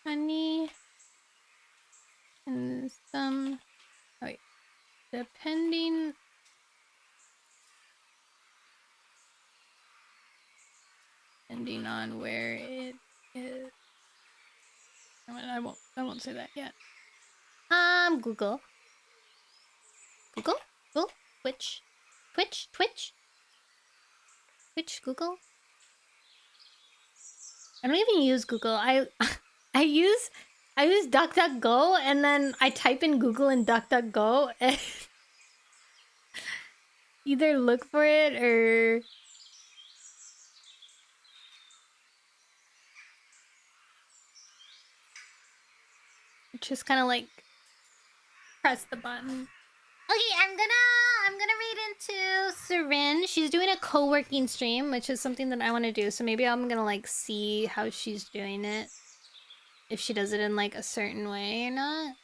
Honey and some. Oh wait. Depending on where it is. I won't say that yet. Google. Twitch, Google. I don't even use Google. I use DuckDuckGo, and then I type in Google and DuckDuckGo and either look for it or just kind of like press the button. Okay, I'm gonna read into Syringe. She's doing a co-working stream, which is something that I want to do. So maybe I'm gonna like see how she's doing it, if she does it in like a certain way or not.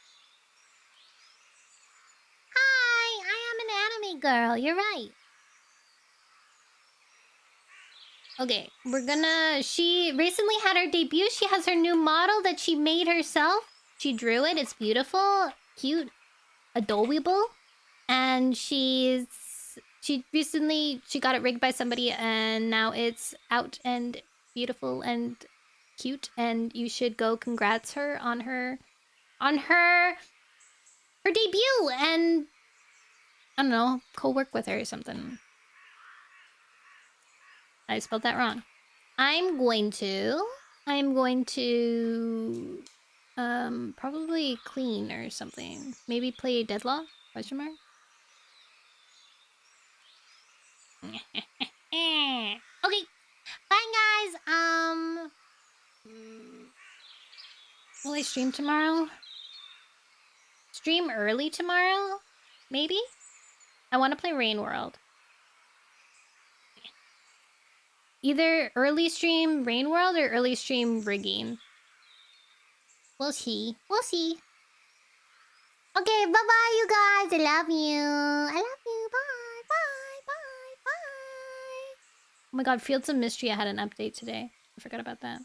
Hi, I am an anime girl. You're right. Okay, she recently had her debut. She has her new model that she made herself. She drew it. It's beautiful, cute, adorable. And she recently got it rigged by somebody, and now it's out and beautiful and cute, and you should go congrats her on her debut, and I don't know, co-work with her or something. I spelled that wrong. I'm going to probably clean or something. Maybe play Deadlaw? Question mark? Okay. Bye guys. Will I stream tomorrow? Stream early tomorrow? Maybe? I want to play Rain World. Either early stream Rain World or early stream rigging. We'll see. We'll see. Okay, bye-bye, you guys. I love you. I love you. Bye, bye, bye, bye. Oh my god, Fields of Mystery, I had an update today. I forgot about that.